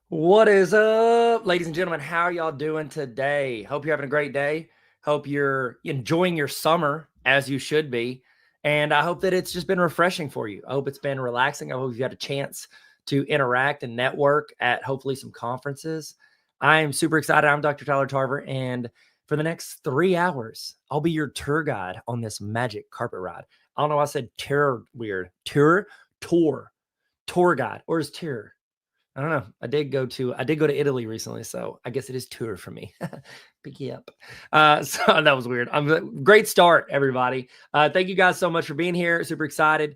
What is up, ladies and gentlemen? How are y'all doing today? Hope you're having a great day. Hope you're enjoying your summer as you should be. And I hope that it's just been refreshing for you. I hope it's been relaxing. I hope you've had a chance to interact and network at hopefully some conferences. I am super excited. I'm Dr. Tyler Tarver. And for the next 3 hours, I'll be your tour guide on this magic carpet ride. I don't know why I said tour weird. Tour guide, or is tour? I don't know. I did go to Italy recently, so I guess it is tour for me. Pick you up. So that was weird. Great start, everybody. Thank you guys so much for being here. Super excited.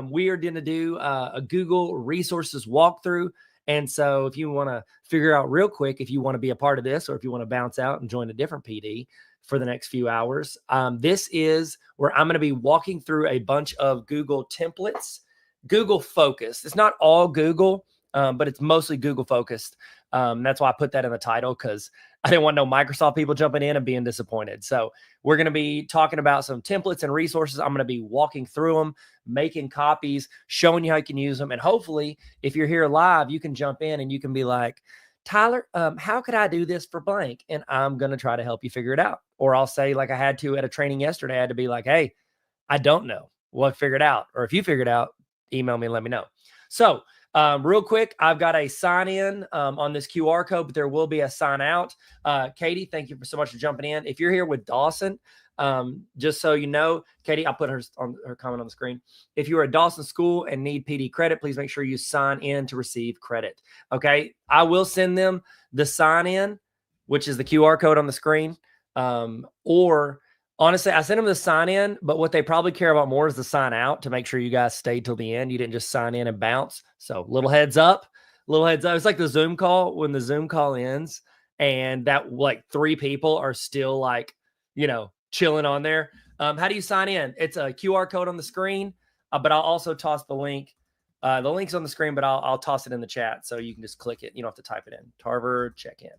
We are going to do a Google resources walkthrough. And so if you want to figure out real quick, if you want to be a part of this, or if you want to bounce out and join a different PD for the next few hours, this is where I'm going to be walking through a bunch of Google templates, Google focused. It's not all Google, but it's mostly Google focused. That's why I put that in the title, because I didn't want no Microsoft people jumping in and being disappointed. So we're going to be talking about some templates and resources. I'm going to be walking through them, making copies, showing you how you can use them. And hopefully, if you're here live, you can jump in and you can be like, Tyler, how could I do this for blank? And I'm going to try to help you figure it out. Or I'll say, like I had to at a training yesterday, I had to be like, hey, I don't know. Well, figure it out. Or if you figure it out, email me and let me know. So real quick, I've got a sign in on this QR code, but there will be a sign out. Katie, thank you so much for jumping in. If you're here with Dawson, just so you know, Katie, I'll put her comment on the screen. If you are at Dawson School and need PD credit, please make sure you sign in to receive credit. Okay, I will send them the sign in, which is the QR code on the screen, or honestly, I sent them the sign in, but what they probably care about more is the sign out to make sure you guys stayed till the end. You didn't just sign in and bounce. So little heads up. It's like the Zoom call, when the Zoom call ends and that like 3 people are still like, chilling on there. How do you sign in? It's a QR code on the screen, but I'll also toss the link. The link's on the screen, but I'll toss it in the chat so you can just click it. You don't have to type it in. Tarver check in.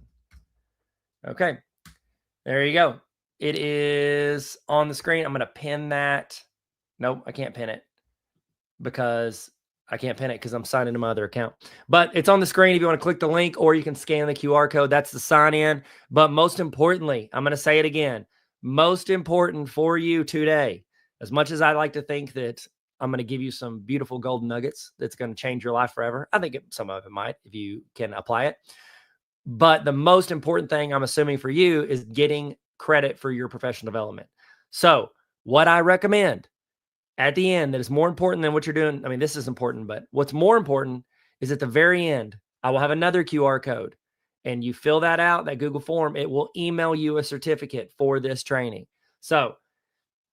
Okay. There you go. It is on the screen. I'm going to pin that. Nope, I can't pin it because I'm signed into my other account. But it's on the screen if you want to click the link, or you can scan the QR code. That's the sign in. But most importantly, I'm going to say it again. Most important for you today, as much as I like to think that I'm going to give you some beautiful golden nuggets that's going to change your life forever, I think some of it might if you can apply it. But the most important thing I'm assuming for you is getting credit for your professional development. So what I recommend at the end that is more important than what you're doing. I mean, this is important, but what's more important is at the very end, I will have another QR code, and you fill that out, that Google form, it will email you a certificate for this training. So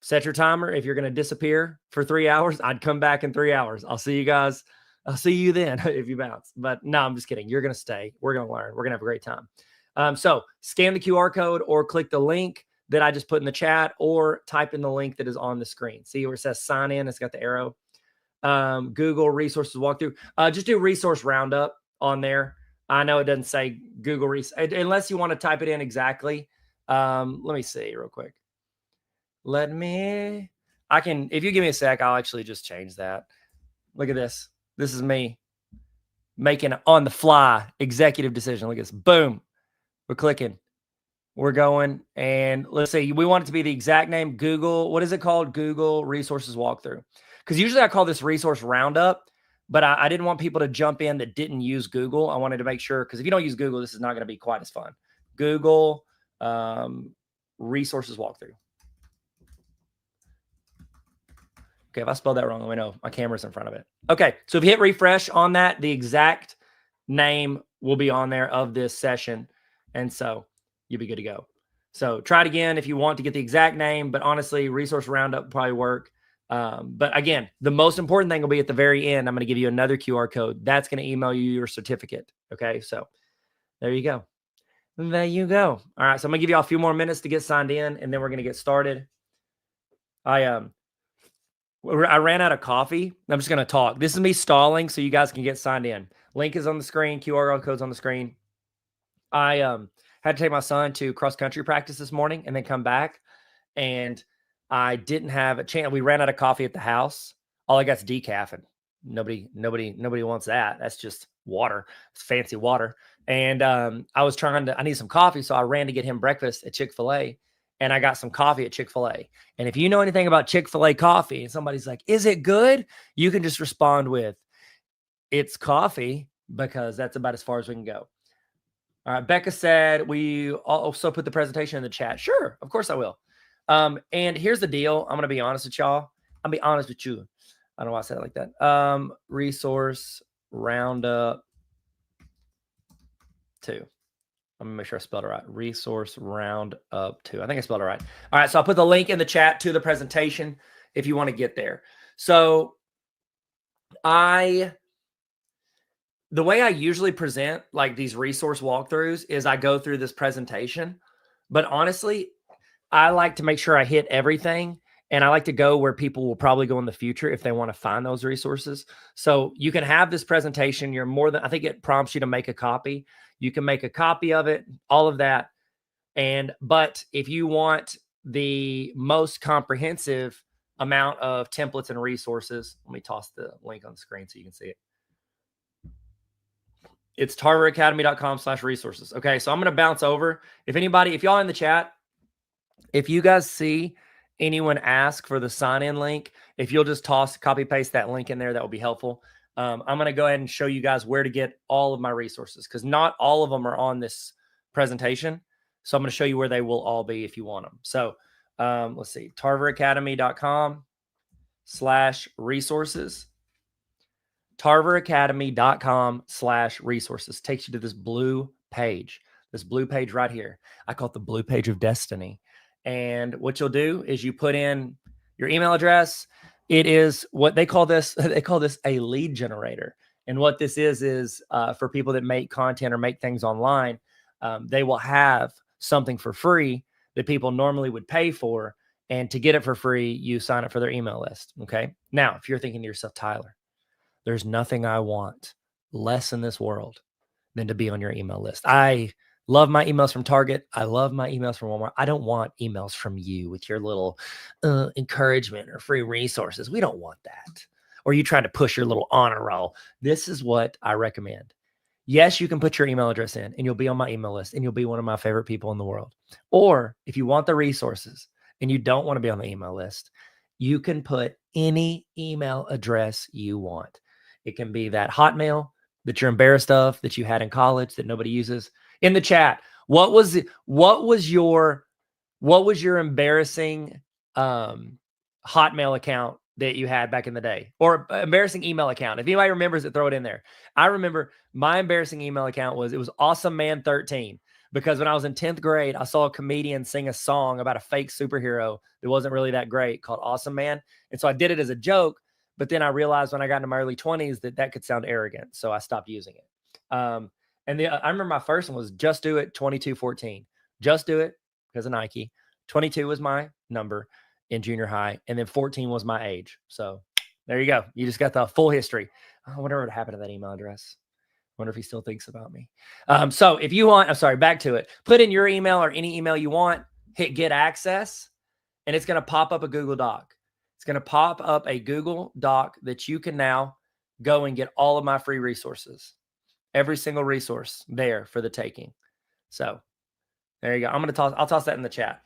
set your timer. If you're going to disappear for 3 hours, I'd come back in 3 hours. I'll see you guys. I'll see you then if you bounce. But no, I'm just kidding. You're going to stay. We're going to learn. We're going to have a great time. So scan the QR code or click the link that I just put in the chat, or type in the link that is on the screen. See where it says sign in? It's got the arrow. Google resources walkthrough. Just do resource roundup on there. I know it doesn't say Google unless you want to type it in exactly. Let me see real quick. If you give me a sec, I'll actually just change that. Look at this. This is me making an on the fly executive decision. Look at this. Boom. We're clicking. We're going. And let's see. We want it to be the exact name. Google. What is it called? Google Resources Walkthrough. Because usually I call this Resource Roundup, but I didn't want people to jump in that didn't use Google. I wanted to make sure, because if you don't use Google, this is not going to be quite as fun. Google Resources Walkthrough. Okay, if I spelled that wrong, let me know. My camera's in front of it. Okay, so if you hit refresh on that, the exact name will be on there of this session. And so you'll be good to go. So try it again if you want to get the exact name, but honestly, Resource Roundup will probably work. But again, the most important thing will be at the very end. I'm going to give you another QR code. That's going to email you your certificate. Okay, so there you go. There you go. All right, so I'm going to give you all a few more minutes to get signed in, and then we're going to get started. I ran out of coffee. I'm just going to talk. This is me stalling so you guys can get signed in. Link is on the screen. QR code's on the screen. I had to take my son to cross-country practice this morning and then come back. And I didn't have a chance. We ran out of coffee at the house. All I got is decaf, and Nobody wants that. That's just water. It's fancy water. And I need some coffee. So I ran to get him breakfast at Chick-fil-A, and I got some coffee at Chick-fil-A. And if you know anything about Chick-fil-A coffee and somebody's like, is it good? You can just respond with, it's coffee, because that's about as far as we can go. All right. Becca said, we also put the presentation in the chat. Sure. Of course I will. And here's the deal. I'm going to be honest with y'all. I'll be honest with you. I don't know why I said it like that. Resource roundup 2. I'm gonna make sure I spelled it right. Resource roundup 2. I think I spelled it right. All right. So I'll put the link in the chat to the presentation if you want to get there. So the way I usually present like these resource walkthroughs is I go through this presentation, but honestly, I like to make sure I hit everything, and I like to go where people will probably go in the future if they want to find those resources. So you can have this presentation. I think it prompts you to make a copy. You can make a copy of it, all of that. But if you want the most comprehensive amount of templates and resources, let me toss the link on the screen so you can see it. It's tarveracademy.com/resources. Okay, so I'm going to bounce over. If y'all in the chat, if you guys see anyone ask for the sign-in link, if you'll just copy paste that link in there, that will be helpful. I'm going to go ahead and show you guys where to get all of my resources, because not all of them are on this presentation. So I'm going to show you where they will all be if you want them. So let's see, tarveracademy.com/resources. tarveracademy.com/resources takes you to this blue page right here. I call it the blue page of destiny. And what you'll do is you put in your email address. It is what they call this. They call this a lead generator. And what this is for people that make content or make things online, they will have something for free that people normally would pay for. And to get it for free, you sign up for their email list. Okay. Now, if you're thinking to yourself, Tyler, there's nothing I want less in this world than to be on your email list. I love my emails from Target. I love my emails from Walmart. I don't want emails from you with your little encouragement or free resources. We don't want that. Or you trying to push your little honor roll. This is what I recommend. Yes, you can put your email address in and you'll be on my email list and you'll be one of my favorite people in the world. Or if you want the resources and you don't want to be on the email list, you can put any email address you want. It can be that Hotmail that you're embarrassed of, that you had in college that nobody uses. In the chat, what was your embarrassing Hotmail account that you had back in the day, or embarrassing email account? If anybody remembers it, throw it in there. I remember my embarrassing email account was Awesome Man 13, because when I was in 10th grade, I saw a comedian sing a song about a fake superhero that wasn't really that great called Awesome Man. And so I did it as a joke, but then I realized when I got into my early 20s that could sound arrogant. So I stopped using it. I remember my first one was Just Do It 2214. Just Do It because of Nike. 22 was my number in junior high, and then 14 was my age. So there you go. You just got the full history. I wonder what happened to that email address. Wonder if he still thinks about me. So if you want, back to it. Put in your email or any email you want, hit get access, and it's going to pop up a Google Doc. It's going to pop up a Google Doc that you can now go and get all of my free resources. Every single resource there for the taking. So there you go. I'll toss that in the chat.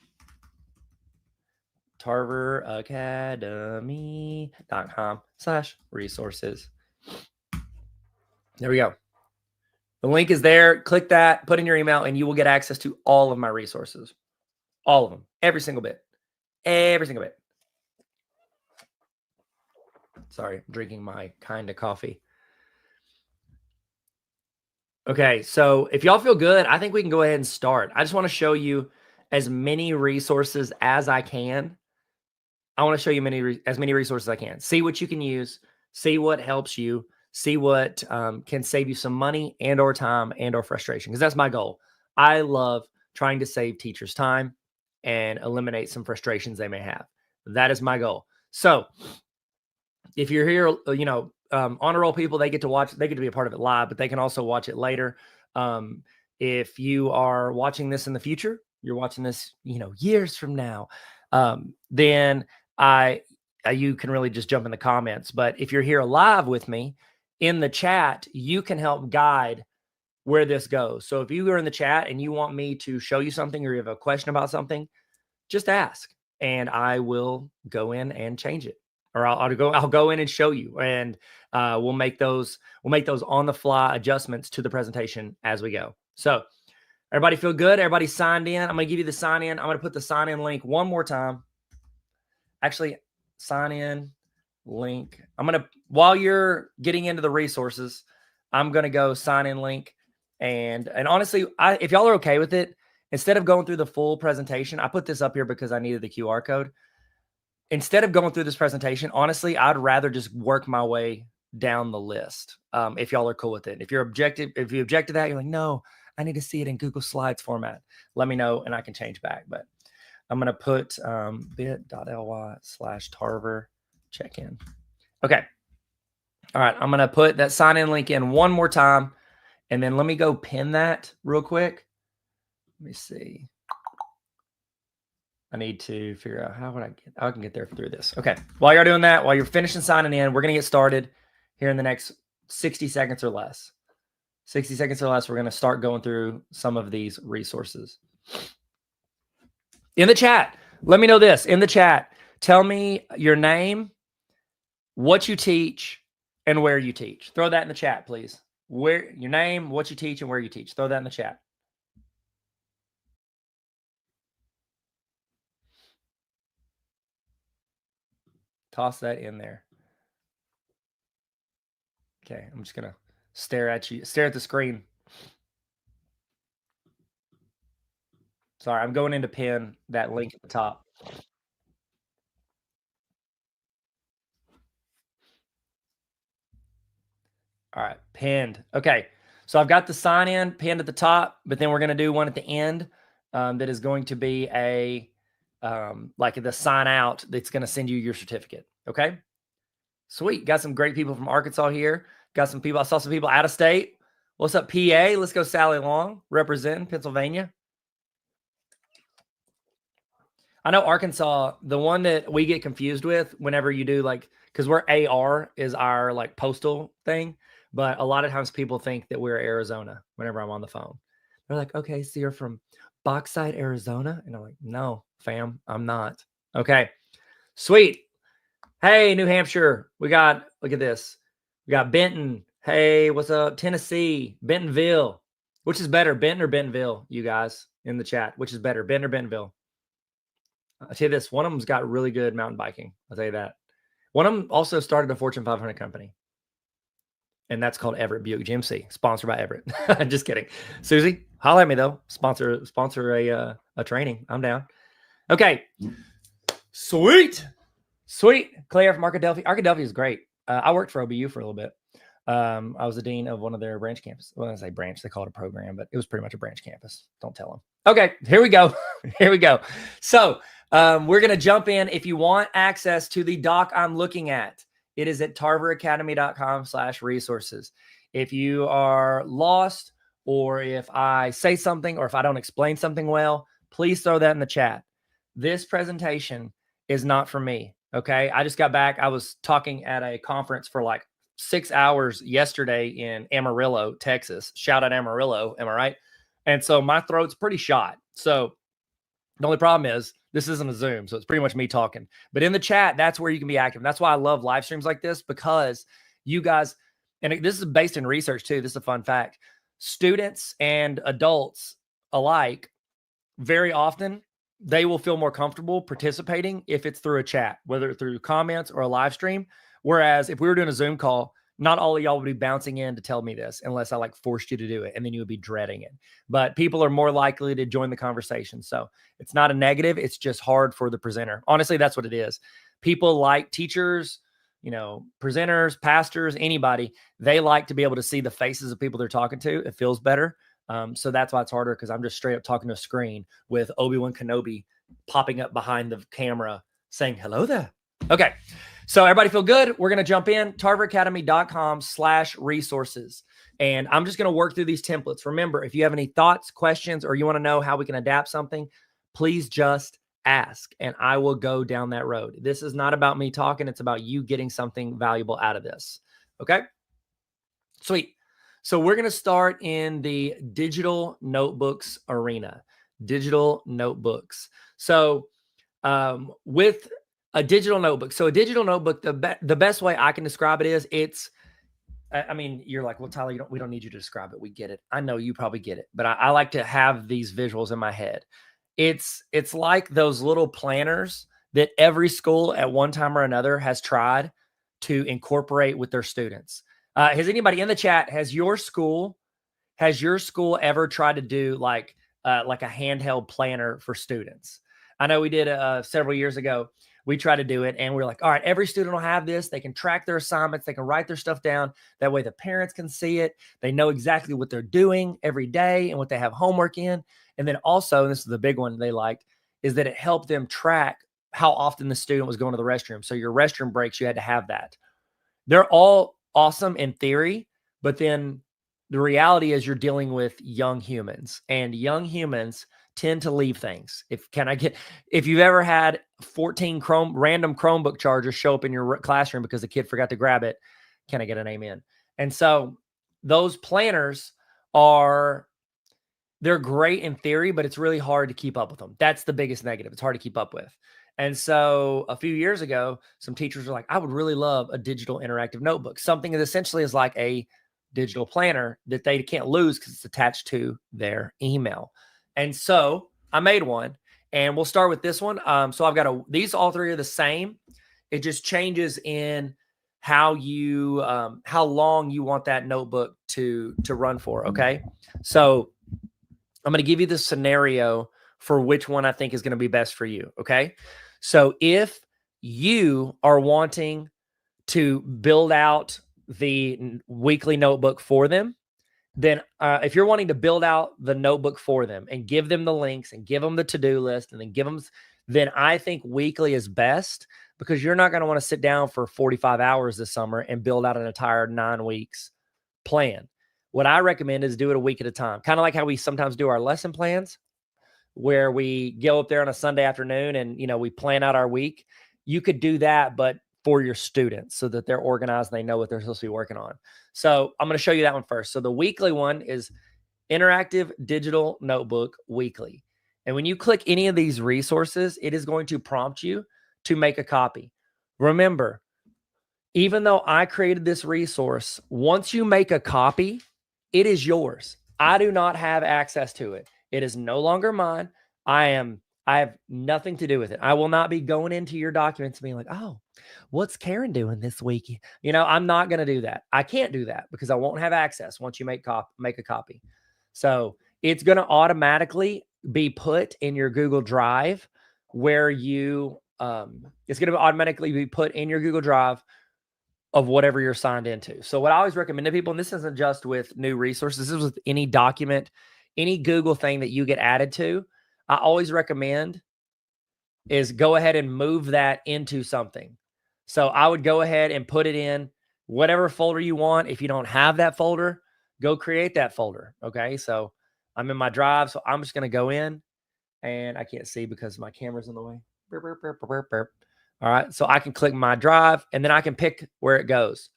tarveracademy.com/resources. There we go. The link is there. Click that, put in your email, and you will get access to all of my resources. All of them. Every single bit. Every single bit. Sorry, I'm drinking my kind of coffee. Okay, so if y'all feel good, I think we can go ahead and start. I just want to show you as many resources as I can. I want to show you as many resources as I can. See what you can use. See what helps you. See what can save you some money and or time and or frustration, because that's my goal. I love trying to save teachers time and eliminate some frustrations they may have. That is my goal. So if you're here, honor roll people, they get to be a part of it live, but they can also watch it later. If you are watching this in the future, you're watching this, years from now, then you can really just jump in the comments. But if you're here live with me in the chat, you can help guide where this goes. So if you are in the chat and you want me to show you something or you have a question about something, just ask and I will go in and change it. Or I'll go in and show you, and we'll make those on the fly adjustments to the presentation as we go. So everybody feel good? Everybody signed in? I'm going to give you the sign in. I'm going to put the sign in link one more time. Actually, sign in link. I'm going to, while you're getting into the resources, I'm going to go sign in link. And honestly, if y'all are okay with it, instead of going through the full presentation, I put this up here because I needed the QR code. Instead of going through this presentation, honestly, I'd rather just work my way down the list. If y'all are cool with it. If you object to that, you're like, no, I need to see it in Google Slides format. Let me know and I can change back. But I'm going to put bit.ly/Tarver check-in. Okay. All right. I'm going to put that sign in link in one more time. And then let me go pin that real quick. Let me see. I need to figure out how I can get there through this. Okay. While you're doing that, while you're finishing signing in, we're going to get started here in the next 60 seconds or less. 60 seconds or less, we're going to start going through some of these resources. In the chat, let me know this. In the chat, tell me your name, what you teach, and where you teach. Throw that in the chat, please. Your name, what you teach, and where you teach. Throw that in the chat. Toss that in there. Okay, I'm just going to stare at the screen. Sorry, I'm going in to pin that link at the top. All right, pinned. Okay, so I've got the sign in pinned at the top, but then we're going to do one at the end that is going to be a like the sign out that's going to send you your certificate. Okay, sweet. Got some great people from Arkansas here. Got some people. I saw some people out of state. What's up, PA? Let's go, Sally Long, representing Pennsylvania. I know Arkansas, the one that we get confused with whenever you do like, because we're AR is our like postal thing, but a lot of times people think that we're Arizona whenever I'm on the phone. They're like, okay, so you're from Bauxite, Arizona? And I'm like, no, fam, I'm not. Okay, sweet. Hey, New Hampshire, look at this. We got Benton. Hey, what's up? Tennessee, Bentonville. Which is better, Benton or Bentonville, you guys in the chat? Which is better, Benton or Bentonville? I'll tell you this, one of them's got really good mountain biking. I'll tell you that. One of them also started a Fortune 500 company. And that's called Everett Buick GMC, sponsored by Everett. Just kidding. Susie, holler at me though. Sponsor a training. I'm down. Okay. Sweet. Claire from Arkadelphia. Arkadelphia is great. I worked for OBU for a little bit. I was the dean of one of their branch campuses. Well, I say branch, they call it a program, but it was pretty much a branch campus. Don't tell them. Okay, here we go. Here we go. So we're going to jump in. If you want access to the doc I'm looking at, it is at tarveracademy.com/resources. If you are lost, or if I say something, or if I don't explain something well, please throw that in the chat. This presentation is not for me. Okay. I just got back. I was talking at a conference for like 6 hours yesterday in Amarillo, Texas. Shout out Amarillo. Am I right? And so my throat's pretty shot. So the only problem is this isn't a Zoom. So it's pretty much me talking. But in the chat, that's where you can be active. That's why I love live streams like this, because you guys, and this is based in research too. This is a fun fact. Students and adults alike, very often, they will feel more comfortable participating if it's through a chat, whether through comments or a live stream. Whereas if we were doing a Zoom call, not all of y'all would be bouncing in to tell me this unless I like forced you to do it, and then you would be dreading it. But people are more likely to join the conversation. So it's not a negative. It's just hard for the presenter. Honestly, that's what it is. People like teachers, presenters, pastors, anybody, they like to be able to see the faces of people they're talking to. It feels better. So that's why it's harder, because I'm just straight up talking to a screen with Obi-Wan Kenobi popping up behind the camera saying, hello there. Okay. So everybody feel good? We're going to jump in, tarveracademy.com/resources. And I'm just going to work through these templates. Remember, if you have any thoughts, questions, or you want to know how we can adapt something, please just ask, and I will go down that road. This is not about me talking. It's about you getting something valuable out of this. Okay. Sweet. So we're going to start in the digital notebooks arena. Digital notebooks. So with a digital notebook, so a digital notebook, the best way I can describe it is I mean, you're like, well, Tyler, we don't need you to describe it. We get it. I know you probably get it, but I like to have these visuals in my head. It's like those little planners that every school at one time or another has tried to incorporate with their students. Has anybody in the chat, has your school ever tried to do like a handheld planner for students? I know we did several years ago. We tried to do it, and we're like, all right, every student will have this. They can track their assignments. They can write their stuff down. That way the parents can see it. They know exactly what they're doing every day and what they have homework in. And then also, and this is the big one they liked, is that it helped them track how often the student was going to the restroom. So your restroom breaks, you had to have that. They're all awesome in theory, but then the reality is you're dealing with young humans, and young humans tend to leave things. If you've ever had 14 random Chromebook chargers show up in your classroom because the kid forgot to grab it, can I get an amen? And so those planners they're great in theory, but it's really hard to keep up with them. That's the biggest negative. It's hard to keep up with. And so a few years ago, some teachers were like, I would really love a digital interactive notebook, something that essentially is like a digital planner that they can't lose because it's attached to their email. And so I made one, and we'll start with this one. So I've got these all three are the same. It just changes in how long you want that notebook to run for. Okay. So I'm going to give you the scenario for which one I think is going to be best for you. Okay. So if you are wanting to build out the weekly notebook for them, then if you're wanting to build out the notebook for them and give them the links and give them the to-do list and then I think weekly is best, because you're not going to want to sit down for 45 hours this summer and build out an entire 9 weeks plan. What I recommend is do it a week at a time. Kind of like how we sometimes do our lesson plans, where we go up there on a Sunday afternoon and, we plan out our week. You could do that, but for your students, so that they're organized and they know what they're supposed to be working on. So I'm going to show you that one first. So the weekly one is interactive digital notebook weekly. And when you click any of these resources, it is going to prompt you to make a copy. Remember, even though I created this resource, once you make a copy, it is yours. I do not have access to it. It is no longer mine. I have nothing to do with it. I will not be going into your documents and being like, oh, what's Karen doing this week? I'm not going to do that. I can't do that because I won't have access once you make a copy. So it's going to automatically be put in your Google Drive where it's going to automatically be put in your Google Drive of whatever you're signed into. So what I always recommend to people, and this isn't just with new resources, this is with any document, any Google thing that you get added to, I always recommend is go ahead and move that into something. So I would go ahead and put it in whatever folder you want. If you don't have that folder, go create that folder. Okay. So I'm in my drive. So I'm just going to go in, and I can't see because my camera's in the way. Burp, burp, burp, burp, burp. All right. So I can click my drive, and then I can pick where it goes.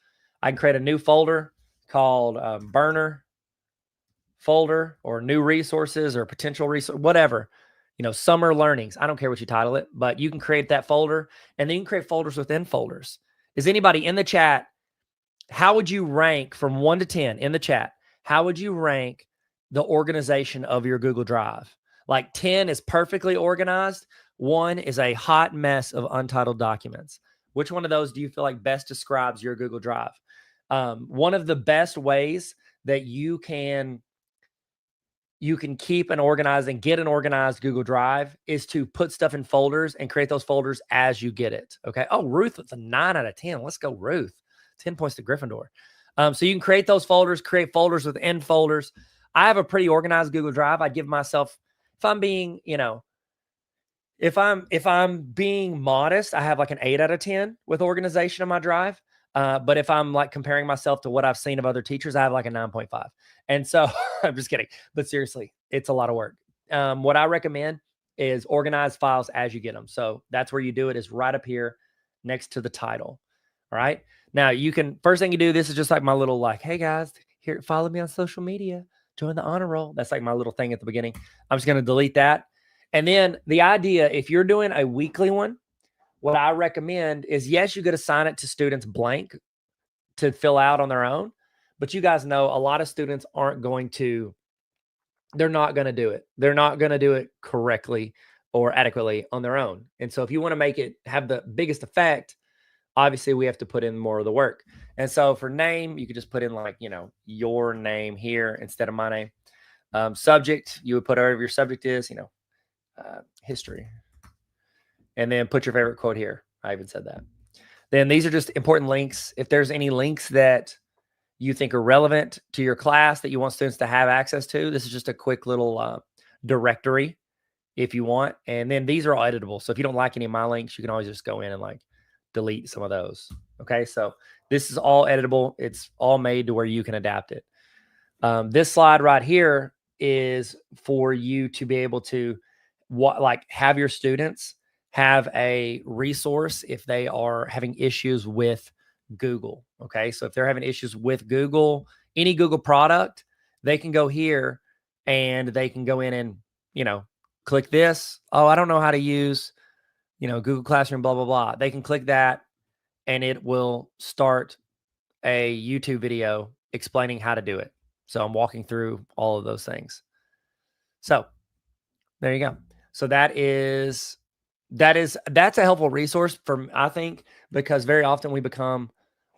I can create a new folder called burner folder, or new resources, or potential resource, whatever, summer learnings. I don't care what you title it, but you can create that folder, and then you can create folders within folders. Is anybody in the chat? How would you rank from 1 to 10 in the chat? How would you rank the organization of your Google Drive? Like 10 is perfectly organized. 1 is a hot mess of untitled documents. Which one of those do you feel like best describes your Google Drive? One of the best ways that you can keep an organized and get an organized Google Drive is to put stuff in folders and create those folders as you get it. Okay. Oh, Ruth, it's a 9 out of 10. Let's go, Ruth. 10 points to Gryffindor. So you can create those folders, create folders within folders. I have a pretty organized Google Drive. I'd give myself, if I'm being, if I'm being modest, I have like an 8 out of 10 with organization of my drive. But if I'm like comparing myself to what I've seen of other teachers, I have like a 9.5. And so I'm just kidding. But seriously, it's a lot of work. What I recommend is organize files as you get them. So that's where you do it, is right up here next to the title. All right. Now you can, first thing you do, this is just like my little like, hey guys, here, follow me on social media, join the honor roll. That's like my little thing at the beginning. I'm just going to delete that. And then the idea, if you're doing a weekly one, what I recommend is, yes, you could assign it to students blank to fill out on their own, but you guys know a lot of students aren't going to, they're not going to do it. They're not going to do it correctly or adequately on their own. And so if you want to make it have the biggest effect, obviously we have to put in more of the work. And so for name, you could just put in like, you know, your name here instead of my name. Subject, you would put whatever your subject is, you know, history. And then put your favorite quote here. I even said that. Then these are just important links. If there's any links that you think are relevant to your class that you want students to have access to, this is just a quick little directory if you want. And then these are all editable. So if you don't like any of my links, you can always just go in and like delete some of those. Okay. So this is all editable. It's all made to where you can adapt it. This slide right here is for you to be able to have your students have a resource if they are having issues with Google. Okay. So if they're having issues with Google, any Google product, they can go here and they can go in and, you know, click this. Oh, I don't know how to use, you know, Google Classroom, blah, blah, blah. They can click that and it will start a YouTube video explaining how to do it. So I'm walking through all of those things. So there you go. So that's a helpful resource for, I think, because very often we become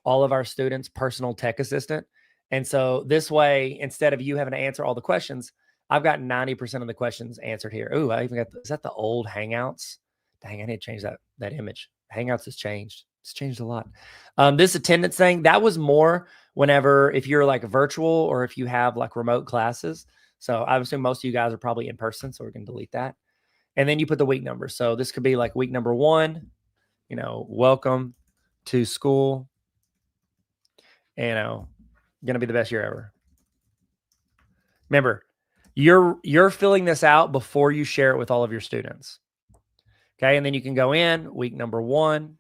all of our students' personal tech assistant. And so this way, instead of you having to answer all the questions, I've got 90% of the questions answered here. Ooh, I even got, is that the old Hangouts? Dang, I need to change that image. Hangouts has changed. It's changed a lot. This attendance thing, that was more whenever, if you're like virtual or if you have like remote classes. So I assume most of you guys are probably in person, so we're going to delete that. And then you put the week number. So this could be like week number 1, you know, welcome to school, you know, going to be the best year ever. Remember, you're filling this out before you share it with all of your students. Okay. And then you can go in week number 1,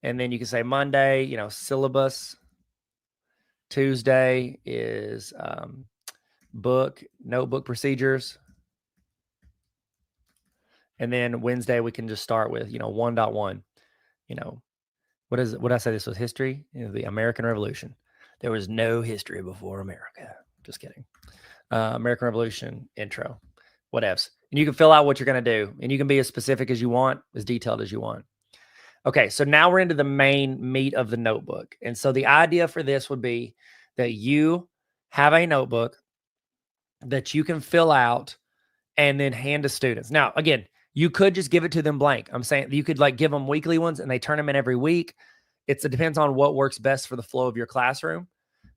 and then you can say Monday, you know, syllabus. Tuesday is notebook procedures. And then Wednesday, we can just start with, you know, 1.1, you know, what did I say this was history? You know, the American Revolution. There was no history before America. Just kidding. American Revolution intro, whatevs. And you can fill out what you're going to do, and you can be as specific as you want, as detailed as you want. Okay, so now we're into the main meat of the notebook. And so the idea for this would be that you have a notebook that you can fill out and then hand to students. Now, again, you could just give it to them blank. I'm saying you could like give them weekly ones and they turn them in every week. It depends on what works best for the flow of your classroom.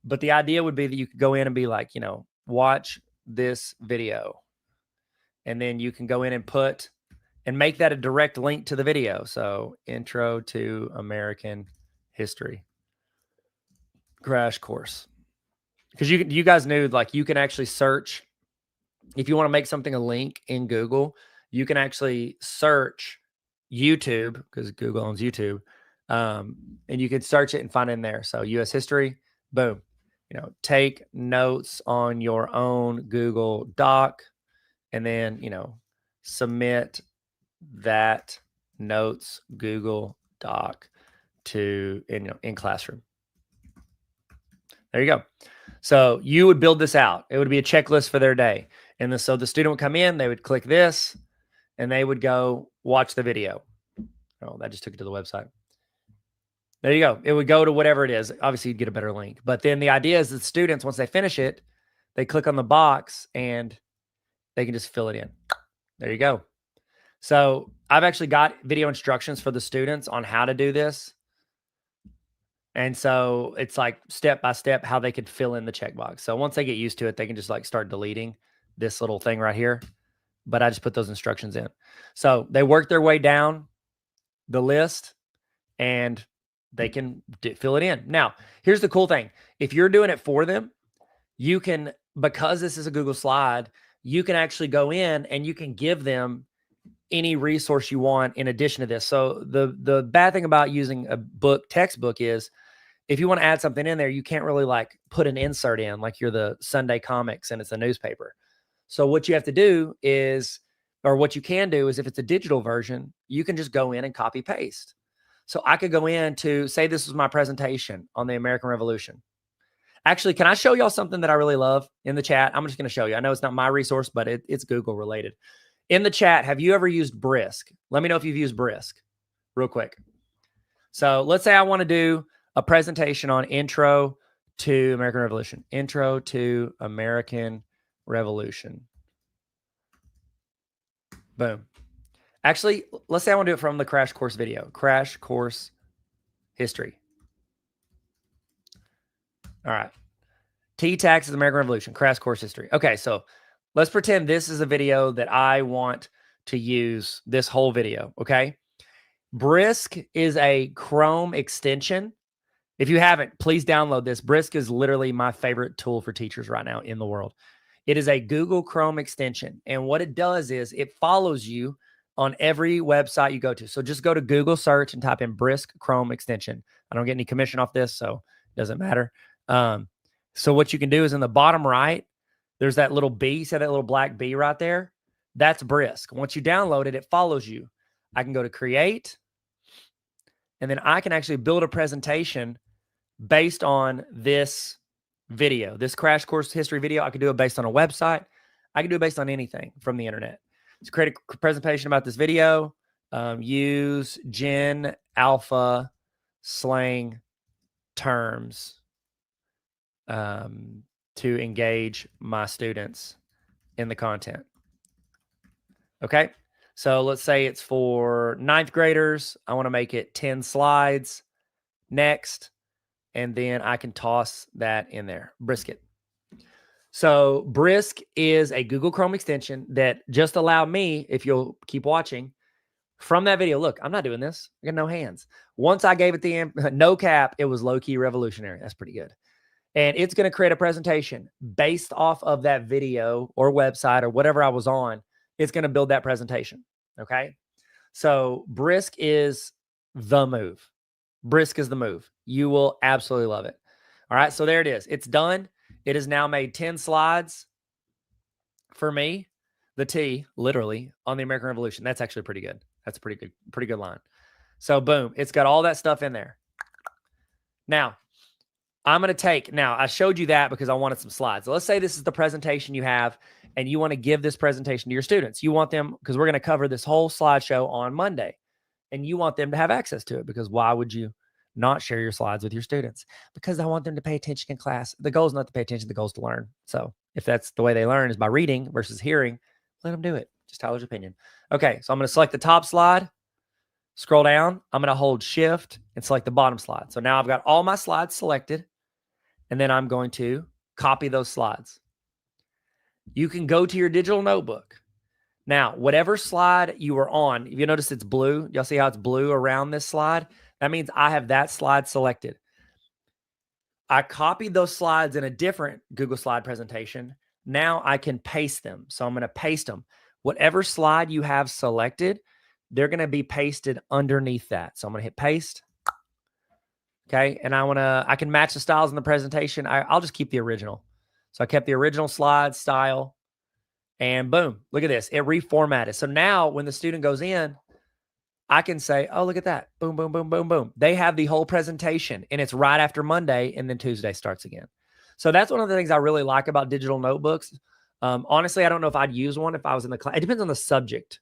But the idea would be that you could go in and be like, you know, watch this video. And then you can go in and put and make that a direct link to the video. So intro to American history crash course. Because you guys knew, like, you can actually search. If you want to make something a link in Google, you can actually search YouTube, because Google owns YouTube. And you can search it and find it in there. So US history, boom. You know, take notes on your own Google Doc, and then, you know, submit that notes Google Doc to in Classroom. There you go. So you would build this out. It would be a checklist for their day. And so the student would come in, they would click this, and they would go watch the video. Oh, that just took it to the website. There you go. It would go to whatever it is. Obviously, you'd get a better link. But then the idea is that students, once they finish it, they click on the box and they can just fill it in. There you go. So I've actually got video instructions for the students on how to do this. And so it's like step by step how they could fill in the checkbox. So once they get used to it, they can just like start deleting this little thing right here. But I just put those instructions in. So they work their way down the list and they can fill it in. Now, here's the cool thing. If you're doing it for them, you can, because this is a Google slide, you can actually go in and you can give them any resource you want in addition to this. So the bad thing about using a textbook is if you want to add something in there, you can't really like put an insert in like you're the Sunday comics and it's a newspaper. So what you have to do is, or what you can do is if it's a digital version, you can just go in and copy paste. So I could go in to say this was my presentation on the American Revolution. Actually, can I show y'all something that I really love in the chat? I'm just going to show you. I know it's not my resource, but it's Google related. In the chat, have you ever used Brisk? Let me know if you've used Brisk real quick. So let's say I want to do a presentation on Intro to American Revolution. Intro to American Revolution. Boom. Actually, let's say I want to do it from the crash course video. Crash course history. All right. T-Tax's American Revolution. Crash course history. Okay, so let's pretend this is a video that I want to use this whole video, okay? Brisk is a Chrome extension. If you haven't, please download this. Brisk is literally my favorite tool for teachers right now in the world. It is a Google Chrome extension. And what it does is it follows you on every website you go to. So just go to Google search and type in Brisk Chrome extension. I don't get any commission off this, so it doesn't matter. So what you can do is in the bottom right, there's that little bee. See that little black bee right there? That's Brisk. Once you download it, it follows you. I can go to create, and then I can actually build a presentation based on this video, this crash course history video. I could do it based on a website. I can do it based on anything from the internet. To create a presentation about this video, use Gen Alpha slang terms to engage my students in the content. Okay. So let's say it's for 9th graders. I want to make it 10 slides. Next. And then I can toss that in there. Brisket. So Brisk is a Google Chrome extension that just allowed me, if you'll keep watching, from that video. Look, I'm not doing this. I got no hands. Once I gave it the no cap, it was low-key revolutionary. That's pretty good. And it's going to create a presentation based off of that video or website or whatever I was on. It's going to build that presentation. Okay. So Brisk is the move. Brisk is the move. You will absolutely love it. All right. So there it is. It's done. It has now made 10 slides for me. The T, literally, on the American Revolution. That's actually pretty good. That's a pretty good line. So boom, it's got all that stuff in there. Now, I'm going to now I showed you that because I wanted some slides. So let's say this is the presentation you have and you want to give this presentation to your students. You want them, because we're going to cover this whole slideshow on Monday, and you want them to have access to it, because why would you not share your slides with your students? Because I want them to pay attention in class. The goal is not to pay attention. The goal is to learn. So if that's the way they learn is by reading versus hearing, let them do it. Just Tyler's opinion. Okay. So I'm going to select the top slide, scroll down. I'm going to hold shift and select the bottom slide. So now I've got all my slides selected, and then I'm going to copy those slides. You can go to your digital notebook. Now, whatever slide you were on, if you notice it's blue, y'all see how it's blue around this slide? That means I have that slide selected. I copied those slides in a different Google slide presentation. Now I can paste them. So I'm going to paste them. Whatever slide you have selected, they're going to be pasted underneath that. So I'm going to hit paste. Okay. And I can match the styles in the presentation. I'll just keep the original. So I kept the original slide style, and boom, look at this. It reformatted. So now when the student goes in, I can say, oh, look at that. Boom, boom, boom, boom, boom. They have the whole presentation, and it's right after Monday, and then Tuesday starts again. So that's one of the things I really like about digital notebooks. Honestly, I don't know if I'd use one if I was in the class. It depends on the subject,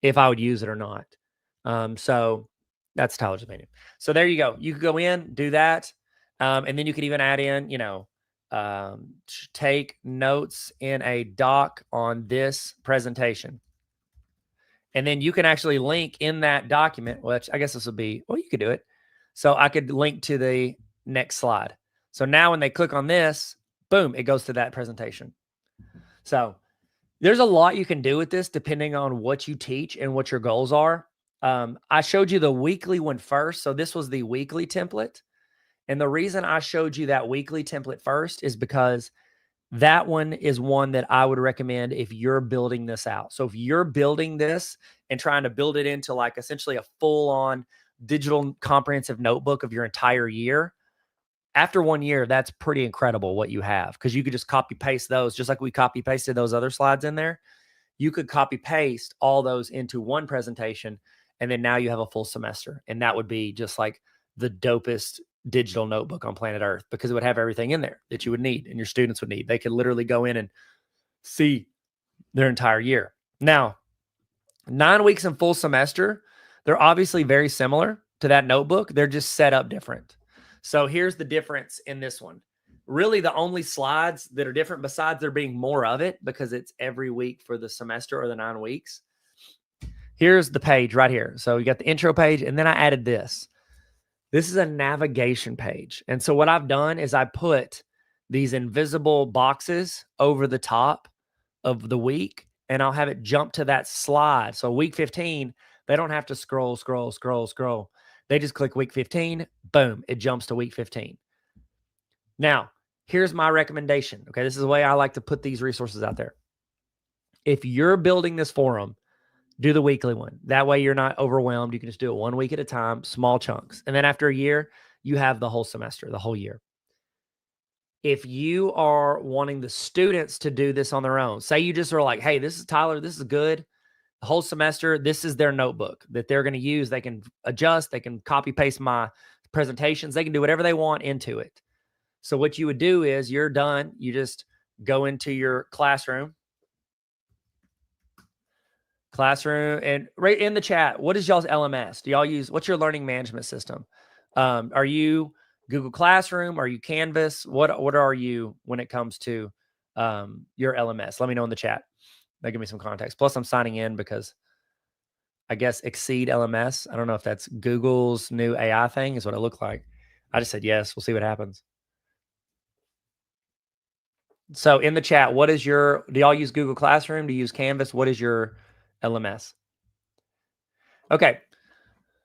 if I would use it or not. So that's Tyler's opinion. So there you go. You could go in, do that. And then you could even add in, take notes in a doc on this presentation. And then you can actually link in that document, which I guess this would be, well, you could do it. So I could link to the next slide. So now when they click on this, boom, it goes to that presentation. So there's a lot you can do with this depending on what you teach and what your goals are. I showed you the weekly one first. So this was the weekly template. And the reason I showed you that weekly template first is because That one is one that I would recommend if you're building this out. So if you're building this and trying to build it into like essentially a full-on digital comprehensive notebook of your entire year, after 1 year, that's pretty incredible what you have, because you could just copy paste those, just like we copy pasted those other slides in there. You could copy paste all those into one presentation, and then now you have a full semester. And that would be just like the dopest digital notebook on planet Earth, because it would have everything in there that you would need and your students would need. They could literally go in and see their entire year. Now, 9 weeks in full semester, they're obviously very similar to that notebook. They're just set up different. So here's the difference in this one. Really, the only slides that are different, besides there being more of it because it's every week for the semester or the 9 weeks. Here's the page right here. So you got the intro page, and then I added this. This is a navigation page. And so what I've done is I put these invisible boxes over the top of the week, and I'll have it jump to that slide. So week 15, they don't have to scroll. They just click week 15, boom, it jumps to week 15. Now, here's my recommendation. Okay, this is the way I like to put these resources out there. If you're building this forum, do the weekly one. That way you're not overwhelmed. You can just do it 1 week at a time, small chunks. And then after a year, you have the whole semester, the whole year. If you are wanting the students to do this on their own, say you just are like, hey, this is Tyler, this is good. The whole semester, this is their notebook that they're going to use. They can adjust. They can copy paste my presentations. They can do whatever they want into it. So what you would do is you're done. You just go into your classroom, and right in the chat, what is y'all's LMS? Do y'all use, what's your learning management system? Are you Google Classroom? Are you Canvas? What are you when it comes to your LMS? Let me know in the chat. That give me some context. Plus I'm signing in because I guess Exceed LMS. I don't know if that's Google's new AI thing is what it looked like. I just said yes. We'll see what happens. So in the chat, what is your, do y'all use Google Classroom? Do you use Canvas? What is your LMS? Okay.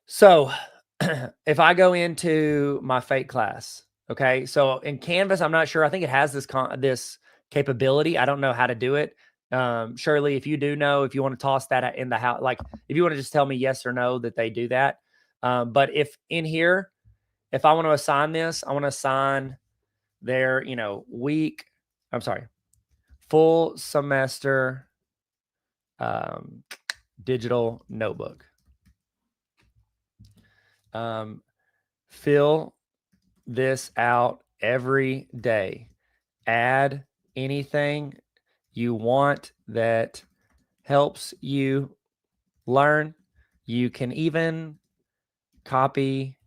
So if I go into my fake class, okay. So in Canvas, I'm not sure. I think it has this capability. I don't know how to do it. Shirley, if you do know, if you want to toss that in the house, like if you want to just tell me yes or no that they do that. But if in here, if I want to assign this, I want to assign their, full semester digital notebook. Fill this out every day. Add anything you want that helps you learn. You can even copy,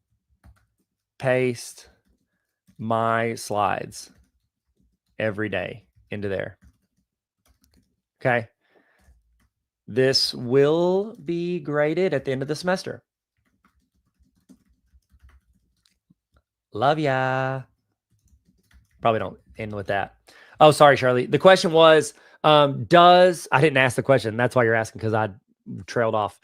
paste my slides every day into there. Okay. This will be graded at the end of the semester. Love ya. Probably don't end with that. Oh, sorry, Charlie. The question was, I didn't ask the question. That's why you're asking, because I trailed off.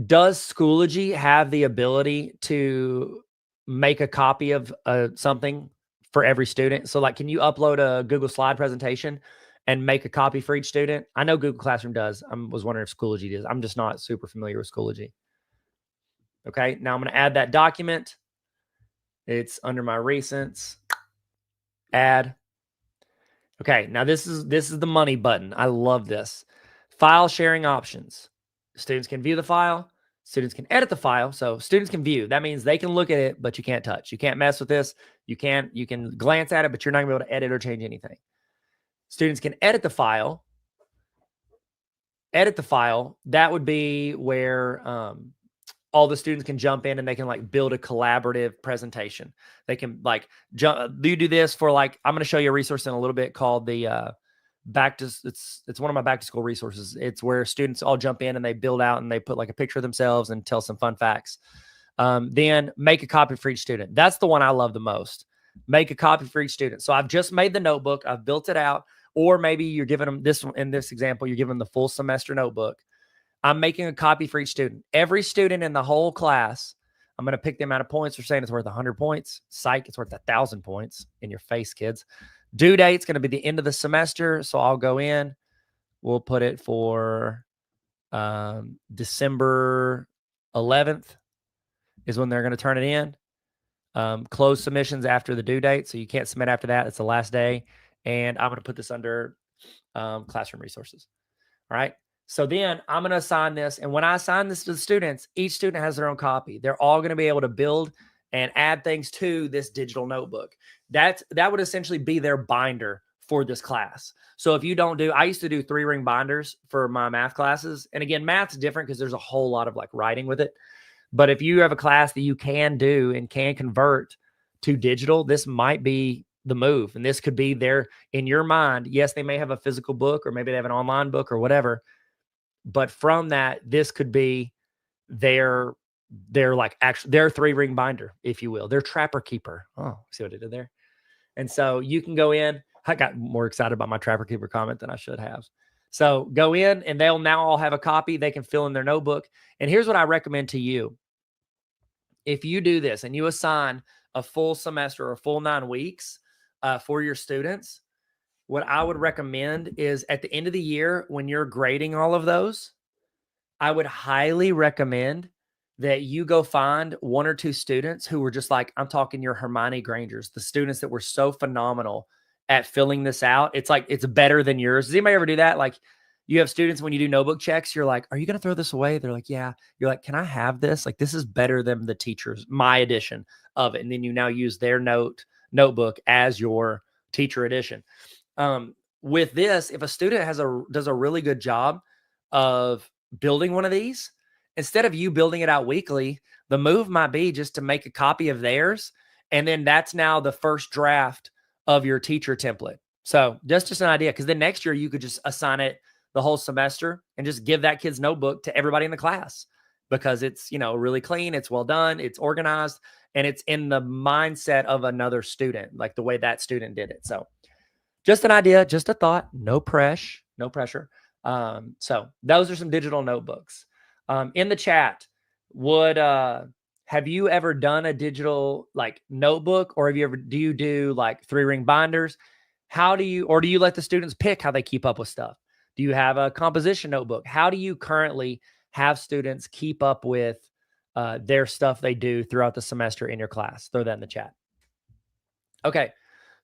Does Schoology have the ability to make a copy of something for every student? So like, can you upload a Google slide presentation and make a copy for each student? I know Google Classroom does. I was wondering if Schoology does. I'm just not super familiar with Schoology. Okay, now I'm going to add that document. It's under my recents. Add. Okay, now this is the money button. I love this. File sharing options. Students can view the file. Students can edit the file. So students can view. That means they can look at it, but you can't touch. You can't mess with this. You can glance at it, but you're not going to be able to edit or change anything. Students can edit the file. That would be where all the students can jump in and they can like build a collaborative presentation. They can like you do this for like, I'm going to show you a resource in a little bit called the it's one of my back to school resources. It's where students all jump in and they build out and they put like a picture of themselves and tell some fun facts. Then make a copy for each student. That's the one I love the most. Make a copy for each student. So I've just made the notebook. I've built it out. Or maybe you're giving them this one. In this example, you're giving them the full semester notebook. I'm making a copy for each student. Every student in the whole class, I'm going to pick the amount of points. We're saying it's worth 100 points. Psych, it's worth 1,000 points. In your face, kids. Due date's going to be the end of the semester. So I'll go in, we'll put it for December 11th is when they're going to turn it in. Close submissions after the due date. So you can't submit after that. It's the last day. And I'm going to put this under classroom resources. All right. So then I'm going to assign this. And when I assign this to the students, each student has their own copy. They're all going to be able to build and add things to this digital notebook. That would essentially be their binder for this class. So if you don't do, I used to do 3-ring binders for my math classes. And again, math's different because there's a whole lot of like writing with it. But if you have a class that you can do and can convert to digital, this might be the move. And this could be their, in your mind, yes, they may have a physical book or maybe they have an online book or whatever. But from that, this could be their like actually their 3-ring binder, if you will, their trapper keeper. Oh, see what I did there? And so you can go in. I got more excited about my trapper keeper comment than I should have. So go in and they'll now all have a copy. They can fill in their notebook. And here's what I recommend to you. If you do this and you assign a full semester or a full 9 weeks for your students, what I would recommend is at the end of the year, when you're grading all of those, I would highly recommend that you go find 1 or 2 students who were just like, I'm talking your Hermione Grangers, the students that were so phenomenal at filling this out. It's like, it's better than yours. Does anybody ever do that? Like you have students when you do notebook checks, you're like, are you going to throw this away? They're like, yeah. You're like, can I have this? Like, this is better than the teacher's, my edition of it. And then you now use their notebook as your teacher edition. With this, if a student does a really good job of building one of these, instead of you building it out weekly, the move might be just to make a copy of theirs. And then that's now the first draft of your teacher template. So that's just an idea. Because then next year you could just assign it the whole semester and just give that kid's notebook to everybody in the class because it's, really clean. It's well done. It's organized and it's in the mindset of another student, like the way that student did it. So just an idea, just a thought, no pressure. So those are some digital notebooks. In the chat, have you ever done a digital like notebook, or do you do like 3-ring binders? Do you let the students pick how they keep up with stuff? Do you have a composition notebook? How do you currently have students keep up with their stuff they do throughout the semester in your class? Throw that in the chat. Okay.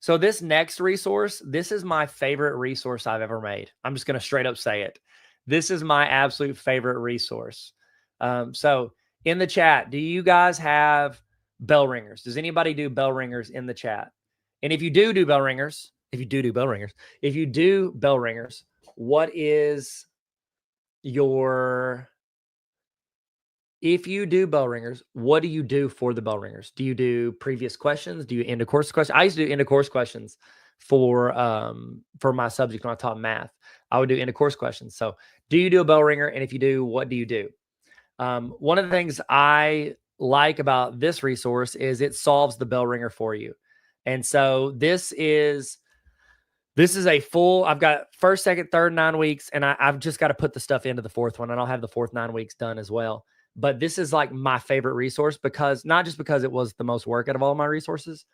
So this next resource, this is my favorite resource I've ever made. I'm just going to straight up say it. This is my absolute favorite resource. So in the chat, do you guys have bell ringers? Does anybody do bell ringers in the chat? And if you do bell ringers, what is your... If you do bell ringers, what do you do for the bell ringers? Do you do previous questions? Do you end of course questions? I used to do end of course questions for my subject when I taught math. I would do end of course questions. So do you do a bell ringer? And if you do, what do you do? One of the things I like about this resource is it solves the bell ringer for you. And so this is a full, I've got first, second, third 9 weeks, and I've just got to put the stuff into the fourth one, and I'll have the fourth 9 weeks done as well. But this is like my favorite resource because not just because it was the most work out of all my resources.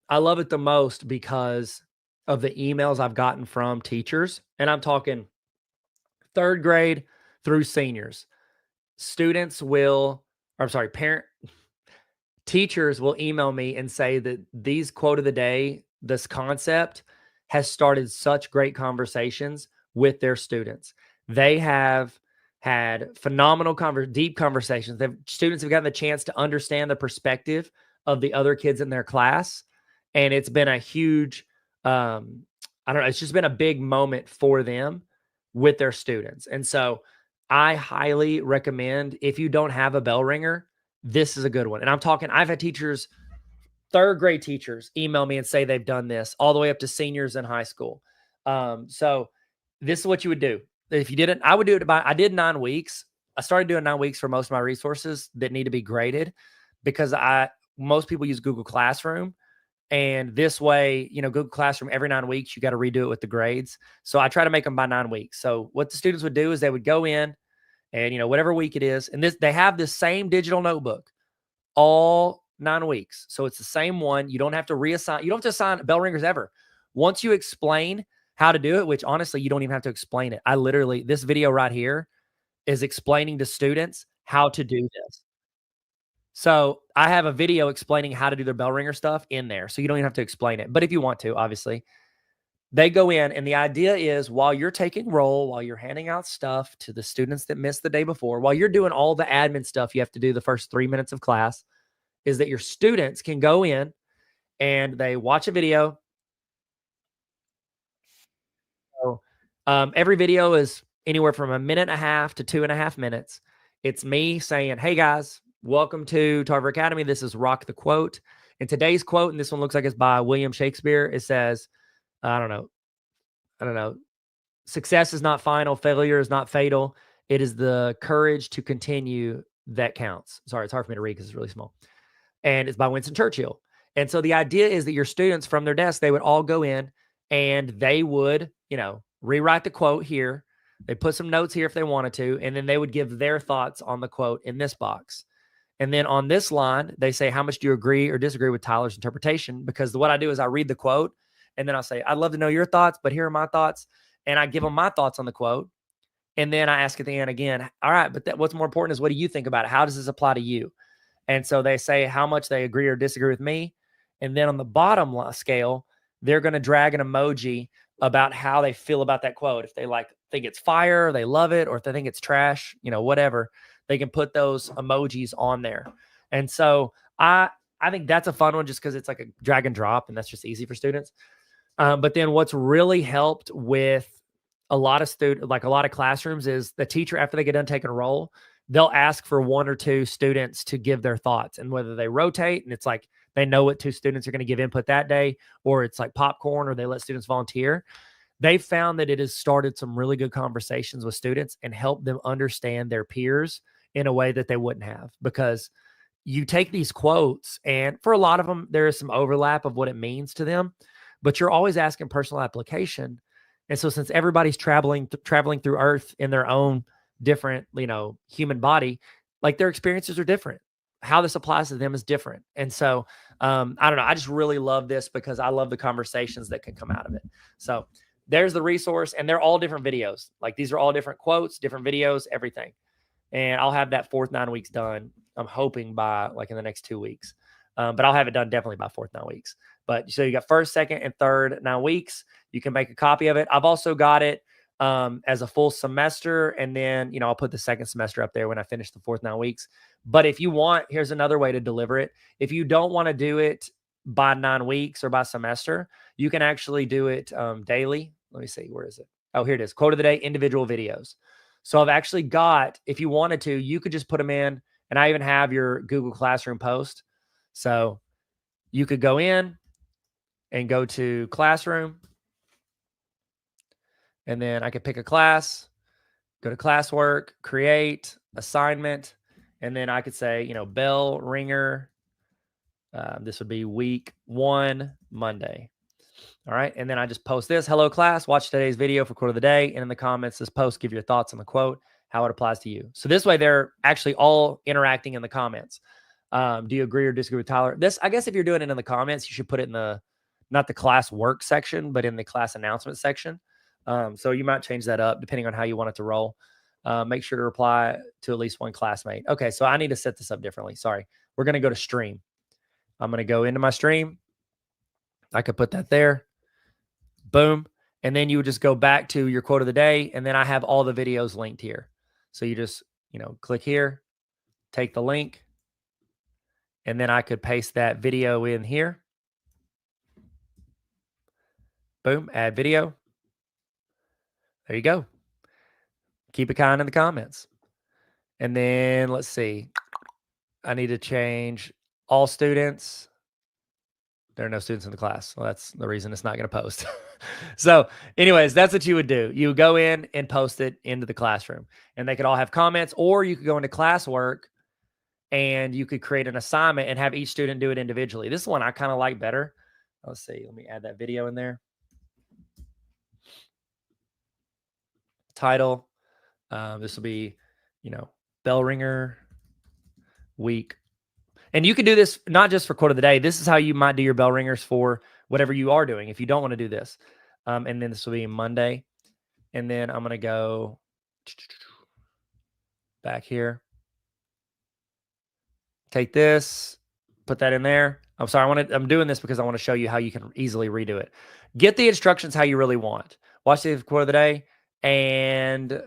I love it the most because of the emails I've gotten from teachers. And I'm talking 3rd grade through seniors. Teachers will email me and say that these quote of the day, this concept has started such great conversations with their students. They have had phenomenal deep conversations. Students have gotten the chance to understand the perspective of the other kids in their class. And it's been a huge, it's just been a big moment for them with their students. And so I highly recommend, if you don't have a bell ringer, this is a good one. And I've had teachers, 3rd grade teachers, email me and say they've done this all the way up to seniors in high school. So this is what you would do. If you didn't, I would do it I did 9 weeks. I started doing 9 weeks for most of my resources that need to be graded because most people use Google Classroom. And this way, Google Classroom, every 9 weeks, you got to redo it with the grades. So I try to make them by 9 weeks. So what the students would do is they would go in and, whatever week it is, and they have this same digital notebook all 9 weeks. So it's the same one. You don't have to reassign. You don't have to assign bell ringers ever. Once you explain how to do it, which honestly, you don't even have to explain it. I literally, this video right here is explaining to students how to do this. So I have a video explaining how to do their bell ringer stuff in there. So you don't even have to explain it. But if you want to, obviously, they go in, and the idea is while you're taking roll, while you're handing out stuff to the students that missed the day before, while you're doing all the admin stuff you have to do the first 3 minutes of class, is that your students can go in and they watch a video. So, every video is anywhere from a minute and a half to 2.5 minutes. It's me saying, "Hey guys, welcome to Tarver Academy. This is Rock the Quote." And today's quote, and this one looks like it's by William Shakespeare. It says, I don't know, I don't know. Success is not final. Failure is not fatal. It is the courage to continue that counts. Sorry, it's hard for me to read because it's really small. And it's by Winston Churchill. And so the idea is that your students from their desk, they would all go in and they would, rewrite the quote here. They put some notes here if they wanted to, and then they would give their thoughts on the quote in this box. And then on this line, they say, how much do you agree or disagree with Tyler's interpretation? Because what I do is I read the quote and then I'll say, I'd love to know your thoughts, but here are my thoughts. And I give them my thoughts on the quote. And then I ask at the end again, all right, but what's more important is what do you think about it? How does this apply to you? And so they say how much they agree or disagree with me. And then on the bottom scale, they're going to drag an emoji about how they feel about that quote. If they think it's fire, they love it, or if they think it's trash, whatever, they can put those emojis on there. And so I think that's a fun one just because it's like a drag and drop, and that's just easy for students. But then what's really helped with a lot of classrooms is the teacher, after they get done taking a roll, they'll ask for one or two students to give their thoughts, and whether they rotate and it's like they know what two students are going to give input that day, or it's like popcorn, or they let students volunteer. They've found that it has started some really good conversations with students and helped them understand their peers in a way that they wouldn't have, because you take these quotes and for a lot of them, there is some overlap of what it means to them, but you're always asking personal application. And so since everybody's traveling through Earth in their own different, human body, like their experiences are different. How this applies to them is different. And so I don't know. I just really love this because I love the conversations that can come out of it. So there's the resource, and they're all different videos. Like these are all different quotes, different videos, everything. And I'll have that fourth 9 weeks done. I'm hoping by like in the next 2 weeks. But I'll have it done definitely by fourth 9 weeks. But so you got first, second, and third 9 weeks. You can make a copy of it. I've also got it as a full semester. And then, I'll put the second semester up there when I finish the fourth 9 weeks. But if you want, here's another way to deliver it. If you don't want to do it by 9 weeks or by semester, you can actually do it daily. Let me see. Where is it? Oh, here it is. Quote of the day, individual videos. So I've actually got, if you wanted to, you could just put them in, and I even have your Google Classroom post. So you could go in and go to Classroom, and then I could pick a class, go to classwork, create, assignment, and then I could say, bell ringer. This would be week 1, Monday. All right. And then I just post this. Hello, class. Watch today's video for quote of the day. And in the comments, this post, give your thoughts on the quote, how it applies to you. So this way, they're actually all interacting in the comments. Do you agree or disagree with Tyler? This, I guess if you're doing it in the comments, you should put it in not the class work section, but in the class announcement section. So you might change that up depending on how you want it to roll. Make sure to reply to at least one classmate. Okay. So I need to set this up differently. Sorry. We're going to go to stream. I'm going to go into my stream. I could put that there. Boom. And then you would just go back to your quote of the day. And then I have all the videos linked here. So you just, click here, take the link, and then I could paste that video in here. Boom, add video. There you go. Keep it kind in the comments. And then let's see. I need to change all students. There are no students in the class. Well, that's the reason it's not going to post. So anyways, that's what you would do. You would go in and post it into the classroom, and they could all have comments, or you could go into classwork and you could create an assignment and have each student do it individually. This one I kind of like better. Let's see. Let me add that video in there. Title. This will be, bell ringer week And you can do this not just for quote of the day. This is how you might do your bell ringers for whatever you are doing if you don't want to do this. And then this will be Monday. And then I'm going to go back here. Take this, put that in there. I'm sorry, I'm doing this because I want to show you how you can easily redo it. Get the instructions how you really want. Watch the quote of the day and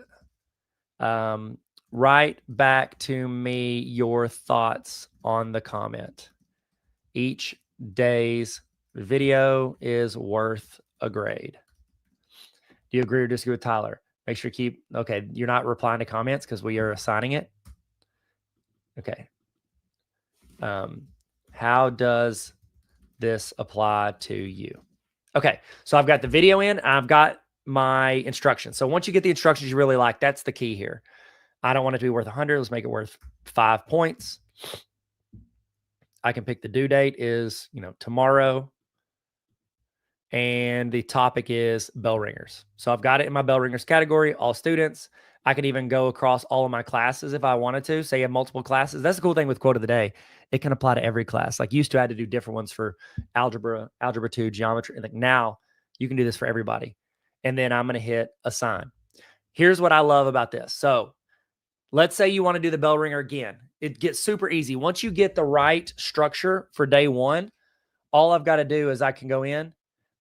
write back to me your thoughts on the comment. Each day's video is worth a grade. Do you agree or disagree with Tyler? Make sure you okay, you're not replying to comments because we are assigning it. Okay. How does this apply to you? Okay, so I've got the video in. I've got my instructions. So once you get the instructions you really like, that's the key here. I don't want it to be worth 100. Let's make it worth 5 points. I can pick the due date is, tomorrow. And the topic is bell ringers. So I've got it in my bell ringers category, all students. I can even go across all of my classes if I wanted to. Say you have multiple classes. That's the cool thing with quote of the day. It can apply to every class. Like used to I had to do different ones for algebra 2, geometry. And like now you can do this for everybody. And then I'm going to hit assign. Here's what I love about this. So let's say you want to do the bell ringer again. It gets super easy. Once you get the right structure for day 1, all I've got to do is I can go in.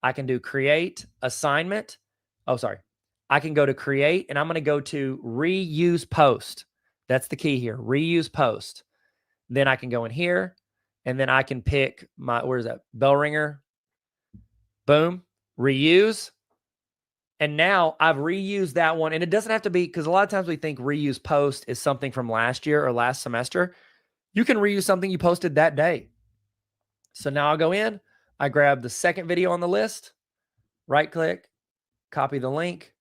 I can do create assignment. Oh, sorry. I can go to create and I'm going to go to reuse post. That's the key here. Reuse post. Then I can go in here and then I can pick my, where's that? Bell ringer. Boom. Reuse. And now I've reused that one. And it doesn't have to be, because a lot of times we think reuse post is something from last year or last semester. You can reuse something you posted that day. So now I'll go in. I grab the second video on the list, right click, copy the link,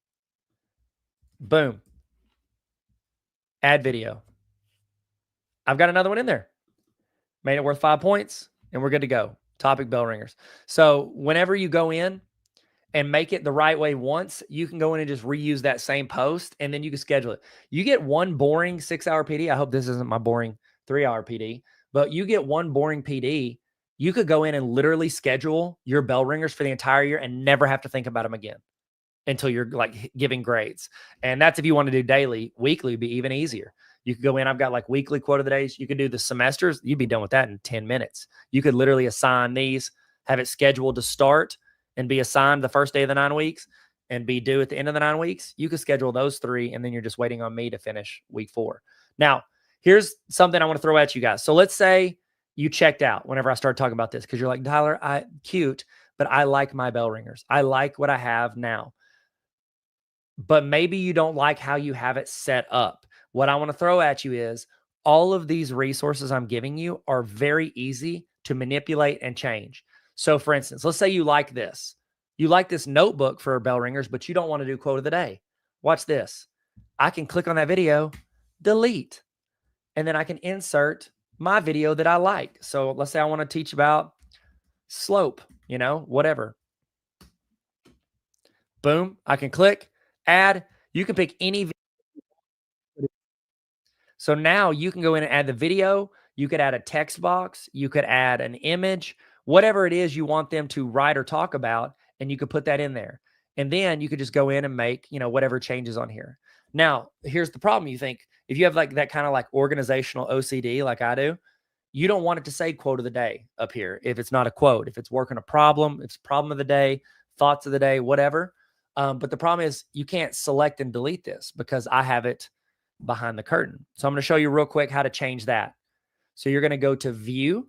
boom, add video. I've got another one in there. Made it worth 5 points and we're good to go. Topic bell ringers. So whenever you go in and make it the right way once, you can go in and just reuse that same post and then you can schedule it. You get one boring 6-hour PD. I hope this isn't my boring 3-hour PD, but you get one boring PD. You could go in and literally schedule your bell ringers for the entire year and never have to think about them again until you're like giving grades. And that's if you want to do daily. Weekly would be even easier. You could go in. I've got like weekly quote of the days. You could do the semesters. You'd be done with that in 10 minutes. You could literally assign these, have it scheduled to start and be assigned the first day of the 9 weeks and be due at the end of the 9 weeks. You could schedule those 3 and then you're just waiting on me to finish week 4. Now, here's something I want to throw at you guys. So let's say you checked out whenever I started talking about this because you're like, Tyler, cute, but I like my bell ringers. I like what I have now. But maybe you don't like how you have it set up. What I want to throw at you is all of these resources I'm giving you are very easy to manipulate and change. So for instance, let's say you like this. You like this notebook for bell ringers, but you don't want to do quote of the day. Watch this. I can click on that video, delete, and then I can insert my video that I like. So let's say I want to teach about slope, whatever. Boom. I can click, add. You can pick any video. So now you can go in and add the video. You could add a text box. You could add an image, whatever it is you want them to write or talk about, and you could put that in there. And then you could just go in and make, whatever changes on here. Now, here's the problem. You think if you have like that kind of like organizational OCD like I do, you don't want it to say quote of the day up here. If it's not a quote, if it's working a problem, if it's problem of the day, thoughts of the day, whatever. But the problem is you can't select and delete this because I have it behind the curtain. So I'm going to show you real quick how to change that. So you're going to go to view.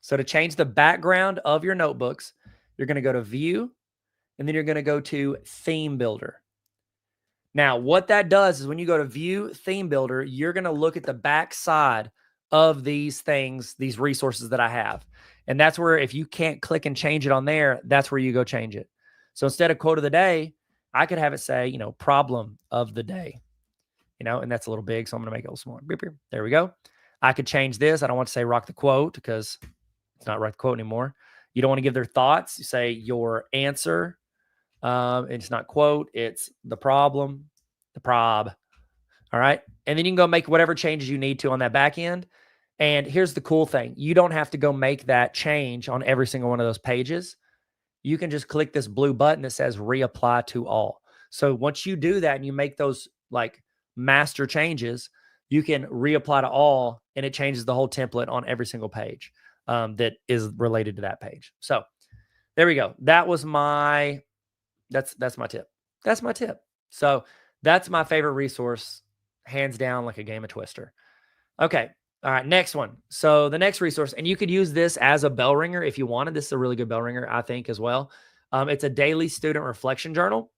So to change the background of your notebooks, you're going to go to view and then you're going to go to theme builder. Now, what that does is when you go to view theme builder, you're going to look at the back side of these things, these resources that I have. And that's where if you can't click and change it on there, that's where you go change it. So instead of quote of the day, I could have it say, problem of the day, and that's a little big. So I'm going to make it a little smaller. There we go. I could change this. I don't want to say rock the quote because it's not rock the quote anymore. You don't want to give their thoughts. You say your answer. It's not quote. It's the problem, the prob. All right. And then you can go make whatever changes you need to on that back end. And here's the cool thing. You don't have to go make that change on every single one of those pages. You can just click this blue button that says reapply to all. So once you do that and you make those like master changes, you can reapply to all, and it changes the whole template on every single page that is related to that page. So there we go. That was my, that's my tip. That's my tip. So that's my favorite resource, hands down, like a game of Twister. Okay. All right. Next one. So the next resource, and you could use this as a bell ringer if you wanted. This is a really good bell ringer, I think, as well. It's a daily student reflection journal.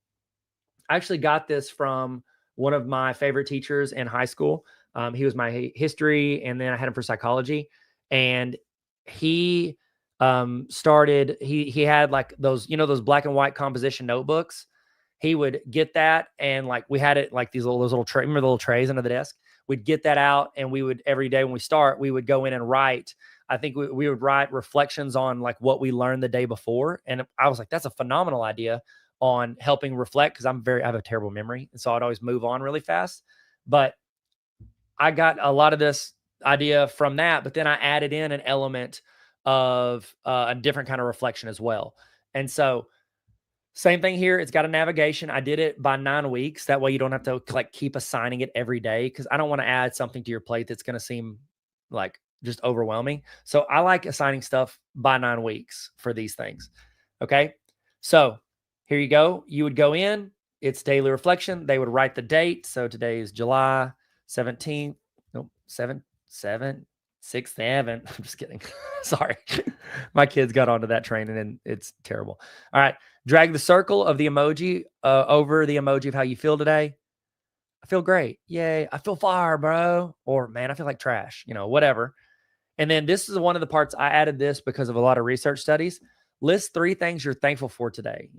I actually got this from one of my favorite teachers in high school. He was my history, and then I had him for psychology. And he started, he had like those, those black and white composition notebooks. He would get that, and like we had it like those little trays, remember the little trays under the desk? We'd get that out, and we would, every day when we start, we would go in and write. I think we would write reflections on like what we learned the day before. And I was like, that's a phenomenal idea on helping reflect, because I have a terrible memory. And so I'd always move on really fast. But I got a lot of this idea from that, but then I added in an element of a different kind of reflection as well. And so same thing here. It's got a navigation. I did it by 9 weeks. That way you don't have to like keep assigning it every day, because I don't want to add something to your plate that's going to seem like just overwhelming. So I like assigning stuff by 9 weeks for these things. Okay. So here you go. You would go in, it's daily reflection. They would write the date. So today is July 17th. Nope. 6th, 7th. I'm just kidding. Sorry. My kids got onto that train and it's terrible. All right. Drag the circle of the emoji over the emoji of how you feel today. I feel great. Yay. I feel fire, bro. Or man, I feel like trash, whatever. And then this is one of the parts I added this because of a lot of research studies. List 3 things you're thankful for today.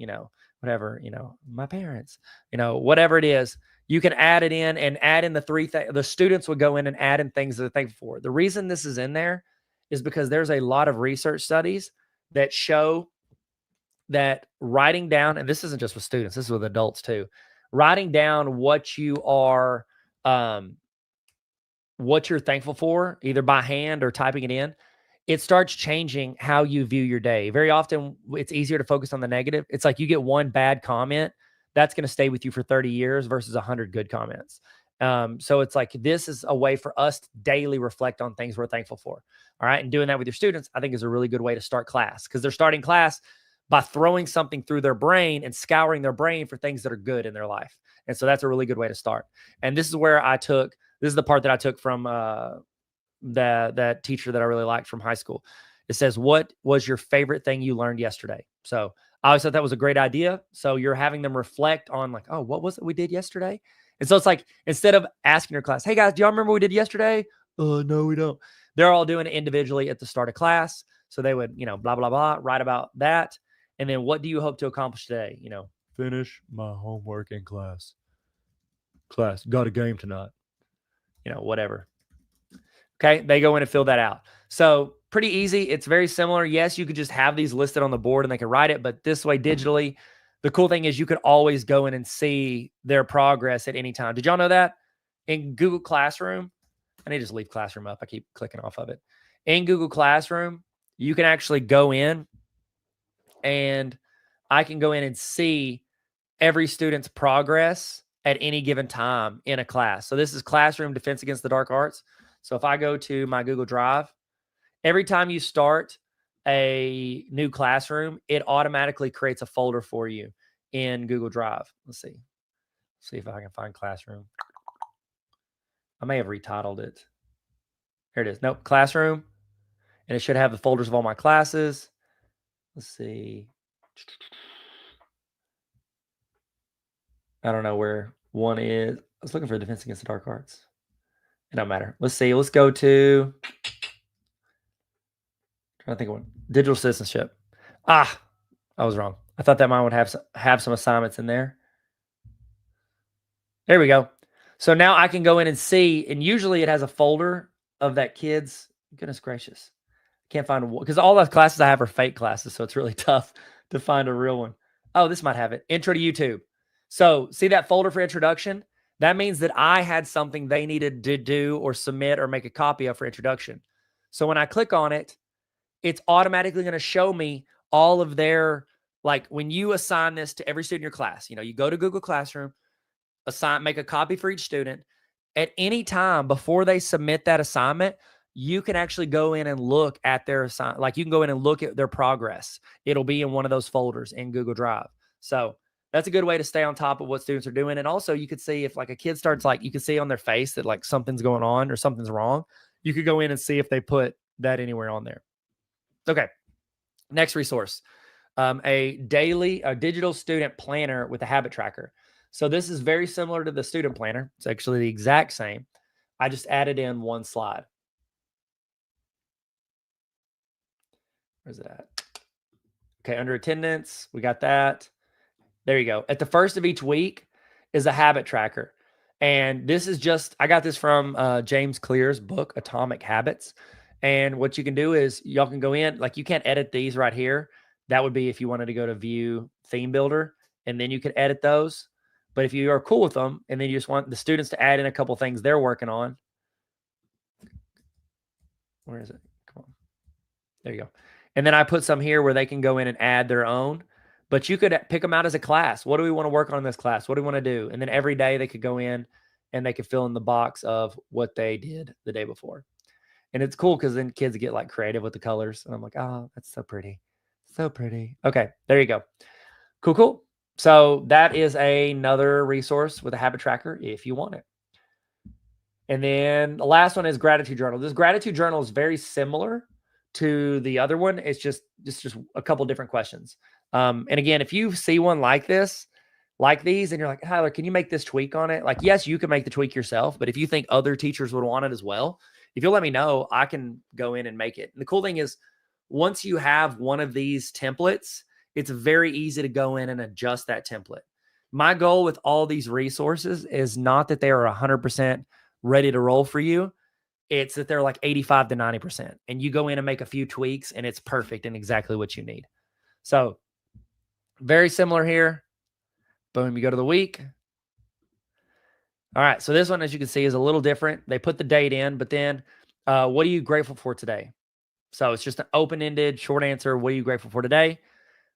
Whatever, my parents, whatever it is, you can add it in and add in the 3 things. The students would go in and add in things that they're thankful for. The reason this is in there is because there's a lot of research studies that show that writing down, and this isn't just with students, this is with adults too, writing down what you are, what you're thankful for, either by hand or typing it in, it starts changing how you view your day. Very often it's easier to focus on the negative. It's like you get one bad comment, that's going to stay with you for 30 years versus 100 good comments. So it's like, this is a way for us to daily reflect on things we're thankful for. All right. And doing that with your students, I think is a really good way to start class, because they're starting class by throwing something through their brain and scouring their brain for things that are good in their life. And so that's a really good way to start. And this is where this is the part that I took from that teacher that I really liked from high school. It says, what was your favorite thing you learned yesterday? So I always thought that was a great idea. So you're having them reflect on like, oh, what was it we did yesterday? And so it's like, instead of asking your class, hey guys, do y'all remember what we did yesterday? No, we don't. They're all doing it individually at the start of class. So they would, blah, blah, blah, write about that. And then what do you hope to accomplish today? Finish my homework in class. Class, got a game tonight. Whatever. Okay, they go in and fill that out. So pretty easy. It's very similar. Yes, you could just have these listed on the board and they can write it, but this way digitally, the cool thing is you could always go in and see their progress at any time. Did y'all know that? In Google Classroom, I need to just leave Classroom up. I keep clicking off of it. In Google Classroom, you can actually go in and I can go in and see every student's progress at any given time in a class. So this is Classroom Defense Against the Dark Arts. So if I go to my Google Drive, every time you start a new classroom, it automatically creates a folder for you in Google Drive. Let's see if I can find Classroom. I may have retitled it. Here it is. Nope, Classroom. And it should have the folders of all my classes. Let's see. I don't know where one is. I was looking for Defense Against the Dark Arts. It don't matter. Let's see. Let's go to, trying to think of one. Digital citizenship. I was wrong. I thought that mine would have some assignments in there. There we go. So now I can go in and see, and usually it has a folder of that kid's. Goodness gracious. Can't find one because all the classes I have are fake classes, so it's really tough to find a real one. Oh, this might have it. Intro to YouTube. So see that folder for introduction? That means that I had something they needed to do or submit or make a copy of for introduction. So when I click on it, it's automatically going to show me all of their, like when you assign this to every student in your class, you go to Google Classroom, make a copy for each student. At any time before they submit that assignment, you can actually go in and look at their assignment. Like you can go in and look at their progress. It'll be in one of those folders in Google Drive. So that's a good way to stay on top of what students are doing. And also you could see if like a kid starts, like you can see on their face that like something's going on or something's wrong. You could go in and see if they put that anywhere on there. Okay. Next resource, a digital student planner with a habit tracker. So this is very similar to the student planner. It's actually the exact same. I just added in one slide. Where's it at? Okay, under attendance, we got that. There you go. At the first of each week is a habit tracker. And this is just, I got this from James Clear's book, Atomic Habits. And what you can do is y'all can go in, like you can't edit these right here. That would be if you wanted to go to view theme builder and then you could edit those. But if you are cool with them and then you just want the students to add in a couple things they're working on. Where is it? Come on. There you go. And then I put some here where they can go in and add their own. But you could pick them out as a class. What do we want to work on in this class? What do we want to do? And then every day they could go in and they could fill in the box of what they did the day before. And it's cool because then kids get like creative with the colors. And I'm like, oh, that's so pretty. So pretty. Okay, there you go. Cool, cool. So that is another resource with a habit tracker if you want it. And then the last one is gratitude journal. This gratitude journal is very similar to the other one. It's just a couple different questions. And again, if you see one like this, like these, and you're like, Tyler, can you make this tweak on it? Like, yes, you can make the tweak yourself, but if you think other teachers would want it as well, if you'll let me know, I can go in and make it. And the cool thing is, once you have one of these templates, it's very easy to go in and adjust that template. My goal with all these resources is not that they are 100% ready to roll for you. It's that they're like 85 to 90%. And you go in and make a few tweaks and it's perfect and exactly what you need. So very similar here. Boom, you go to the week. All right, so this one, as you can see, is a little different. They put the date in, but then what are you grateful for today? So it's just an open-ended, short answer. What are you grateful for today?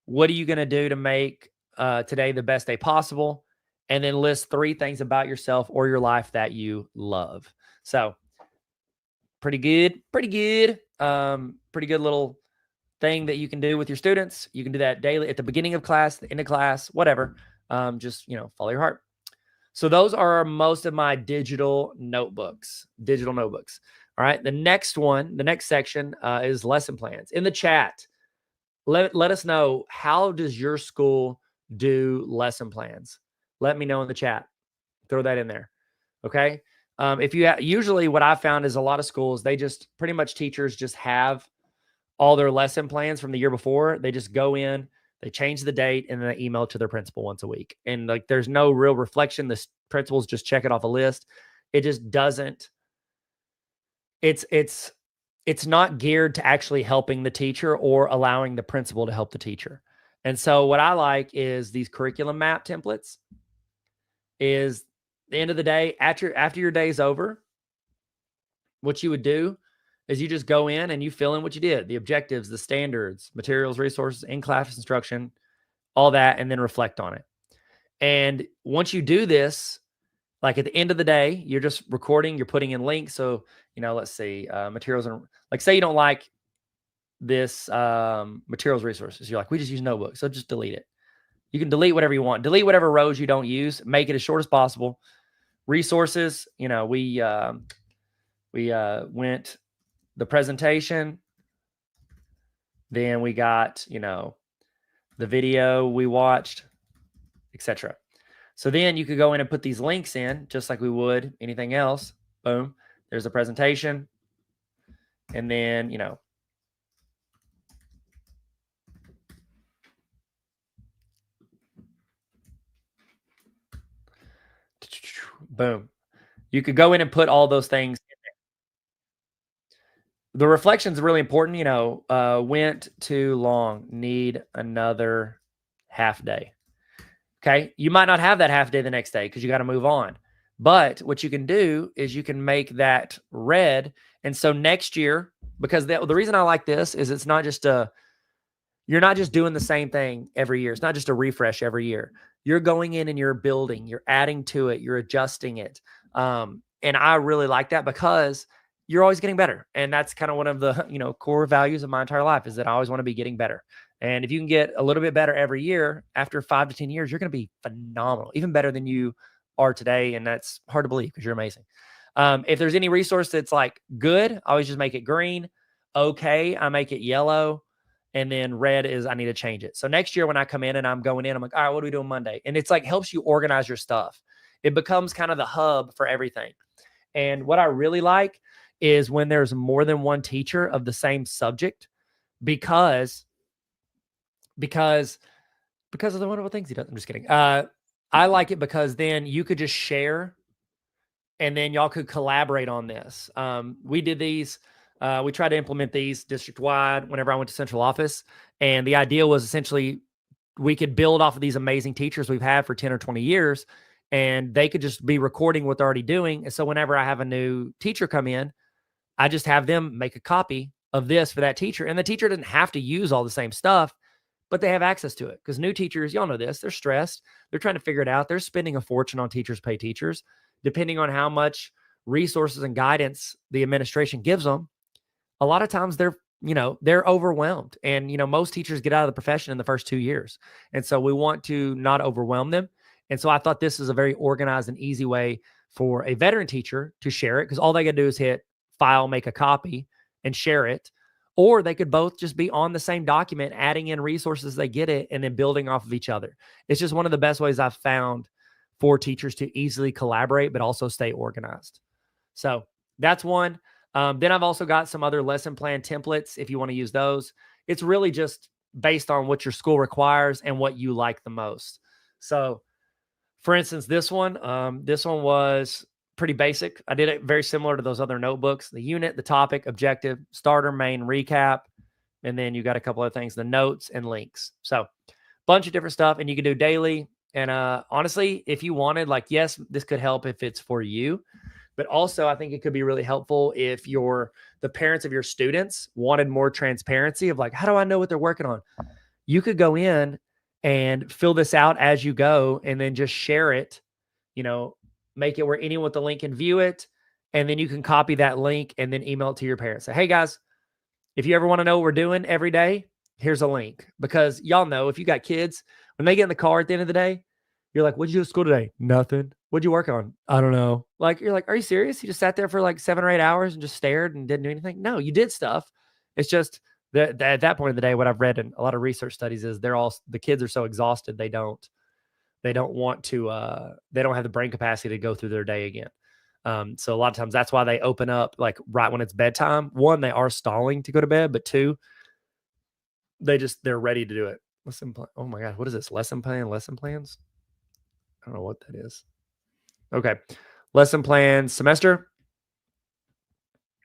What are you going to do to make today the best day possible? And then list 3 things about yourself or your life that you love. So pretty good. Pretty good little thing that you can do with your students. You can do that daily at the beginning of class, the end of class, whatever. Just, follow your heart. So those are most of my digital notebooks. All right. The next section is lesson plans. In the chat, let us know, how does your school do lesson plans? Let me know in the chat. Throw that in there. Okay. Usually what I found is a lot of schools, they just pretty much teachers just have all their lesson plans from the year before. They just go in, they change the date, and then they email it to their principal once a week. And like, there's no real reflection. The principals just check it off a list. It just doesn't, it's not geared to actually helping the teacher or allowing the principal to help the teacher. And so what I like is these curriculum map templates. Is the end of the day, after your day's over, what you would do is you just go in and you fill in what you did, the objectives, the standards, materials, resources, in-class instruction, all that, and then reflect on it. And once you do this, like at the end of the day, you're just recording, you're putting in links. So, let's see, materials, and like, say you don't like this materials resources. You're like, we just use notebooks. So just delete it. You can delete whatever you want. Delete whatever rows you don't use. Make it as short as possible. Resources, we went the presentation. Then we got, the video we watched, etc. So then you could go in and put these links in just like we would anything else. Boom. There's a presentation. And then, boom. You could go in and put all those things in there. The reflection's really important. Went too long, need another half day. Okay. You might not have that half day the next day because you got to move on. But what you can do is you can make that red. And so next year, because the reason I like this is it's not just you're not just doing the same thing every year. It's not just a refresh every year. You're going in and you're building, you're adding to it, you're adjusting it. And I really like that because you're always getting better. And that's kind of one of the, core values of my entire life is that I always want to be getting better. And if you can get a little bit better every year, after 5 to 10 years, you're going to be phenomenal, even better than you are today. And that's hard to believe because you're amazing. If there's any resource that's like good, I always just make it green. Okay, I make it yellow. And then red is I need to change it. So next year when I come in and I'm going in, I'm like, all right, what do we do on Monday? And it's like helps you organize your stuff. It becomes kind of the hub for everything. And what I really like is when there's more than one teacher of the same subject because of the wonderful things he does. I'm just kidding. I like it because then you could just share and then y'all could collaborate on this. We did these. We tried to implement these district wide whenever I went to central office. And the idea was essentially we could build off of these amazing teachers we've had for 10 or 20 years, and they could just be recording what they're already doing. And so whenever I have a new teacher come in, I just have them make a copy of this for that teacher. And the teacher doesn't have to use all the same stuff, but they have access to it. Because new teachers, y'all know this, they're stressed. They're trying to figure it out. They're spending a fortune on teachers pay teachers, depending on how much resources and guidance the administration gives them. A lot of times they're overwhelmed. And, most teachers get out of the profession in the first 2 years. And so we want to not overwhelm them. And so I thought this is a very organized and easy way for a veteran teacher to share it because all they got to do is hit file, make a copy, and share it. Or they could both just be on the same document, adding in resources as they get it, and then building off of each other. It's just one of the best ways I've found for teachers to easily collaborate, but also stay organized. So that's one. Then I've also got some other lesson plan templates if you want to use those. It's really just based on what your school requires and what you like the most. So for instance, this one was pretty basic. I did it very similar to those other notebooks, the unit, the topic, objective, starter, main, recap. And then you got a couple of things, the notes and links. So bunch of different stuff, and you can do daily. And honestly, if you wanted, like, yes, this could help if it's for you. But also, I think it could be really helpful if the parents of your students wanted more transparency of like, how do I know what they're working on? You could go in and fill this out as you go and then just share it, make it where anyone with the link can view it. And then you can copy that link and then email it to your parents. Say, hey guys, if you ever want to know what we're doing every day, here's a link. Because y'all know if you got kids, when they get in the car at the end of the day, you're like, what'd you do at school today? Nothing. What'd you work on? I don't know. Like, you're like, are you serious? You just sat there for like 7 or 8 hours and just stared and didn't do anything? No, you did stuff. It's just that at that point of the day, what I've read in a lot of research studies is the kids are so exhausted they don't want to they don't have the brain capacity to go through their day again. So a lot of times that's why they open up like right when it's bedtime. One, they are stalling to go to bed, but two, they're ready to do it. Lesson plan. Oh my God, what is this? Lesson plan? Lesson plans? I don't know what that is. Okay. Lesson plan semester.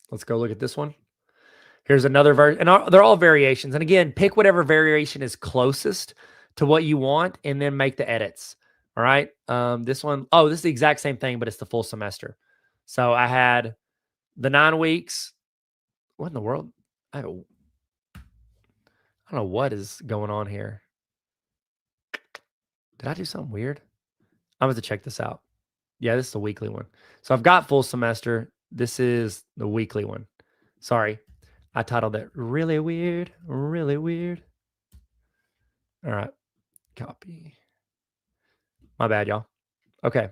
Let's go look at this one. Here's another version. And they're all variations. And again, pick whatever variation is closest to what you want and then make the edits. All right. This one, this is the exact same thing, but it's the full semester. So I had the 9 weeks. What in the world? I don't know what is going on here. Did I do something weird? I'm going to check this out. Yeah, this is the weekly one. So I've got full semester. This is the weekly one. Sorry. I titled it really weird, really weird. All right. Copy. My bad, y'all. Okay.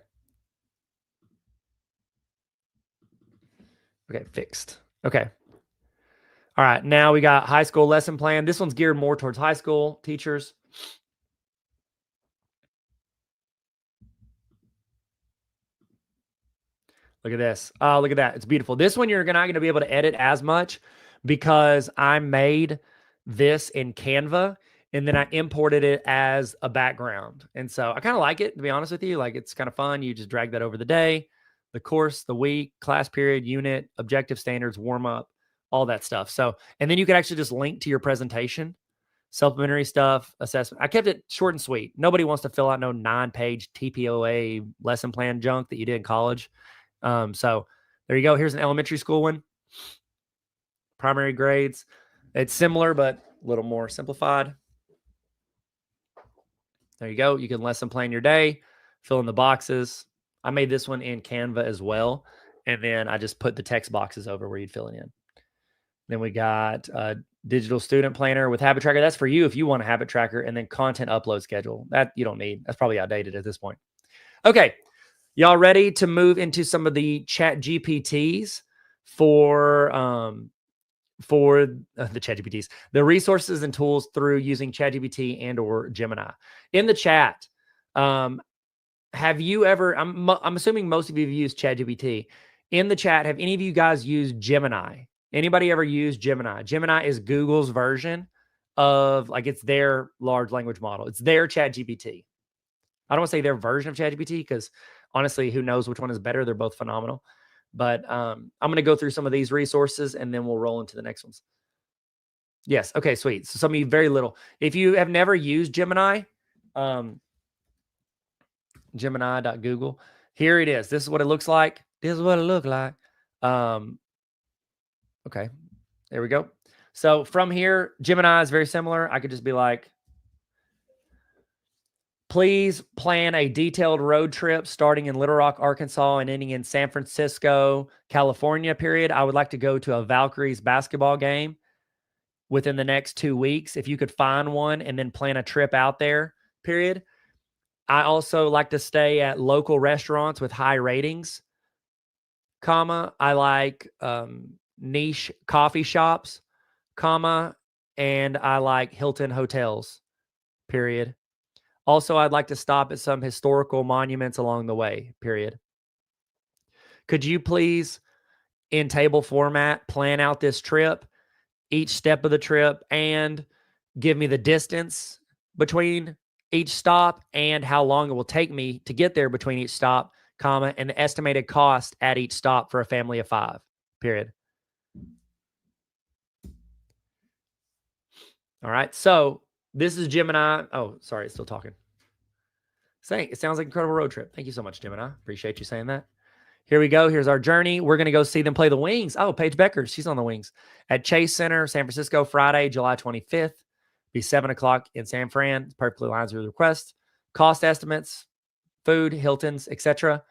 Okay, fixed. Okay. All right. Now we got high school lesson plan. This one's geared more towards high school teachers. Look at this. Oh, look at that. It's beautiful. This one you're not going to be able to edit as much because I made this in Canva and then I imported it as a background. And so I kind of like it, to be honest with you. Like, it's kind of fun. You just drag that over the day, the course, the week, class period, unit, objective standards, warm up, all that stuff. So, and then you can actually just link to your presentation, supplementary stuff, assessment. I kept it short and sweet. Nobody wants to fill out no 9-page TPOA lesson plan junk that you did in college. So there you go. Here's an elementary school one. primary grades. It's similar, but a little more simplified. There you go. You can lesson plan your day, fill in the boxes. I made this one in Canva as well. And then I just put the text boxes over where you'd fill it in. Then we got a digital student planner with habit tracker. That's for you if you want a habit tracker, and then content upload schedule. That you don't need. That's probably outdated at this point. Okay. Y'all ready to move into some of the chat GPTs for the chat GPTs, the resources and tools through using chat GPT and or Gemini? In the chat, have you ever, I'm assuming most of you have used chat GPT. In the chat, have any of you guys used Gemini? Anybody ever used Gemini? Gemini is Google's version of, like, it's their large language model. It's their chat GPT. I don't want to say their version of chat GPT because honestly, who knows which one is better? They're both phenomenal. But I'm going to go through some of these resources and then we'll roll into the next ones. Yes. Okay, sweet. So some of you, very little. If you have never used Gemini, Gemini.google, here it is. This is what it looks like. This is what it looked like. Okay, there we go. So from here, Gemini is very similar. I could just be like, please plan a detailed road trip starting in Little Rock, Arkansas and ending in San Francisco, California, period. I would like to go to a Valkyries basketball game within the next 2 weeks. If you could find one and then plan a trip out there, period. I also like to stay at local restaurants with high ratings, comma. I like niche coffee shops, comma. And I like Hilton hotels, period. Also, I'd like to stop at some historical monuments along the way, period. Could you please, in table format, plan out this trip, each step of the trip, and give me the distance between each stop and how long it will take me to get there between each stop, comma, and the estimated cost at each stop for a family of 5, period. All right, so this is Gemini. Oh, sorry, it's still talking. Saying it sounds like an incredible road trip. Thank you so much, Gemini. Appreciate you saying that. Here we go. Here's our journey. We're going to go see them play the Wings. Oh, Paige Becker. She's on the Wings at Chase Center, San Francisco, Friday, July 25th. Be 7 o'clock in San Fran. Perfectly aligns with the request. Cost estimates, food, Hiltons, etc.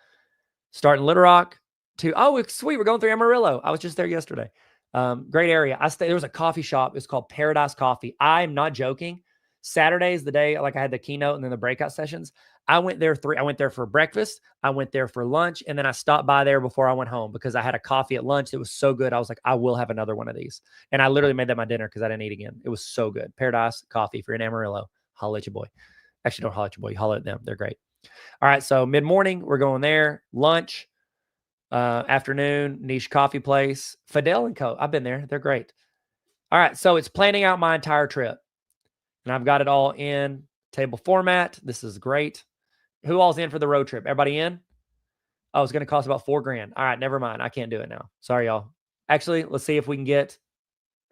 Start in Little Rock to, oh, sweet. We're going through Amarillo. I was just there yesterday. Great area. There was a coffee shop. It's called Paradise Coffee. I'm not joking. Saturday is the day, like I had the keynote and then the breakout sessions. I went there for breakfast. I went there for lunch. And then I stopped by there before I went home because I had a coffee at lunch. It was so good. I was like, I will have another one of these. And I literally made that my dinner because I didn't eat again. It was so good. Paradise Coffee. If you're in Amarillo, holla at your boy. Actually, don't holla at your boy. Holla at them. They're great. All right. So mid-morning, we're going there. Lunch, afternoon, niche coffee place. Fidel & Co. I've been there. They're great. All right. So it's planning out my entire trip. And I've got it all in table format. This is great. Who all's in for the road trip? Everybody in? Oh, it's going to cost about $4,000. All right, never mind. I can't do it now. Sorry, y'all. Actually, let's see if we can get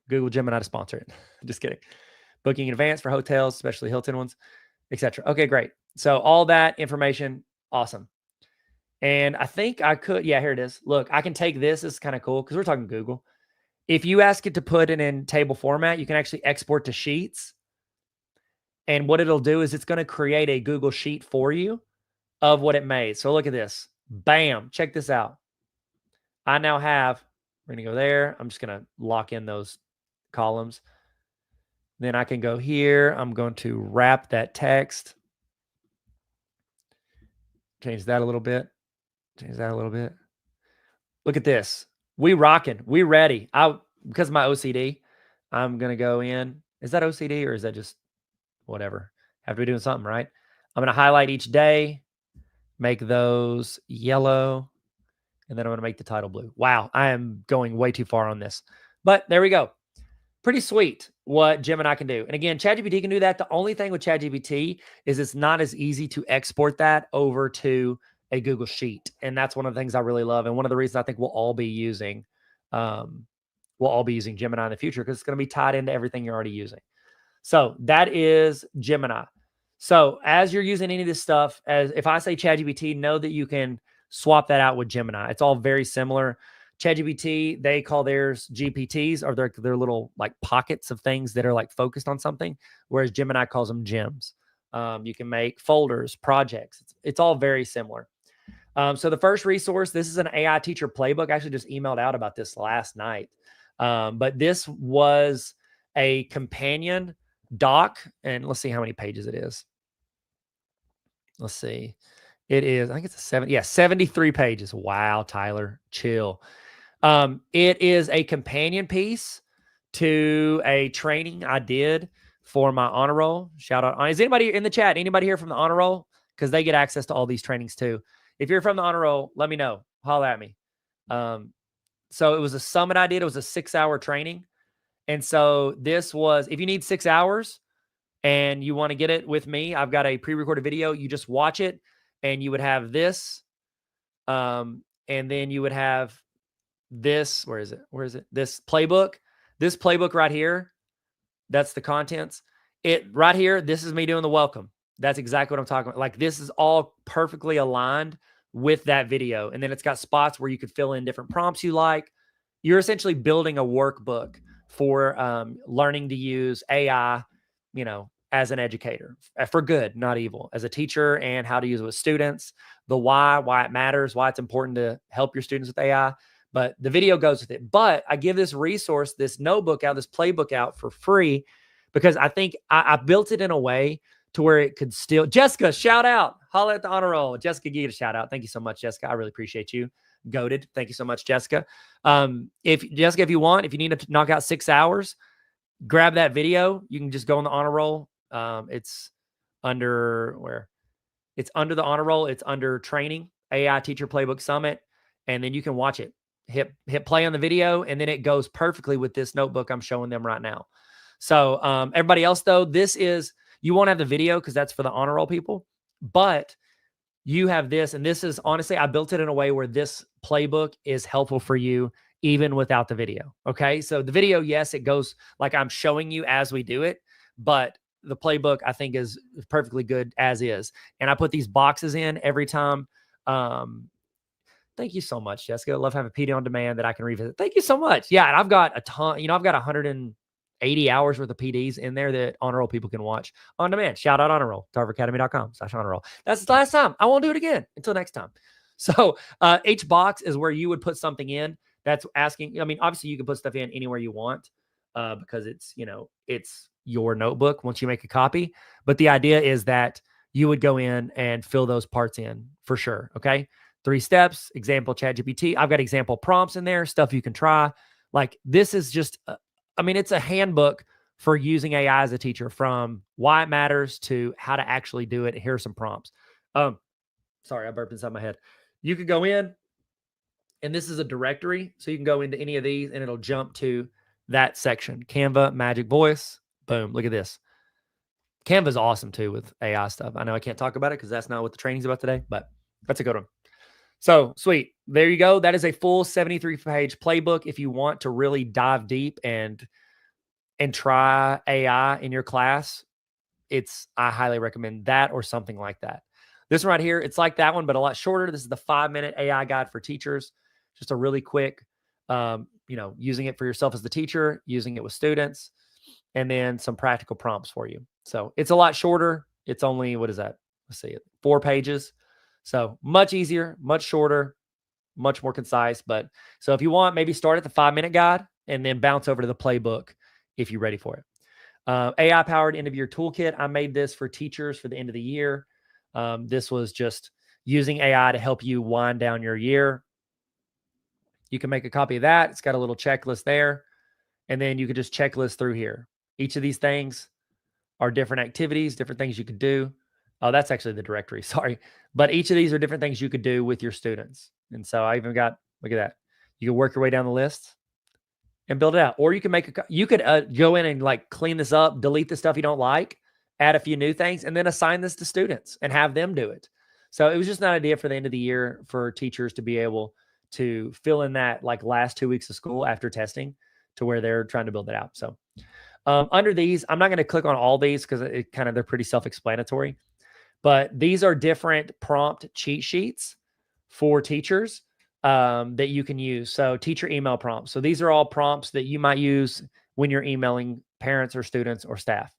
Google Gemini to sponsor it. Just kidding. Booking in advance for hotels, especially Hilton ones, etc. Okay, great. So all that information, awesome. And I think I could, yeah, here it is. Look, I can take this. This is kind of cool because we're talking Google. If you ask it to put it in table format, you can actually export to Sheets. And what it'll do is it's going to create a Google Sheet for you of what it made. So look at this. Bam. Check this out. I now have, we're going to go there. I'm just going to lock in those columns. Then I can go here. I'm going to wrap that text. Change that a little bit. Change that a little bit. Look at this. We rocking. We ready. Because of my OCD, I'm going to go in. Is that OCD or is that just whatever? Have to be doing something, right? I'm going to highlight each day, make those yellow, and then I'm going to make the title blue. Wow, I am going way too far on this. But there we go. Pretty sweet what Gemini can do. And again, ChatGPT can do that. The only thing with ChatGPT is it's not as easy to export that over to a Google Sheet. And that's one of the things I really love. And one of the reasons I think we'll all be using Gemini in the future because it's going to be tied into everything you're already using. So that is Gemini. So as you're using any of this stuff, as if I say ChatGPT, know that you can swap that out with Gemini. It's all very similar. ChatGPT, they call theirs GPTs, or they're little like pockets of things that are like focused on something, whereas Gemini calls them gems. You can make folders, projects. It's all very similar. So the first resource, this is an AI teacher playbook. I actually just emailed out about this last night. But this was a companion doc, and let's see how many pages it is. Let's see. It is, I think it's 73 pages. Wow, Tyler, chill. It is a companion piece to a training I did for my honor roll. Shout out. Is anybody in the chat? Anybody here from the honor roll? Because they get access to all these trainings too. If you're from the honor roll, let me know. Holler at me. So it was a summit I did. It was a 6-hour training. And so this was, if you need 6 hours and you want to get it with me, I've got a pre-recorded video. You just watch it and you would have this. And then you would have this. Where is it? This playbook. This playbook right here. That's the contents. It right here. This is me doing the welcome. That's exactly what I'm talking about. Like, this is all perfectly aligned with that video. And then it's got spots where you could fill in different prompts you like. You're essentially building a workbook for learning to use AI, as an educator, for good, not evil, as a teacher, and how to use it with students, the why it matters, why it's important to help your students with AI. But the video goes with it. But I give this resource, this notebook out, this playbook out for free, because I think I built it in a way to where it could still. Jessica, shout out. Holla at the honor roll. Jessica, give it a shout out. Thank you so much, Jessica. I really appreciate you. Goated. Thank you so much, Jessica. If you want, if you need to knock out 6 hours, grab that video. You can just go on the honor roll. It's under where? It's under the honor roll. It's under training, AI Teacher Playbook Summit. And then you can watch it. Hit play on the video, and then it goes perfectly with this notebook I'm showing them right now. So everybody else, though, you won't have the video because that's for the honor roll people, but you have this, and this is, honestly, I built it in a way where this playbook is helpful for you even without the video. Okay. So the video, yes, it goes like I'm showing you as we do it, but the playbook I think is perfectly good as is. And I put these boxes in every time. Thank you so much, Jessica. I love having PD on demand that I can revisit. Thank you so much. Yeah. And I've got a ton, I've got 180 hours worth of PDs in there that honor roll people can watch on demand. Shout out honor roll, tarveracademy.com/honor roll. That's the last time. I won't do it again until next time. So each box is where you would put something in that's asking. Obviously you can put stuff in anywhere you want because it's your notebook once you make a copy. But the idea is that you would go in and fill those parts in for sure. Okay. 3 steps, example, ChatGPT. I've got example prompts in there, stuff you can try. Like, this is just, it's a handbook for using AI as a teacher, from why it matters to how to actually do it. Here's some prompts. Sorry, I burped inside my head. You could go in, and this is a directory. So you can go into any of these and it'll jump to that section. Canva, Magic Voice, boom. Look at this. Canva is awesome too with AI stuff. I know I can't talk about it because that's not what the training's about today, but that's a good one. So sweet. There you go. That is a full 73-page playbook. If you want to really dive deep and try AI in your class, I highly recommend that or something like that. This one right here, it's like that one, but a lot shorter. This is the 5-minute AI guide for teachers. Just a really quick, using it for yourself as the teacher, using it with students, and then some practical prompts for you. So it's a lot shorter. It's only, what is that? Let's see, 4 pages. So much easier, much shorter, much more concise. But so if you want, maybe start at the 5-minute guide and then bounce over to the playbook if you're ready for it. AI powered end of year toolkit. I made this for teachers for the end of the year. This was just using AI to help you wind down your year. You can make a copy of that. It's got a little checklist there. And then you could just checklist through here. Each of these things are different activities, different things you could do. Oh, that's actually the directory. Sorry. But each of these are different things you could do with your students. And so I even got, look at that. You can work your way down the list and build it out. Or you can go in and like clean this up, delete the stuff you don't like, add a few new things, and then assign this to students and have them do it. So it was just an idea for the end of the year for teachers to be able to fill in that like last 2 weeks of school after testing to where they're trying to build it out. So under these, I'm not going to click on all these because they're pretty self-explanatory. But these are different prompt cheat sheets for teachers. that you can use. So teacher email prompts. So these are all prompts that you might use when you're emailing parents or students or staff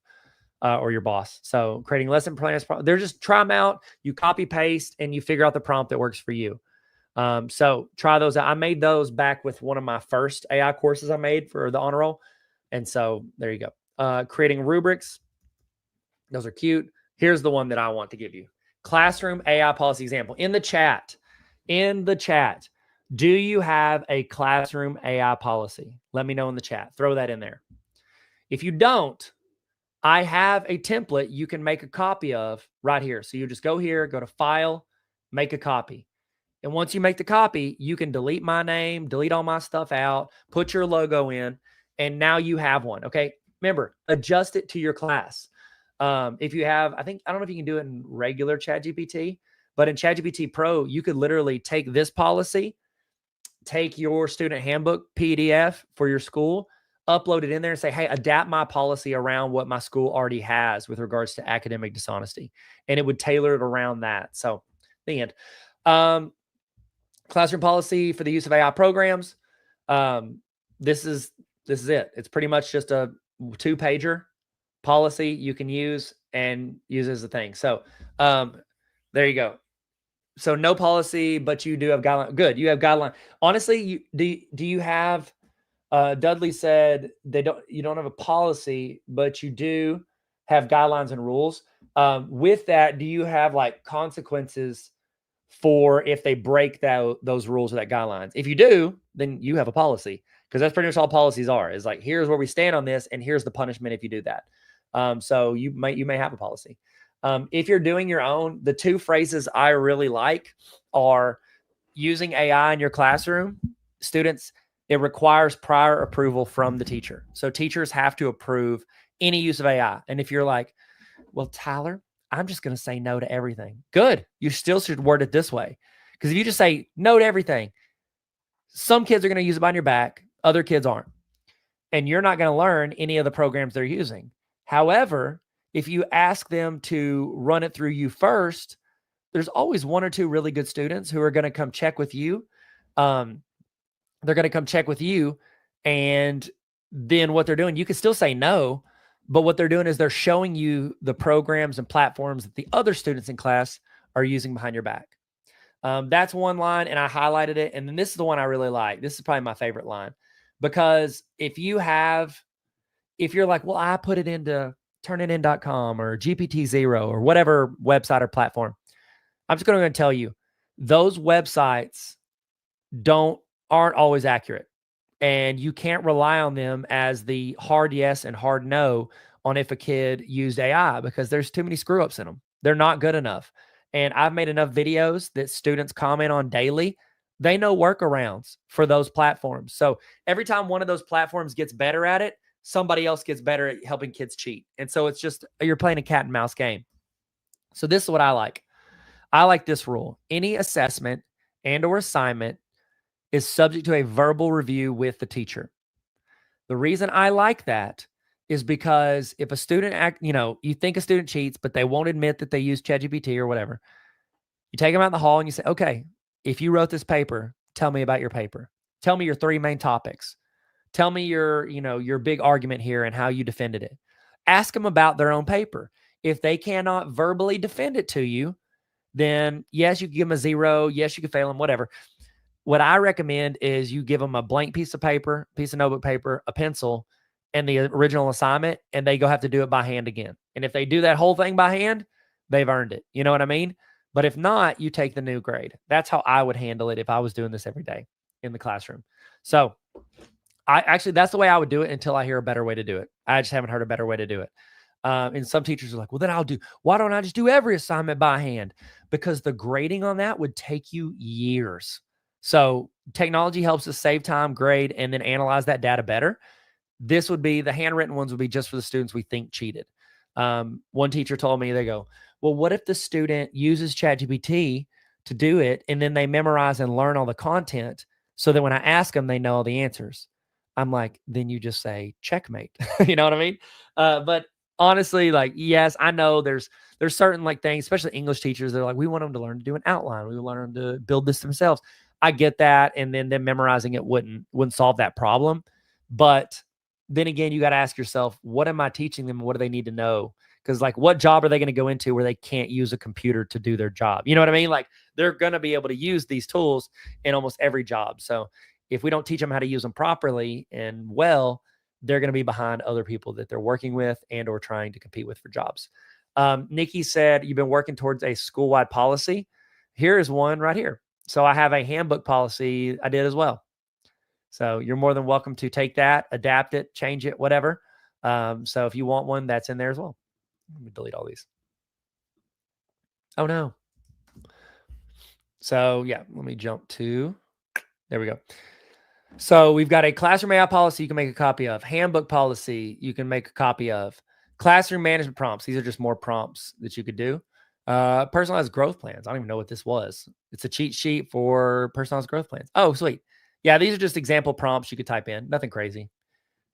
or your boss. So creating lesson plans, they're just try them out. You copy paste and you figure out the prompt that works for you. So try those out. I made those back with one of my first AI courses I made for the honor roll. And so there you go. Creating rubrics. Those are cute. Here's the one that I want to give you. Classroom AI policy example. In the chat, do you have a classroom AI policy? Let me know in the chat. Throw that in there. If you don't, I have a template you can make a copy of right here. So you just go here, go to File, make a copy. And once you make the copy, you can delete my name, delete all my stuff out, put your logo in, and now you have one. Okay. Remember, adjust it to your class. If you have, I don't know if you can do it in regular ChatGPT, but in ChatGPT Pro, you could literally take this policy, take your student handbook PDF for your school, upload it in there and say, hey, adapt my policy around what my school already has with regards to academic dishonesty. And it would tailor it around that. So the end. Classroom policy for the use of AI programs. This is it. It's pretty much just a 2-pager policy you can use and use as a thing. So there you go. So no policy, but you do have guideline. Good. You have guideline. Honestly, do you have, Dudley said you don't have a policy, but you do have guidelines and rules. With that, do you have like consequences for if they break those rules or that guidelines? If you do, then you have a policy, because that's pretty much all policies are, is like, here's where we stand on this, and here's the punishment if you do that. So you may have a policy. If you're doing your own, the 2 phrases I really like are using AI in your classroom. Students, it requires prior approval from the teacher. So teachers have to approve any use of AI. And if you're like, well, Tyler, I'm just going to say no to everything. Good. You still should word it this way. Because if you just say no to everything, some kids are going to use it behind your back. Other kids aren't. And you're not going to learn any of the programs they're using. However, if you ask them to run it through you first, there's always 1 or 2 really good students who are going to come check with you. They're going to come check with you. And then what they're doing, you can still say no, but what they're doing is they're showing you the programs and platforms that the other students in class are using behind your back. That's one line, and I highlighted it. And then this is the one I really like. This is probably my favorite line, because if you're like, well, I put it into turnitin.com or GPT-0 or whatever website or platform, I'm just going to tell you, those websites aren't always accurate. And you can't rely on them as the hard yes and hard no on if a kid used AI, because there's too many screw ups in them. They're not good enough. And I've made enough videos that students comment on daily. They know workarounds for those platforms. So every time one of those platforms gets better at it, somebody else gets better at helping kids cheat. And so it's just, you're playing a cat and mouse game. So this is what I like. I like this rule. Any assessment and or assignment is subject to a verbal review with the teacher. The reason I like that is because if a student you think a student cheats, but they won't admit that they use ChatGPT or whatever, you take them out in the hall and you say, okay, if you wrote this paper, tell me about your paper. Tell me your 3 main topics. Tell me your big argument here and how you defended it. Ask them about their own paper. If they cannot verbally defend it to you, then yes, you can give them a 0. Yes, you can fail them, whatever. What I recommend is you give them a blank piece of notebook paper, a pencil, and the original assignment, and they go have to do it by hand again. And if they do that whole thing by hand, they've earned it. You know what I mean? But if not, you take the new grade. That's how I would handle it if I was doing this every day in the classroom. So that's the way I would do it until I hear a better way to do it. I just haven't heard a better way to do it. And some teachers are like, well, then why don't I just do every assignment by hand? Because the grading on that would take you years. So technology helps us save time, grade, and then analyze that data better. The handwritten ones would be just for the students we think cheated. One teacher told me, they go, well, what if the student uses ChatGPT to do it, and then they memorize and learn all the content so that when I ask them, they know all the answers? I'm like, then you just say checkmate. You know what I mean? But honestly, like, yes, I know there's certain like things, especially English teachers, they're like, we want them to learn to do an outline. We want them to build this themselves. I get that. And then them memorizing it wouldn't solve that problem. But then again, you got to ask yourself, what am I teaching them? What do they need to know? Because like, what job are they going to go into where they can't use a computer to do their job? You know what I mean? Like, they're going to be able to use these tools in almost every job. So if we don't teach them how to use them properly and well, they're going to be behind other people that they're working with and or trying to compete with for jobs. Nikki said, you've been working towards a school-wide policy. Here is one right here. So I have a handbook policy I did as well. So you're more than welcome to take that, adapt it, change it, whatever. So if you want one, that's in there as well. Let me delete all these. Oh, no. So, yeah, let me jump to, there we go. So we've got a classroom AI policy you can make a copy of. Handbook policy you can make a copy of. Classroom management prompts. These are just more prompts that you could do. Personalized growth plans. I don't even know what this was. It's a cheat sheet for personalized growth plans. Oh, sweet. Yeah, these are just example prompts you could type in. Nothing crazy.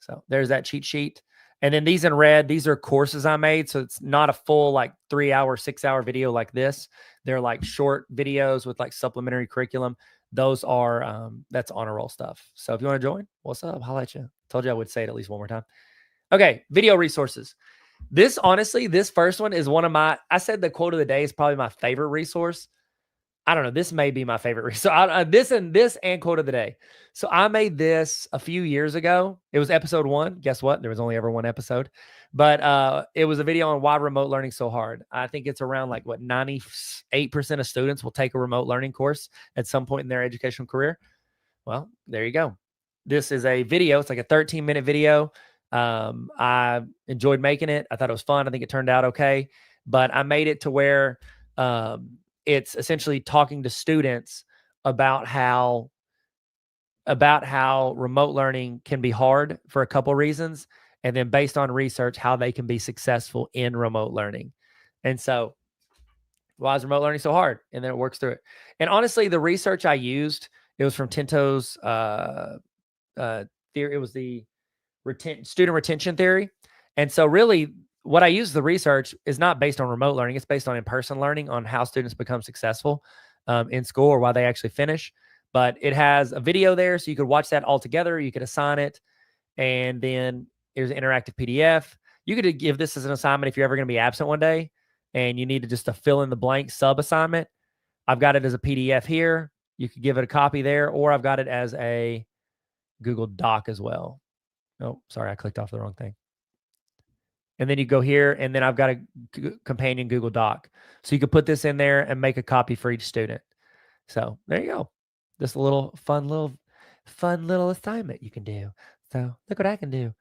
So there's that cheat sheet. And then these in red, these are courses I made. So it's not a full like 3-hour, 6-hour video like this. They're like short videos with like supplementary curriculum. Those are, that's honor roll stuff. So if you want to join, what's up? Holla at you. Told you I would say it at least one more time. Okay. Video resources. This, honestly, this first one is one of my, I said the quote of the day is probably my favorite resource. I don't know. This may be my favorite resource. This and quote of the day. So I made this a few years ago. It was episode 1. Guess what? There was only ever one episode, but it was a video on why remote learning so hard. I think it's around like what 98% of students will take a remote learning course at some point in their educational career. Well, there you go. This is a video. It's like a 13-minute video. I enjoyed making it. I thought it was fun. I think it turned out okay, but I made it to where, it's essentially talking to students about how remote learning can be hard for a couple reasons. And then based on research, how they can be successful in remote learning. And so why is remote learning so hard? And then it works through it. And honestly, the research I used, it was from Tinto's theory. It was the student retention theory. And so really what I use the research is not based on remote learning. It's based on in-person learning on how students become successful in school or why they actually finish. But it has a video there, so you could watch that all together. You could assign it, and then there's an interactive PDF. You could give this as an assignment if you're ever going to be absent one day and you need to just fill in the blank sub-assignment. I've got it as a PDF here. You could give it a copy there, or I've got it as a Google Doc as well. Oh, sorry, I clicked off the wrong thing. And then you go here, and then I've got a companion Google Doc. So you could put this in there and make a copy for each student. So there you go. Just a little fun little assignment you can do. So look what I can do.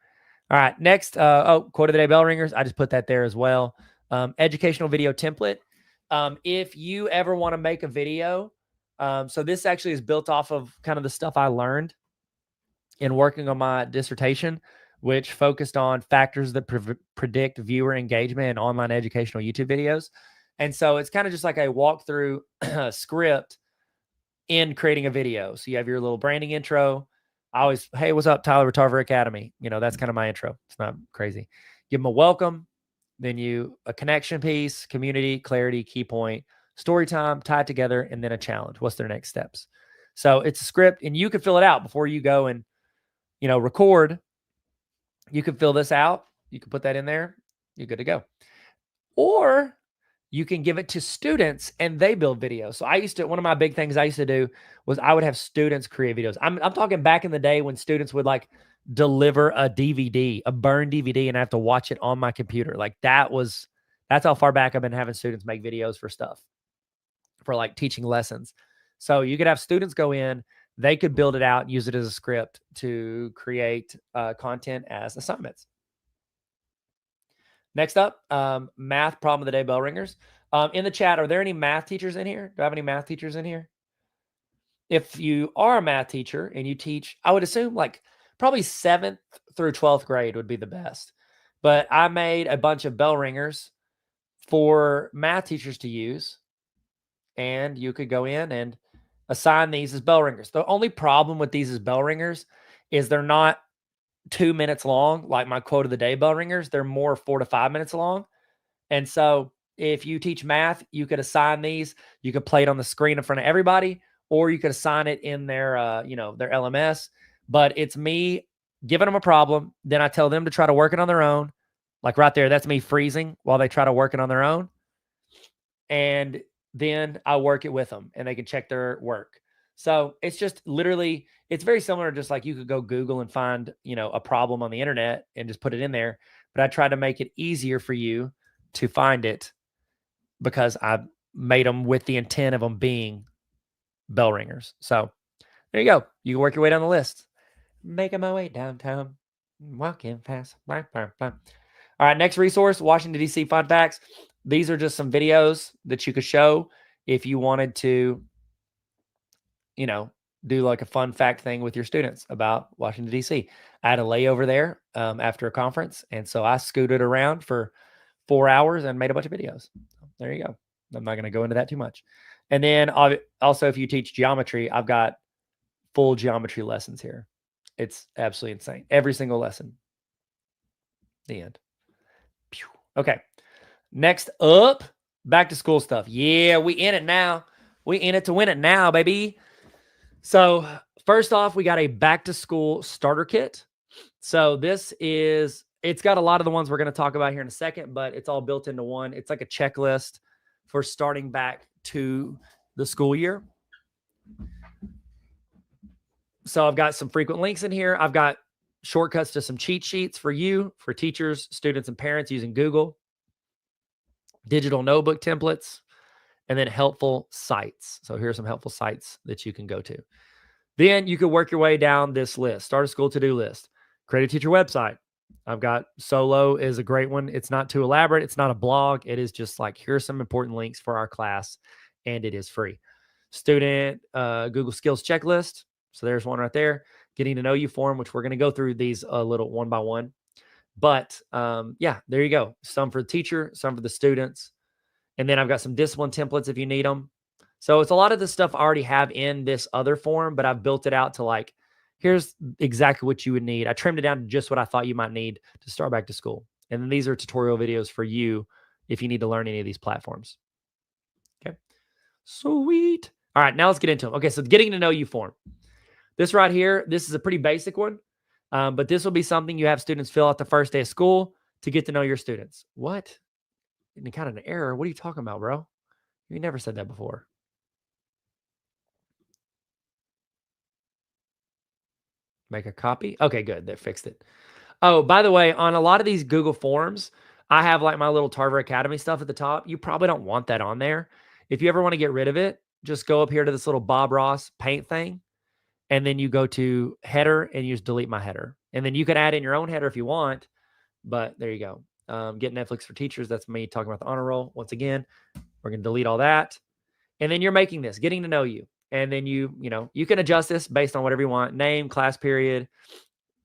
All right, next, quote of the day, bell ringers. I just put that there as well. Educational video template. If you ever want to make a video, so this actually is built off of kind of the stuff I learned in working on my dissertation, which focused on factors that predict viewer engagement in online educational YouTube videos. And so it's kind of just like a walkthrough script in creating a video. So you have your little branding intro. I always, hey, what's up, Tyler with Tarver Academy? You know, that's kind of my intro. It's not crazy. Give them a welcome, then a connection piece, community, clarity, key point, story time, tie it together, and then a challenge. What's their next steps? So it's a script, and you can fill it out before you go and, record. You can fill this out. You can put that in there. You're good to go. Or you can give it to students and they build videos. So one of my big things I used to do was I would have students create videos. I'm talking back in the day when students would like deliver a DVD, a burned DVD, and I have to watch it on my computer. Like that's how far back I've been having students make videos for stuff, for like teaching lessons. So you could have students go in, they could build it out, use it as a script to create content as assignments. Next up, math problem of the day, bell ringers. In the chat, are there any math teachers in here? Do I have any math teachers in here? If you are a math teacher and you teach, I would assume like probably 7th through 12th grade would be the best. But I made a bunch of bell ringers for math teachers to use. And you could go in and assign these as bell ringers. The only problem with these as bell ringers is they're not 2 minutes long, like my quote of the day bell ringers. They're more 4 to 5 minutes long. And so if you teach math, you could assign these. You could play it on the screen in front of everybody, or you could assign it in their, their LMS. But it's me giving them a problem. Then I tell them to try to work it on their own. Like right there, that's me freezing while they try to work it on their own. And then I work it with them and they can check their work. So it's just literally, it's very similar. Just like you could go Google and find, a problem on the internet and just put it in there. But I try to make it easier for you to find it because I made them with the intent of them being bell ringers. So there you go. You can work your way down the list. Making my way downtown, walking fast. Blah, blah, blah. All right, next resource, Washington, D.C. fun facts. These are just some videos that you could show if you wanted to, do like a fun fact thing with your students about Washington, D.C. I had a layover there after a conference. And so I scooted around for 4 hours and made a bunch of videos. There you go. I'm not going to go into that too much. And then also, if you teach geometry, I've got full geometry lessons here. It's absolutely insane. Every single lesson. The end. Okay. Next up, back to school stuff. Yeah, we in it now. We in it to win it now, baby. So first off, we got a back to school starter kit. So it's got a lot of the ones we're going to talk about here in a second, but it's all built into one. It's like a checklist for starting back to the school year. So I've got some frequent links in here. I've got shortcuts to some cheat sheets for you, for teachers, students, and parents using Google, digital notebook templates, and then helpful sites. So here's some helpful sites that you can go to. Then you can work your way down this list. Start a school to-do list. Create a teacher website. I've got Solo is a great one. It's not too elaborate. It's not a blog. It is just like, here's some important links for our class, and it is free. Student Google Skills Checklist. So there's one right there. Getting to know you form, which we're going to go through these a little one by one. But yeah, there you go. Some for the teacher, some for the students. And then I've got some discipline templates if you need them. So it's a lot of the stuff I already have in this other form, but I've built it out to like, here's exactly what you would need. I trimmed it down to just what I thought you might need to start back to school. And then these are tutorial videos for you if you need to learn any of these platforms. Okay. Sweet. All right, now let's get into them. Okay, so getting to know you form. This right here, this is a pretty basic one, but this will be something you have students fill out the first day of school to get to know your students. What? Any kind of an error? What are you talking about, bro? You never said that before. Make a copy. Okay, good. They fixed it. Oh, by the way, on a lot of these Google Forms, I have like my little Tarver Academy stuff at the top. You probably don't want that on there. If you ever want to get rid of it, just go up here to this little Bob Ross paint thing. And then you go to header and you just delete my header. And then you can add in your own header if you want. But there you go. Get Netflix for teachers. That's me talking about the honor roll. Once again, we're going to delete all that. And then you're making this, getting to know you. And then you can adjust this based on whatever you want. Name, class period,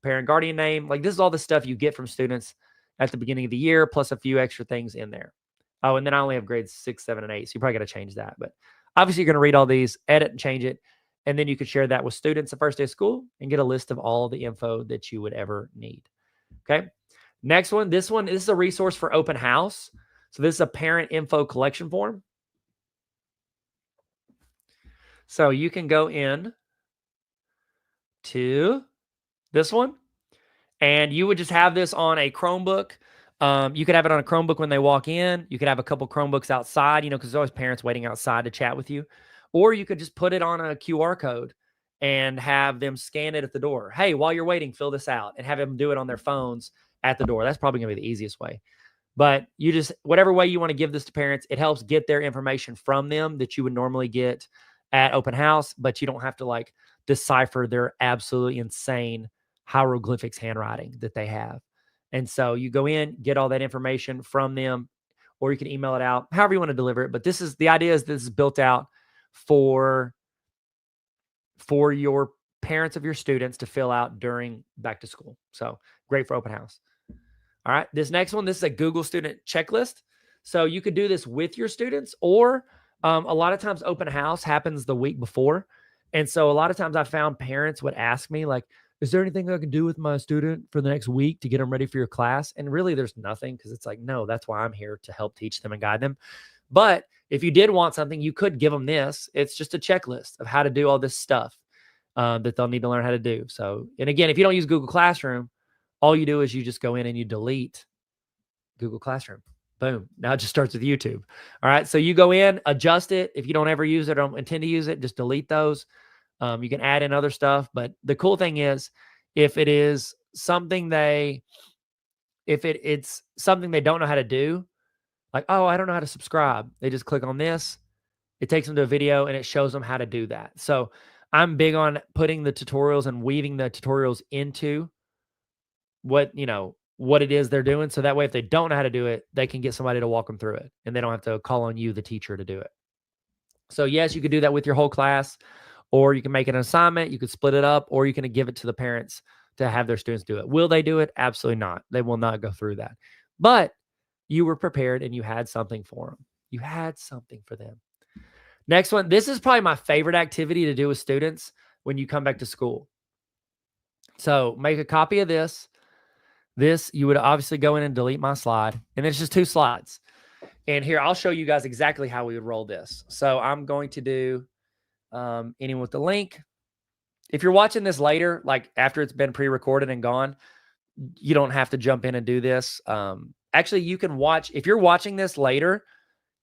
parent guardian name. Like this is all the stuff you get from students at the beginning of the year, plus a few extra things in there. Oh, and then I only have grades 6, 7, and 8. So you probably got to change that. But obviously you're going to read all these, edit and change it. And then you could share that with students the first day of school and get a list of all the info that you would ever need. Okay. Next one. This is a resource for open house. So this is a parent info collection form. So you can go in to this one and you would just have this on a Chromebook. You could have it on a Chromebook when they walk in. You could have a couple Chromebooks outside, because there's always parents waiting outside to chat with you. Or you could just put it on a QR code and have them scan it at the door. Hey, while you're waiting, fill this out, and have them do it on their phones at the door. That's probably going to be the easiest way. But you just, whatever way you want to give this to parents, it helps get their information from them that you would normally get at open house, but you don't have to like decipher their absolutely insane hieroglyphics handwriting that they have. And so you go in, get all that information from them, or you can email it out, however you want to deliver it. But the idea is this is built out for your parents of your students to fill out during back to school. So great for open house. All right. This next one, this is a Google student checklist. So you could do this with your students, or a lot of times open house happens the week before. And so a lot of times I found parents would ask me like, is there anything I can do with my student for the next week to get them ready for your class? And really there's nothing, because it's like, no, that's why I'm here to help teach them and guide them. But if you did want something, you could give them this. It's just a checklist of how to do all this stuff that they'll need to learn how to do. So, and again, if you don't use Google Classroom, all you do is you just go in and you delete Google Classroom. Boom. Now it just starts with YouTube. All right. So you go in, adjust it. If you don't ever use it or don't intend to use it, just delete those. You can add in other stuff. But the cool thing is, if it is something it's something they don't know how to do, like, oh, I don't know how to subscribe. They just click on this. It takes them to a video and it shows them how to do that. So I'm big on putting the tutorials and weaving the tutorials into what it is they're doing. So that way, if they don't know how to do it, they can get somebody to walk them through it and they don't have to call on you, the teacher, to do it. So yes, you could do that with your whole class, or you can make an assignment, you could split it up, or you can give it to the parents to have their students do it. Will they do it? Absolutely not. They will not go through that. But you were prepared and you had something for them. You had something for them. Next one. This is probably my favorite activity to do with students when you come back to school. So make a copy of this. This, you would obviously go in and delete my slide. And it's just 2 slides. And here, I'll show you guys exactly how we would roll this. So I'm going to do anyone with the link. If you're watching this later, like after it's been pre-recorded and gone, you don't have to jump in and do this. Actually, you can watch, if you're watching this later,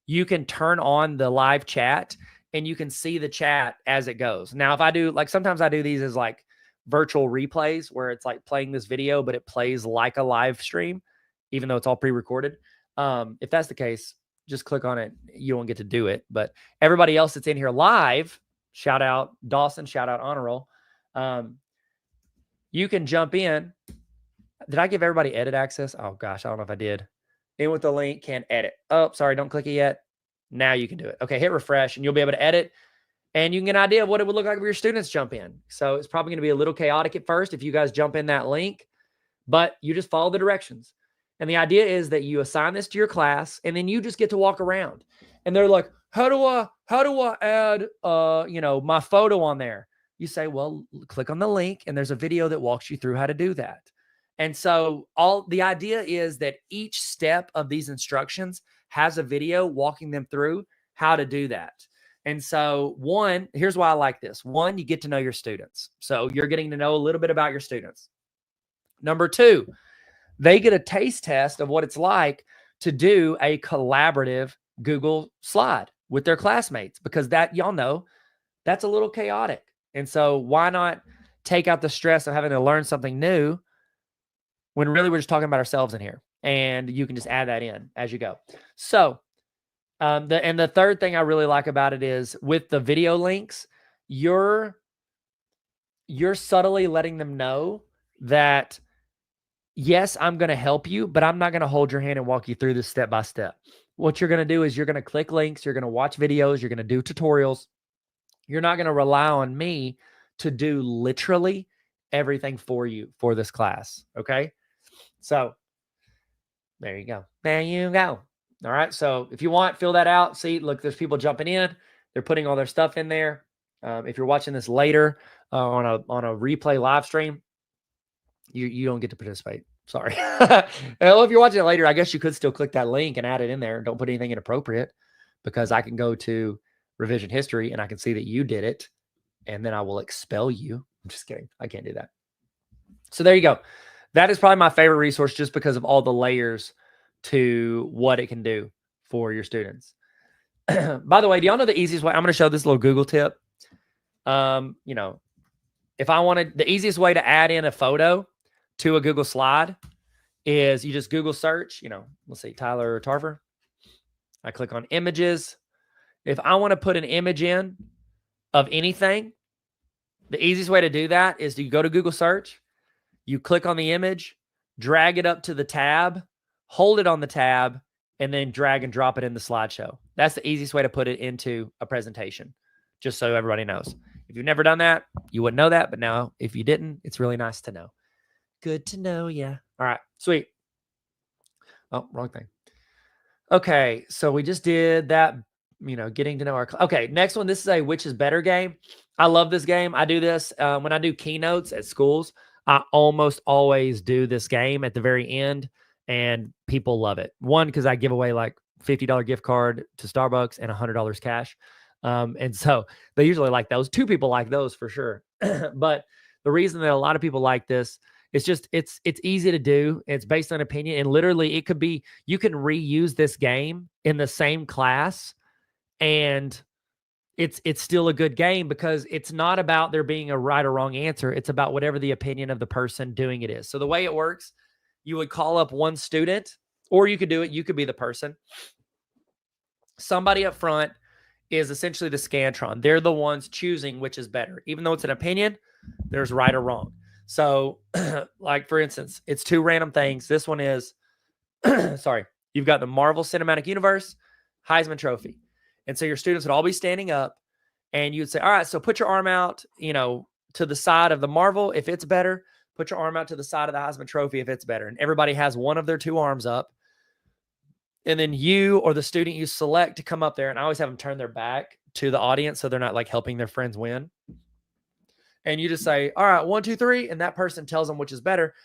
you can turn on the live chat and you can see the chat as it goes. Now, if I do, like sometimes I do these as like virtual replays where it's like playing this video, but it plays like a live stream, even though it's all pre-recorded. If that's the case, just click on it. You won't get to do it. But everybody else that's in here live, shout out Dawson, shout out Honor Roll. You can jump in. Did I give everybody edit access? Oh gosh, I don't know if I did. In with the link, can edit. Oh, sorry, don't click it yet. Now you can do it. Okay, hit refresh and you'll be able to edit. And you can get an idea of what it would look like if your students jump in. So it's probably going to be a little chaotic at first if you guys jump in that link, but you just follow the directions. And the idea is that you assign this to your class and then you just get to walk around. And they're like, how do I add my photo on there? You say, well, click on the link and there's a video that walks you through how to do that. And so the idea is that each step of these instructions has a video walking them through how to do that. And so here's why I like this. One, you get to know your students. So you're getting to know a little bit about your students. Number 2, they get a taste test of what it's like to do a collaborative Google slide with their classmates, because that, y'all know, that's a little chaotic. And so why not take out the stress of having to learn something new when really we're just talking about ourselves in here, and you can just add that in as you go. So the third thing I really like about it is with the video links, you're subtly letting them know that, yes, I'm going to help you, but I'm not going to hold your hand and walk you through this step by step. What you're going to do is you're going to click links, you're going to watch videos, you're going to do tutorials. You're not going to rely on me to do literally everything for you for this class. Okay. So there you go. There you go. All right. So if you want, fill that out. See, look, there's people jumping in. They're putting all their stuff in there. If you're watching this later on a replay live stream, you don't get to participate. Sorry. Well, if you're watching it later, I guess you could still click that link and add it in there. Don't put anything inappropriate, because I can go to revision history and I can see that you did it, and then I will expel you. I'm just kidding. I can't do that. So there you go. That is probably my favorite resource, just because of all the layers to what it can do for your students. By the way, do y'all know the easiest way? I'm going to show this little Google tip. If I wanted, the easiest way to add in a photo to a Google slide is you just Google search, let's see, Tyler Tarver. I click on images. If I want to put an image in of anything, the easiest way to do that is to go to Google search, you click on the image, drag it up to the tab, hold it on the tab, and then drag and drop it in the slideshow. That's the easiest way to put it into a presentation, just so everybody knows. If you've never done that, you wouldn't know that. But now, if you didn't, it's really nice to know. Good to know, yeah. All right, sweet. Oh, wrong thing. Okay, so we just did that, getting to know our... Okay, next one. This is a which is better game. I love this game. I do this when I do keynotes at schools. I almost always do this game at the very end, and people love it. One, because I give away like $50 gift card to Starbucks and $100 cash. And so they usually like those. 2 people like those for sure. But the reason that a lot of people like this, it's easy to do. It's based on opinion, and literally it could be, you can reuse this game in the same class, and it's still a good game because it's not about there being a right or wrong answer. It's about whatever the opinion of the person doing it is. So the way it works, you would call up one student, or you could do it. You could be the person. Somebody up front is essentially the Scantron. They're the ones choosing which is better. Even though it's an opinion, there's right or wrong. So like for instance, it's 2 random things. This one is, sorry, you've got the Marvel Cinematic Universe Heisman Trophy. And so your students would all be standing up, and you'd say, all right, so put your arm out, to the side of the Marvel if it's better. Put your arm out to the side of the Heisman Trophy if it's better. And everybody has one of their 2 arms up. And then you or the student you select to come up there, and I always have them turn their back to the audience so they're not like helping their friends win. And you just say, all right, 1, 2, 3. And that person tells them which is better.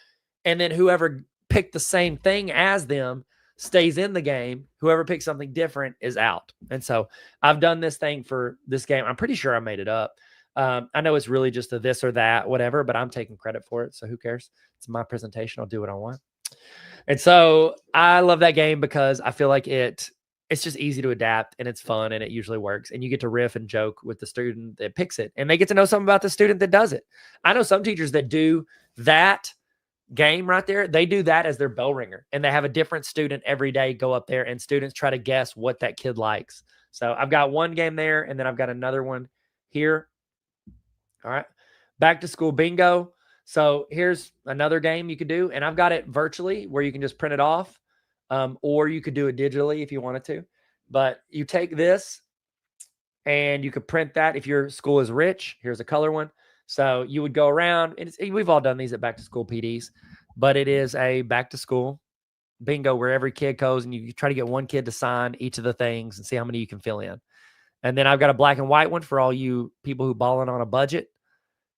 And then whoever picked the same thing as them stays in the game. Whoever picks something different is out. And so I've done this thing for this game. I'm pretty sure I made it up. I know it's really just a this or that, whatever, but I'm taking credit for it. So who cares? It's my presentation. I'll do what I want. And so I love that game because I feel like it's just easy to adapt, and it's fun, and it usually works. And you get to riff and joke with the student that picks it, and they get to know something about the student that does it. I know some teachers that do that game right there. They do that as their bell ringer, and they have a different student every day go up there, and students try to guess what that kid likes. So I've got one game there, and then I've got another one here. All right. Back to school bingo. So here's another game you could do, and I've got it virtually where you can just print it off, or you could do it digitally if you wanted to. But you take this, and you could print that if your school is rich. Here's a color one. So you would go around, and we've all done these at back to school PDs, but it is a back to school bingo where every kid goes, and you try to get one kid to sign each of the things and see how many you can fill in. And then I've got a black and white one for all you people who balling on a budget.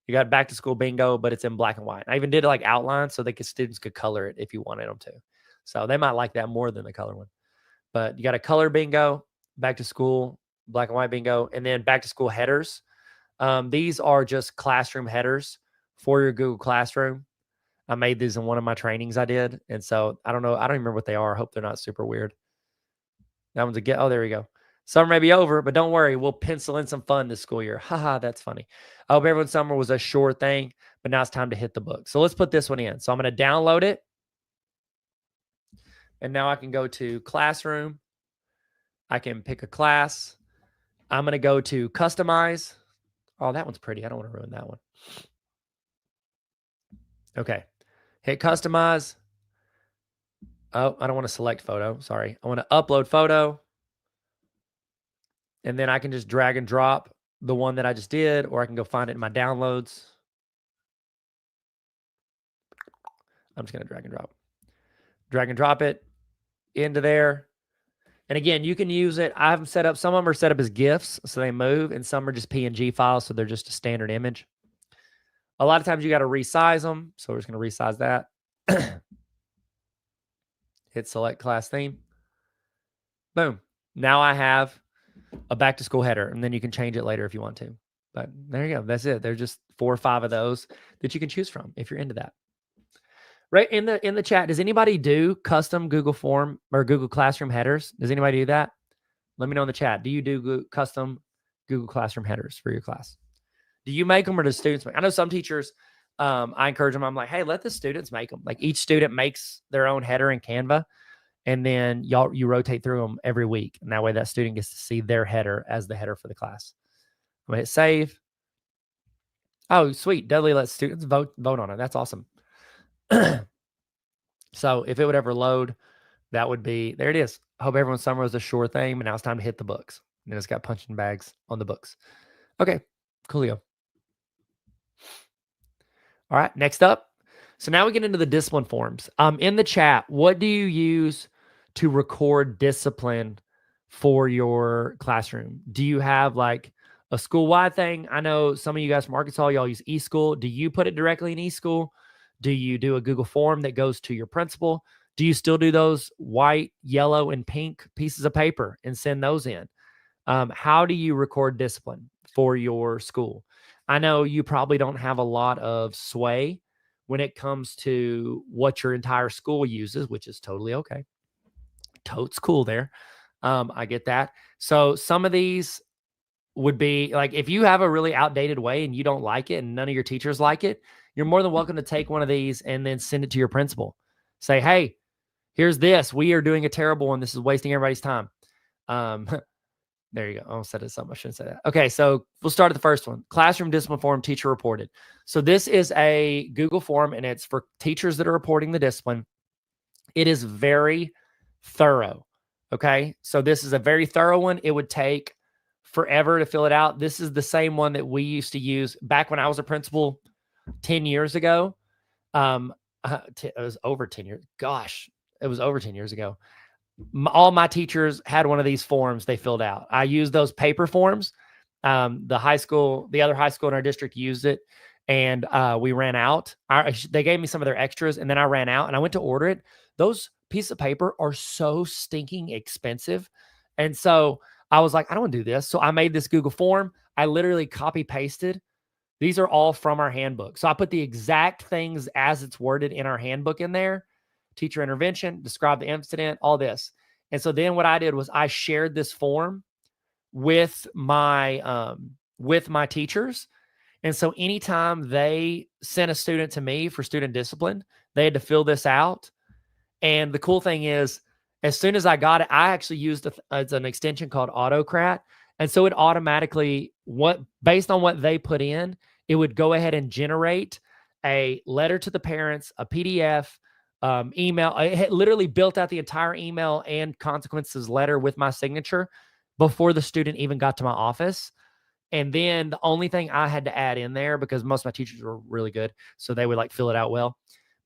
You got back to school bingo, but it's in black and white. I even did it like outline so students could color it if you wanted them to. So they might like that more than the color one. But you got a color bingo, back to school, black and white bingo, and then back to school headers. These are just classroom headers for your Google Classroom. I made these in one of my trainings I did. And so I don't know. I don't even remember what they are. I hope they're not super weird. That one's oh, there we go. Summer may be over, but don't worry. We'll pencil in some fun this school year. Haha, that's funny. I hope everyone's summer was a short thing, but now it's time to hit the book. So let's put this one in. So I'm going to download it. And now I can go to Classroom. I can pick a class. I'm going to go to Customize. Oh, that one's pretty. I don't want to ruin that one. Okay. Hit Customize. Oh, I don't want to select photo. Sorry. I want to upload photo. And then I can just drag and drop the one that I just did, or I can go find it in my downloads. I'm just going to drag and drop it into there. And again, you can use it. I have them set up. Some of them are set up as GIFs, so they move, and some are just PNG files, so they're just a standard image. A lot of times you got to resize them, so we're just going to resize that. Hit select class theme. Boom. Now I have a back to school header, and then you can change it later if you want to. But there you go. That's it. There's just 4 or 5 of those that you can choose from if you're into that. Right in the chat, does anybody do custom Google Form or Google Classroom headers? Does anybody do that? Let me know in the chat. Do you do custom Google Classroom headers for your class? Do you make them, or do students make? I know some teachers, I encourage them. I'm like, hey, let the students make them. Like each student makes their own header in Canva, and then you rotate through them every week. And that way that student gets to see their header as the header for the class. I'm going to hit save. Oh, sweet. Dudley lets students vote on it. That's awesome. So if it would ever load, that would be, there it is. I hope everyone's summer was a sure thing, but now it's time to hit the books. And then it's got punching bags on the books. Okay, coolio. All right, next up. So now we get into the discipline forms. In the chat, what do you use to record discipline for your classroom? Do you have like a school-wide thing? I know some of you guys from Arkansas, y'all use eSchool. Do you put it directly in eSchool? Do you do a Google form that goes to your principal? Do you still do those white, yellow, and pink pieces of paper and send those in? How do you record discipline for your school? I know you probably don't have a lot of sway when it comes to what your entire school uses, which is totally okay. Totes cool there. I get that. So some of these would be like, if you have a really outdated way and you don't like it and none of your teachers like it, you're more than welcome to take one of these and then send it to your principal. Say, hey, here's this. We are doing a terrible one. This is wasting everybody's time. Um, there you go. I almost said it something. I shouldn't say that. Okay, so we'll start at the first one. Classroom discipline form, teacher reported. So this is a Google form, and it's for teachers that are reporting the discipline. It is very thorough. Okay, so this is a very thorough one. It would take forever to fill it out. This is the same one that we used to use back when I was a principal 10 years ago. It was over 10 years. Gosh, it was over 10 years ago. All my teachers had one of these forms they filled out. I used those paper forms. The other high school in our district used it, and we ran out. They gave me some of their extras, and then I ran out, and I went to order it. Those pieces of paper are so stinking expensive. And so I was like, I don't want to do this. So I made this Google form. I literally copy pasted. These are all from our handbook. So I put the exact things as it's worded in our handbook in there. Teacher intervention, describe the incident, all this. And so then what I did was I shared this form with my teachers. And so anytime they sent a student to me for student discipline, they had to fill this out. And the cool thing is, as soon as I got it, I actually used it's an extension called Autocrat. And so it automatically, based on what they put in, it would go ahead and generate a letter to the parents, a PDF, email. It had literally built out the entire email and consequences letter with my signature before the student even got to my office. And then the only thing I had to add in there, because most of my teachers were really good, so they would like fill it out well.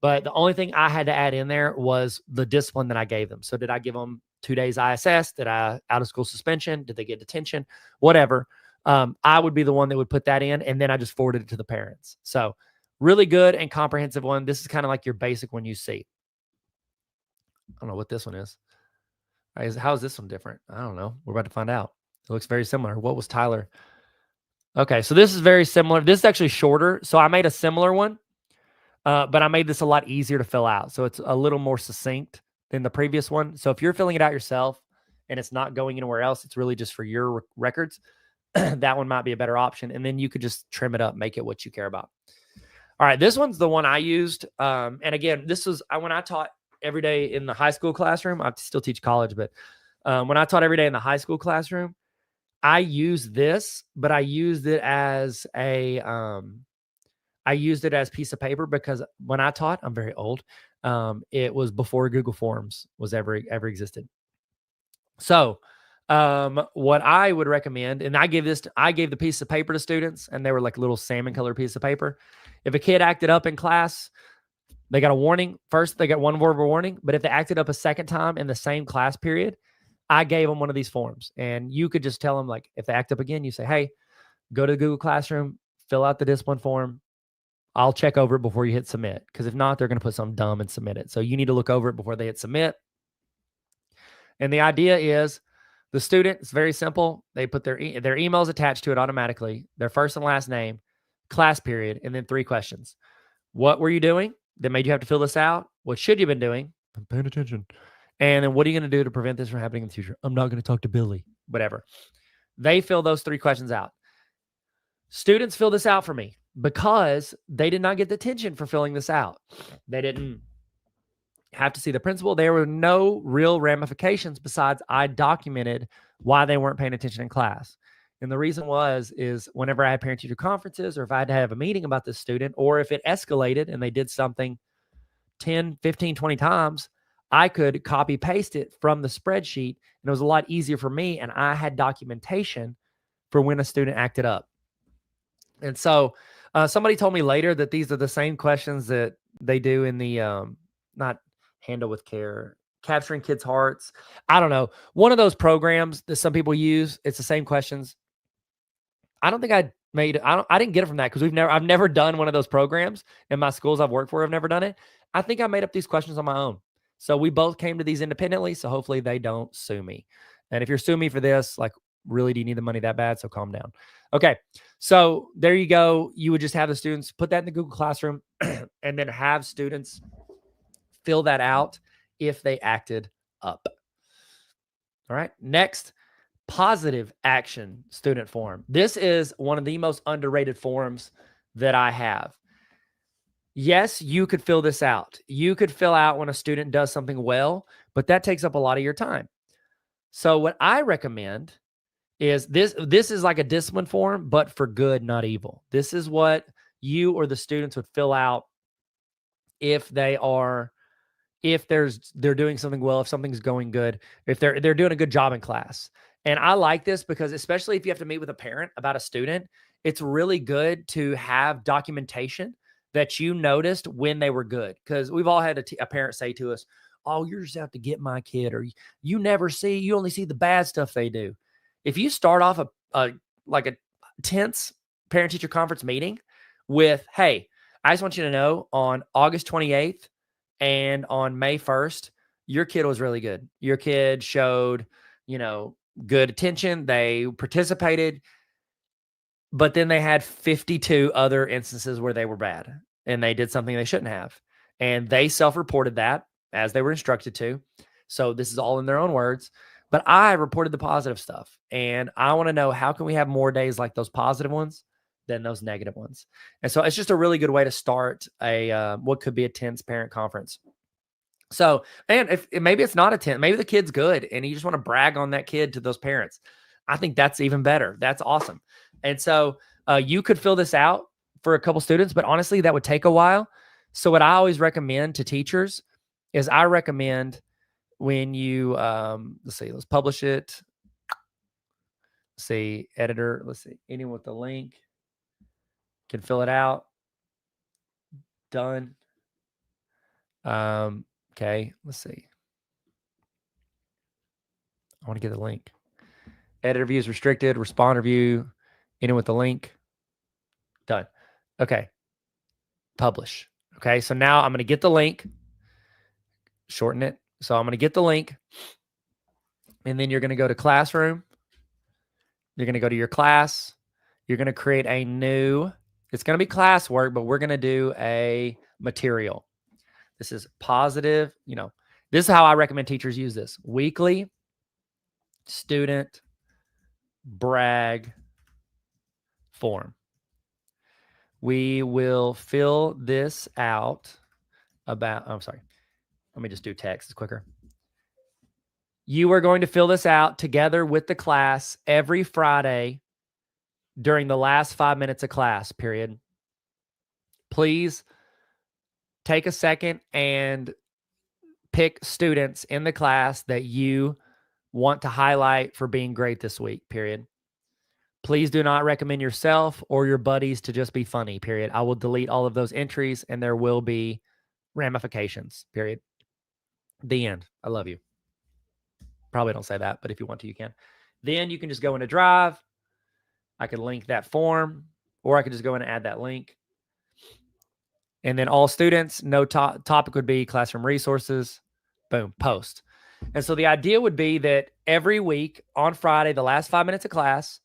But the only thing I had to add in there was the discipline that I gave them. So did I give them 2 days ISS? Did I out of school suspension? Did they get detention? Whatever. I would be the one that would put that in, and then I just forwarded it to the parents. So really good and comprehensive one. This is kind of like your basic one you see. I don't know what this one is. How is this one different? I don't know. We're about to find out. It looks very similar. What was Tyler? Okay, so this is very similar. This is actually shorter. So I made a similar one. But I made this a lot easier to fill out. So it's a little more succinct than the previous one. So if you're filling it out yourself and it's not going anywhere else, it's really just for your records, that one might be a better option. And then you could just trim it up, make it what you care about. All right, this one's the one I used. And again, this was when I taught every day in the high school classroom. I still teach college, but when I taught every day in the high school classroom, I used this, but I used it as a piece of paper because when I taught, I'm very old. It was before Google Forms was ever existed. So what I would recommend, and I gave the piece of paper to students, and they were like little salmon color piece of paper. If a kid acted up in class, they got a warning. First, they got one verbal warning, but if they acted up a second time in the same class period, I gave them one of these forms. And you could just tell them, like, if they act up again, you say, hey, go to the Google Classroom, fill out the discipline form. I'll check over it before you hit submit, because if not, they're going to put something dumb and submit it. So you need to look over it before they hit submit. And the idea is the student, it's very simple. They put their emails attached to it automatically, their first and last name, class period, and then 3 questions. What were you doing that made you have to fill this out? What should you have been doing? I'm paying attention. And then what are you going to do to prevent this from happening in the future? I'm not going to talk to Billy, whatever. They fill those 3 questions out. Students fill this out for me because they did not get detention for filling this out. They didn't have to see the principal. There were no real ramifications besides I documented why they weren't paying attention in class. And the reason is whenever I had parent-teacher conferences, or if I had to have a meeting about this student, or if it escalated and they did something 10, 15, 20 times, I could copy paste it from the spreadsheet, and it was a lot easier for me, and I had documentation for when a student acted up. And so somebody told me later that these are the same questions that they do in the not Handle with Care, Capturing Kids' Hearts. I don't know. One of those programs that some people use, it's the same questions. I don't think I didn't get it from that, because I've never done one of those programs in my schools I've worked for. I've never done it. I think I made up these questions on my own. So we both came to these independently. So hopefully they don't sue me. And if you're suing me for this, like, really, do you need the money that bad? So calm down. Okay. So there you go. You would just have the students put that in the Google Classroom and then have students fill that out if they acted up. All right. Next, positive action student form. This is one of the most underrated forms that I have. Yes, you could fill this out. You could fill out when a student does something well, but that takes up a lot of your time. So what I recommend is this is like a discipline form, but for good, not evil. This is what you or the students would fill out if they're doing something well, if something's going good, if they're doing a good job in class. And I like this because, especially if you have to meet with a parent about a student, it's really good to have documentation that you noticed when they were good. Because we've all had a parent say to us, "Oh, you're just out to get my kid," or you only see the bad stuff they do. If you start off a tense parent teacher conference meeting with, "Hey, I just want you to know on August 28th and on May 1st, your kid was really good. Your kid showed, good attention. They participated, but then they had 52 other instances where they were bad and they did something they shouldn't have. And they self-reported that as they were instructed to. So this is all in their own words. But I reported the positive stuff. And I want to know, how can we have more days like those positive ones than those negative ones? And so it's just a really good way to start what could be a tense parent conference. So, and if maybe it's not a 10, maybe the kid's good and you just want to brag on that kid to those parents. I think that's even better. That's awesome. And so you could fill this out for a couple students, but honestly, that would take a while. So what I always recommend to teachers is I recommend when you, let's publish it. Let's see, editor, let's see, anyone with the link can fill it out. Done. Okay, let's see. I want to get the link. Editor view is restricted. Responder view, anyone with the link. Done. Okay. Publish. Okay. So now I'm going to get the link. Shorten it. So I'm going to get the link. And then you're going to go to Classroom. You're going to go to your class. You're going to create a new, it's going to be classwork, but we're going to do a material. This is positive. This is how I recommend teachers use this. Weekly student brag form. We will fill this out let me just do text. It's quicker. You are going to fill this out together with the class every Friday during the last 5 minutes of class, period. Please take a second and pick students in the class that you want to highlight for being great this week, period. Please do not recommend yourself or your buddies to just be funny, period. I will delete all of those entries and there will be ramifications, period. The end. I love you. Probably don't say that, but if you want to, you can. Then you can just go into Drive. I could link that form, or I could just go in and add that link. And then all students, no topic would be classroom resources. Boom, post. And so the idea would be that every week on Friday, the last 5 minutes of class,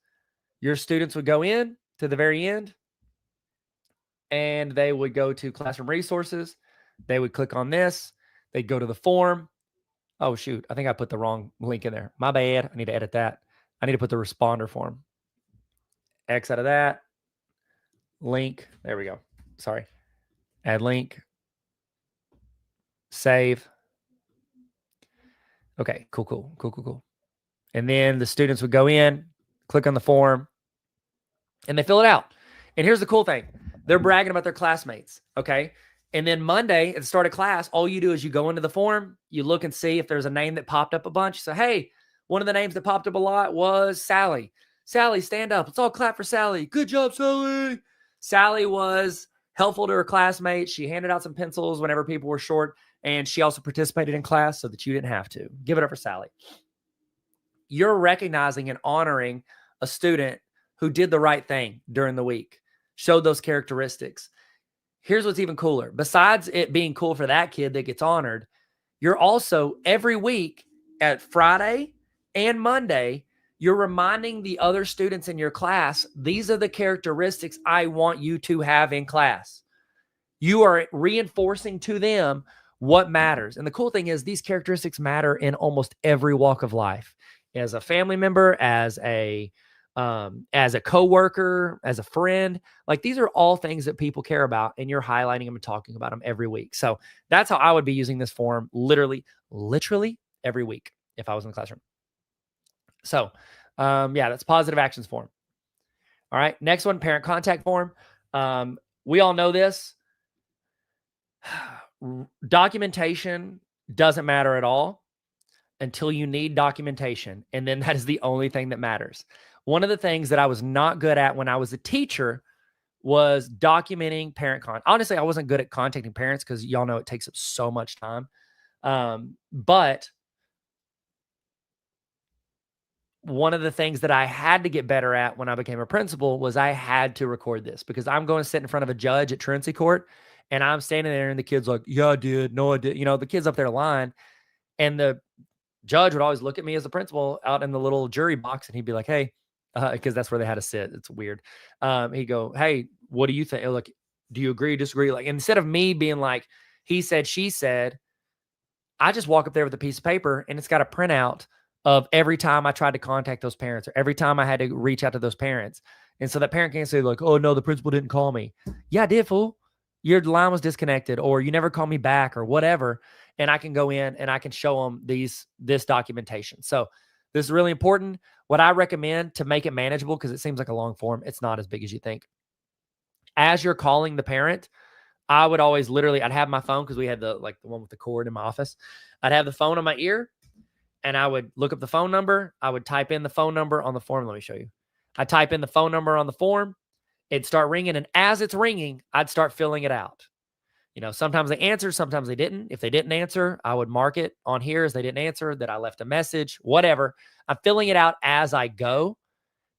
your students would go in to the very end and they would go to classroom resources. They would click on this. They'd go to the form. Oh, shoot. I think I put the wrong link in there. My bad. I need to edit that. I need to put the responder form. X out of that. Link. There we go. Sorry. Add link. Save. Okay, cool. And then the students would go in, click on the form, and they fill it out. And here's the cool thing. They're bragging about their classmates, okay? And then Monday at the start of class, all you do is you go into the form, you look and see if there's a name that popped up a bunch. So, hey, one of the names that popped up a lot was Sally. Sally, stand up. Let's all clap for Sally. Good job, Sally. Sally was helpful to her classmates. She handed out some pencils whenever people were short, and she also participated in class so that you didn't have to. Give it up for Sally. You're recognizing and honoring a student who did the right thing during the week, showed those characteristics. Here's what's even cooler. Besides it being cool for that kid that gets honored, you're also every week at Friday and Monday, you're reminding the other students in your class, these are the characteristics I want you to have in class. You are reinforcing to them what matters. And the cool thing is these characteristics matter in almost every walk of life. As a family member, as a coworker, as a friend, like these are all things that people care about, and you're highlighting them and talking about them every week. So that's how I would be using this form literally every week if I was in the classroom. So yeah, that's positive actions form. All right. Next one, parent contact form. We all know this. Documentation doesn't matter at all until you need documentation. And then that is the only thing that matters. One of the things that I was not good at when I was a teacher was documenting parent contact. Honestly, I wasn't good at contacting parents because y'all know it takes up so much time. But one of the things that I had to get better at when I became a principal was I had to record this, because I'm going to sit in front of a judge at truancy court, and I'm standing there and the kid's like, yeah, I did. No, I did. You know, the kid's up there lying, and the judge would always look at me as the principal out in the little jury box, and he'd be like, hey, because that's where they had to sit. It's weird. He'd go, hey, what do you think? Like, do you agree, disagree? Like, instead of me being like, he said, she said, I just walk up there with a piece of paper and it's got a printout of every time I tried to contact those parents or every time I had to reach out to those parents. And so that parent can't say like, oh no, the principal didn't call me. Yeah, I did, fool. Your line was disconnected, or you never called me back, or whatever. And I can go in and I can show them this documentation. So this is really important. What I recommend to make it manageable, because it seems like a long form, it's not as big as you think. As you're calling the parent, I would always literally, I'd have my phone, because we had the one with the cord in my office. I'd have the phone on my ear, and I would look up the phone number. I would type in the phone number on the form. Let me show you. I type in the phone number on the form. It'd start ringing, and as it's ringing, I'd start filling it out. You know, sometimes they answered, sometimes they didn't. If they didn't answer, I would mark it on here as they didn't answer, that I left a message, whatever. I'm filling it out as I go.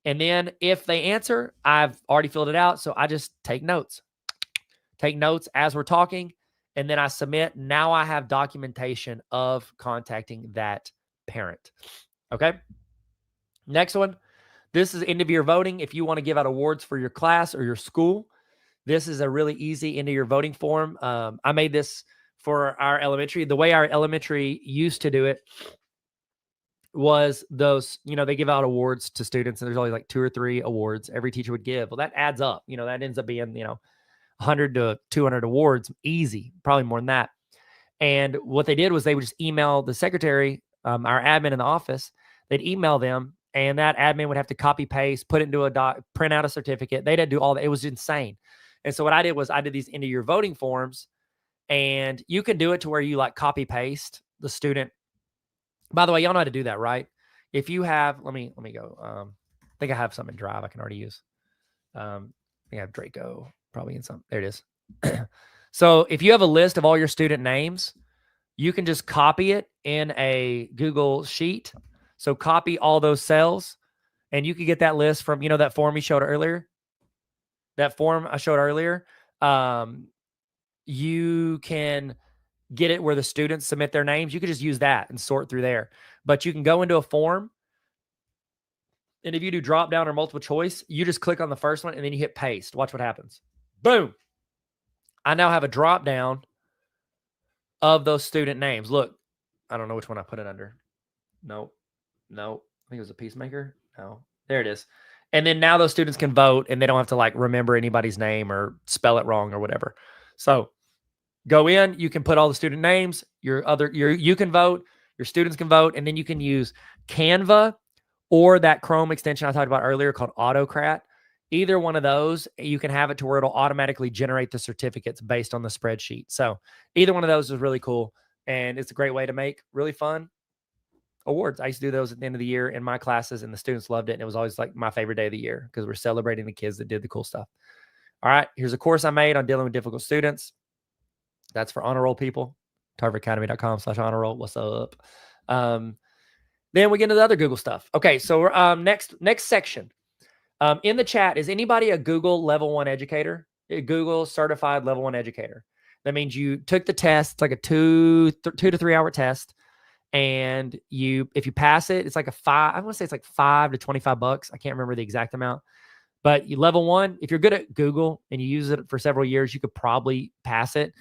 And then if they answer, I've already filled it out. So I just take notes as we're talking, and then I submit. Now I have documentation of contacting that parent. Okay. Next one. This is end of year voting. If you want to give out awards for your class or your school, this is a really easy end of year voting form. I made this for our elementary. The way our elementary used to do it was those, they give out awards to students, and there's only like 2 or 3 awards every teacher would give. Well, that adds up. That ends up being, 100 to 200 awards, easy, probably more than that. And what they did was they would just email the secretary, our admin in the office. They'd email them, and that admin would have to copy paste, put it into a doc, print out a certificate. They didn't do all that. It was insane. And so what I did was I did these end of year voting forms, and you can do it to where you like copy paste the student. By the way, y'all know how to do that, right? If you have, let me go. I think I have some in Drive I can already use. I think I have Draco probably in some. There it is. So if you have a list of all your student names, you can just copy it in a Google sheet. So copy all those cells, and you can get that list from, that form you showed earlier. That form I showed earlier. You can get it where the students submit their names. You could just use that and sort through there. But you can go into a form, and if you do drop down or multiple choice, you just click on the first one and then you hit paste. Watch what happens. Boom. I now have a drop down of those student names. Look, I don't know which one I put it under. No. I think it was a Peacemaker. No, there it is. And then now those students can vote, and they don't have to remember anybody's name or spell it wrong or whatever. So go in, you can put all the student names, you can vote, your students can vote, and then you can use Canva or that Chrome extension I talked about earlier called Autocrat. Either one of those, you can have it to where it'll automatically generate the certificates based on the spreadsheet. So either one of those is really cool, and it's a great way to make really fun awards. I used to do those at the end of the year in my classes, and the students loved it. And it was always like my favorite day of the year because we're celebrating the kids that did the cool stuff. All right. Here's a course I made on dealing with difficult students. That's for honor roll people. tarveracademy.com/honor roll. What's up? Then we get into the other Google stuff. Okay. So next section. In the chat, is anybody a Google level 1 educator? A Google certified level 1 educator? That means you took the test. It's like a 2 to 3 hour test. And if you pass it, it's like I want to say it's like $5 to $25. I can't remember the exact amount. But level 1, if you're good at Google and you use it for several years, you could probably pass it.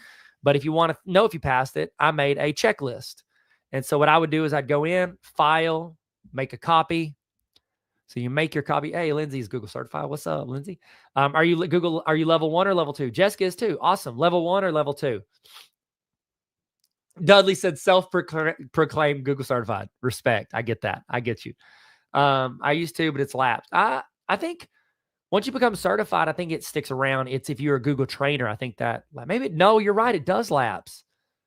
But if you want to know if you passed it, I made a checklist. And so what I would do is I'd go in, file, make a copy. So you make your copy. Hey, Lindsay's Google certified. What's up, Lindsay? Are you level 1 or level 2? Jessica is too. Awesome. Level 1 or level 2? Dudley said self-proclaimed Google certified. Respect. I get that. I get you. I used to, but it's lapsed. I think once you become certified, I think it sticks around. It's if you're a Google trainer, I think that no, you're right. It does lapse.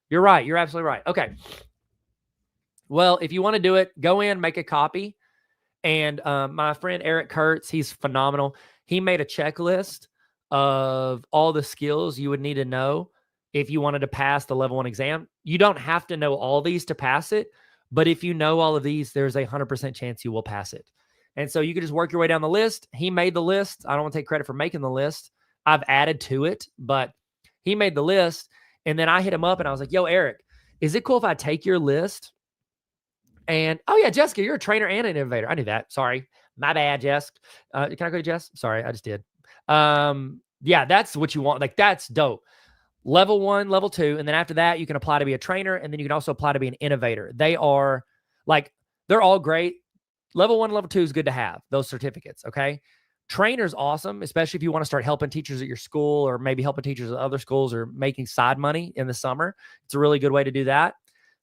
You're right. You're absolutely right. Okay. Well, if you want to do it, go in, make a copy. And my friend Eric Kurtz, he's phenomenal. He made a checklist of all the skills you would need to know if you wanted to pass the level 1 exam. You don't have to know all these to pass it, but if you know all of these, there's a 100% chance you will pass it. And so you can just work your way down the list. He made the list. I don't want to take credit for making the list. I've added to it, but he made the list. And then I hit him up and I was like, yo, Eric, is it cool if I take your list? And, oh yeah, Jessica, you're a trainer and an innovator. I knew that. Sorry. My bad, Jess. Can I go to Jess? Sorry, I just did. Yeah, that's what you want. Like, that's dope. Level 1, level 2. And then after that, you can apply to be a trainer. And then you can also apply to be an innovator. They're all great. Level 1, level 2 is good to have those certificates. Okay. Trainer's awesome, especially if you want to start helping teachers at your school or maybe helping teachers at other schools or making side money in the summer. It's a really good way to do that.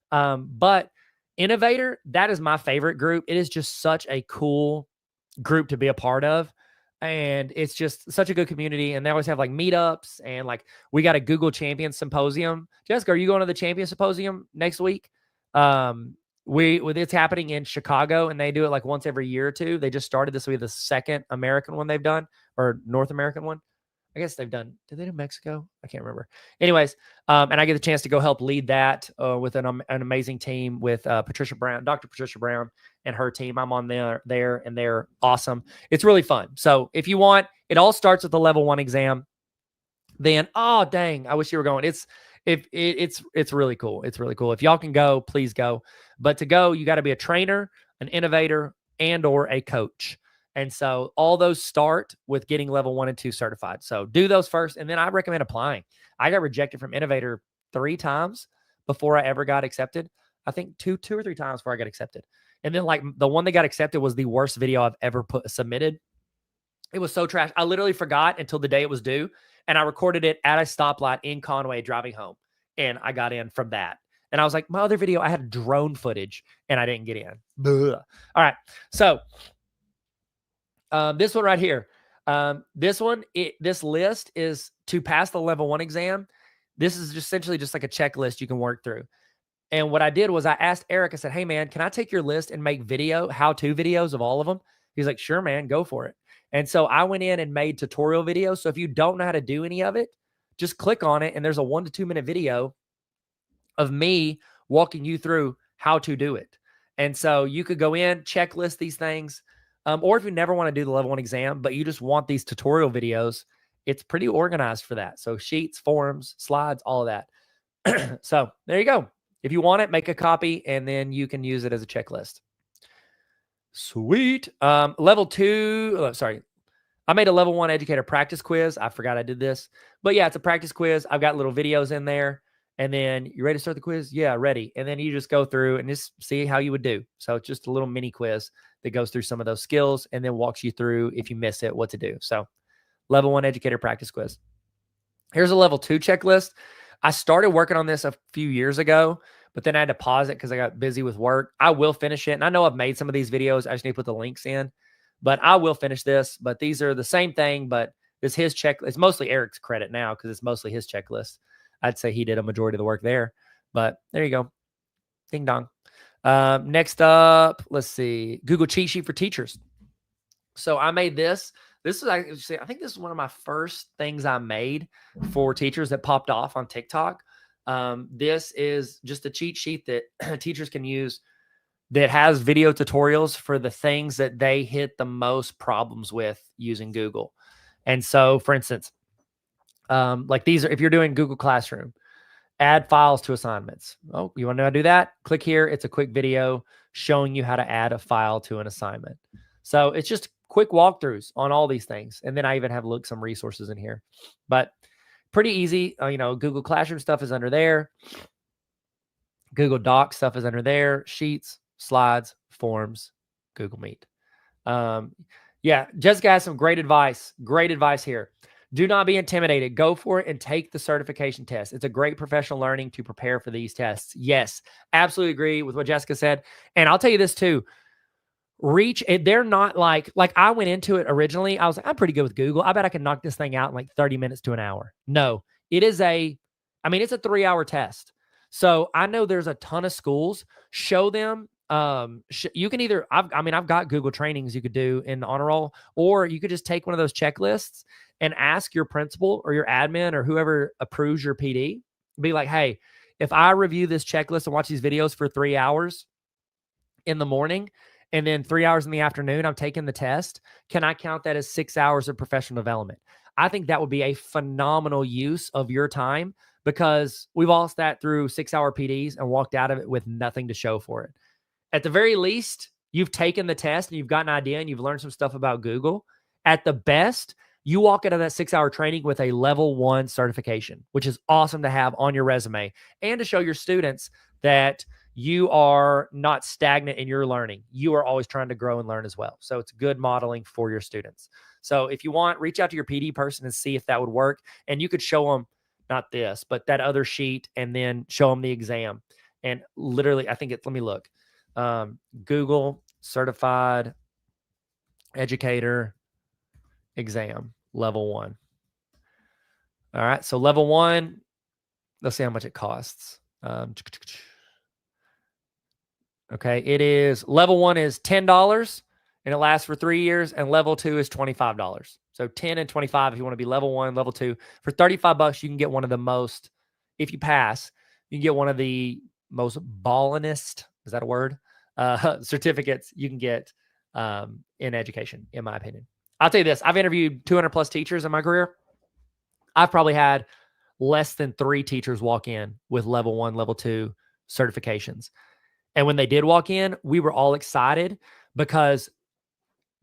But innovator, that is my favorite group. It is just such a cool group to be a part of. And it's just such a good community. And they always have like meetups and like we got a Google Champion Symposium. Jessica, are you going to the Champion Symposium next week? It's happening in Chicago and they do it like once every year or two. They just started. This will be the second American one they've done, or North American one. I guess they've done. Did they do Mexico? I can't remember. Anyways, and I get the chance to go help lead that with an amazing team with Patricia Brown, Dr. Patricia Brown, and her team. I'm on there, and they're awesome. It's really fun. So if you want, it all starts with the level 1 exam. Then, oh dang, I wish you were going. It's really cool. It's really cool. If y'all can go, please go. But to go, you got to be a trainer, an innovator, and or a coach. And so all those start with getting level 1 and 2 certified. So do those first. And then I recommend applying. I got rejected from Innovator 3 times before I ever got accepted. I think two or three times before I got accepted. And then like the one that got accepted was the worst video I've ever submitted. It was so trash. I literally forgot until the day it was due. And I recorded it at a stoplight in Conway driving home. And I got in from that. And I was like, my other video, I had drone footage and I didn't get in. Blah. All right. So this one right here. This list is to pass the level 1 exam. This is just essentially just like a checklist you can work through. And what I did was I asked Eric, I said, hey man, can I take your list and make how-to videos of all of them? He's like, sure, man, go for it. And so I went in and made tutorial videos. So if you don't know how to do any of it, just click on it. And there's a 1 to 2 minute video of me walking you through how to do it. And so you could go in, checklist these things. Or if you never want to do the level 1 exam, but you just want these tutorial videos, it's pretty organized for that. So sheets, forms, slides, all of that. So there you go. If you want it, make a copy and then you can use it as a checklist. Sweet. Level 2, I made a level 1 educator practice quiz. I forgot I did this, but yeah, it's a practice quiz. I've got little videos in there. And then you ready to start the quiz? Yeah, ready. And then you just go through and just see how you would do. So it's just a little mini quiz that goes through some of those skills and then walks you through, if you miss it, what to do. So level 1 educator practice quiz. Here's a level 2 checklist. I started working on this a few years ago, but then I had to pause it because I got busy with work. I will finish it. And I know I've made some of these videos. I just need to put the links in, but I will finish this. But these are the same thing, but it's his checklist. It's mostly Eric's credit now because it's mostly his checklist. I'd say he did a majority of the work there, but there you go. Ding dong. Next up, let's see. Google cheat sheet for teachers. So I made this. This is actually, I think this is one of my first things I made for teachers that popped off on TikTok. This is just a cheat sheet that teachers can use that has video tutorials for the things that they hit the most problems with using Google. And so, for instance, like these are, if you're doing Google Classroom, Add files to assignments. Oh, you want to know how to do that? Click here. It's a quick video showing you how to add a file to an assignment. So it's just quick walkthroughs on all these things. And then I even have some resources in here, but pretty easy. Google Classroom stuff is under there. Google Docs stuff is under there. Sheets, slides, forms, Google Meet. Yeah, Jessica has some great advice. Great advice here. Do not be intimidated. Go for it and take the certification test. It's a great professional learning to prepare for these tests. Yes, absolutely agree with what Jessica said. And I'll tell you this too. They're not like I went into it originally. I was like, I'm pretty good with Google. I bet I can knock this thing out in like 30 minutes to an hour. No, it's a 3-hour test. So I know there's a ton of schools. Show them. You can either, I've got Google trainings you could do in the honor roll, or you could just take one of those checklists and ask your principal or your admin or whoever approves your PD. Be like, hey, if I review this checklist and watch these videos for 3 hours in the morning, and then 3 hours in the afternoon, I'm taking the test, can I count that as 6 hours of professional development? I think that would be a phenomenal use of your time, because we've all sat through 6-hour PDs and walked out of it with nothing to show for it. At the very least, you've taken the test and you've got an idea and you've learned some stuff about Google. At the best, you walk out of that 6-hour training with a level 1 certification, which is awesome to have on your resume and to show your students that you are not stagnant in your learning. You are always trying to grow and learn as well. So it's good modeling for your students. So if you want, reach out to your PD person and see if that would work. And you could show them, not this, but that other sheet, and then show them the exam. And literally, let me look. Google Certified Educator Exam, level 1. All right. So level 1, let's see how much it costs. Okay. It is, level 1 is $10 and it lasts for 3 years, and level 2 is $25. So 10 and 25 if you want to be level 1, level 2. For $35, you can get one of the most, if you pass, you can get one of the most ballinest, is that a word? Certificates you can get in education, in my opinion. I'll tell you this, I've interviewed 200 plus teachers in my career. I've probably had less than 3 teachers walk in with level 1, level 2 certifications. And when they did walk in, we were all excited, because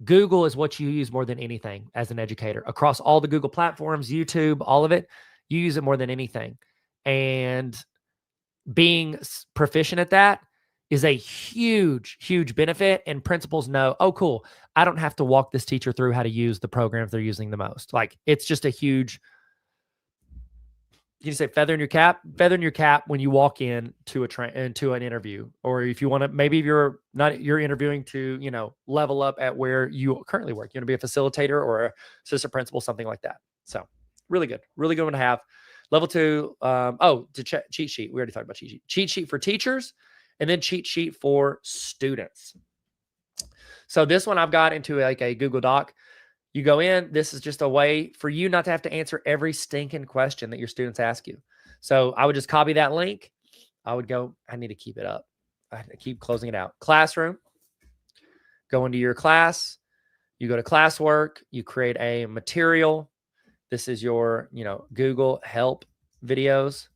Google is what you use more than anything as an educator. Across all the Google platforms, YouTube, all of it, you use it more than anything. And being proficient at that is a huge, huge benefit. And principals know, oh, cool, I don't have to walk this teacher through how to use the programs they're using the most. Like, it's just a huge, you say feather in your cap? Feather in your cap when you walk in to into an interview, or if you want to, maybe if you're interviewing to, level up at where you currently work. You want to be a facilitator or a assistant principal, something like that. So really good one to have. Level 2, cheat sheet. We already talked about cheat sheet. Cheat sheet for teachers, and then cheat sheet for students. So this one I've got into like a Google Doc. You go in, this is just a way for you not to have to answer every stinking question that your students ask you. So I would just copy that link. I would go, I need to keep it up. I keep closing it out. Classroom, go into your class. You go to classwork, you create a material. This is your, Google help videos.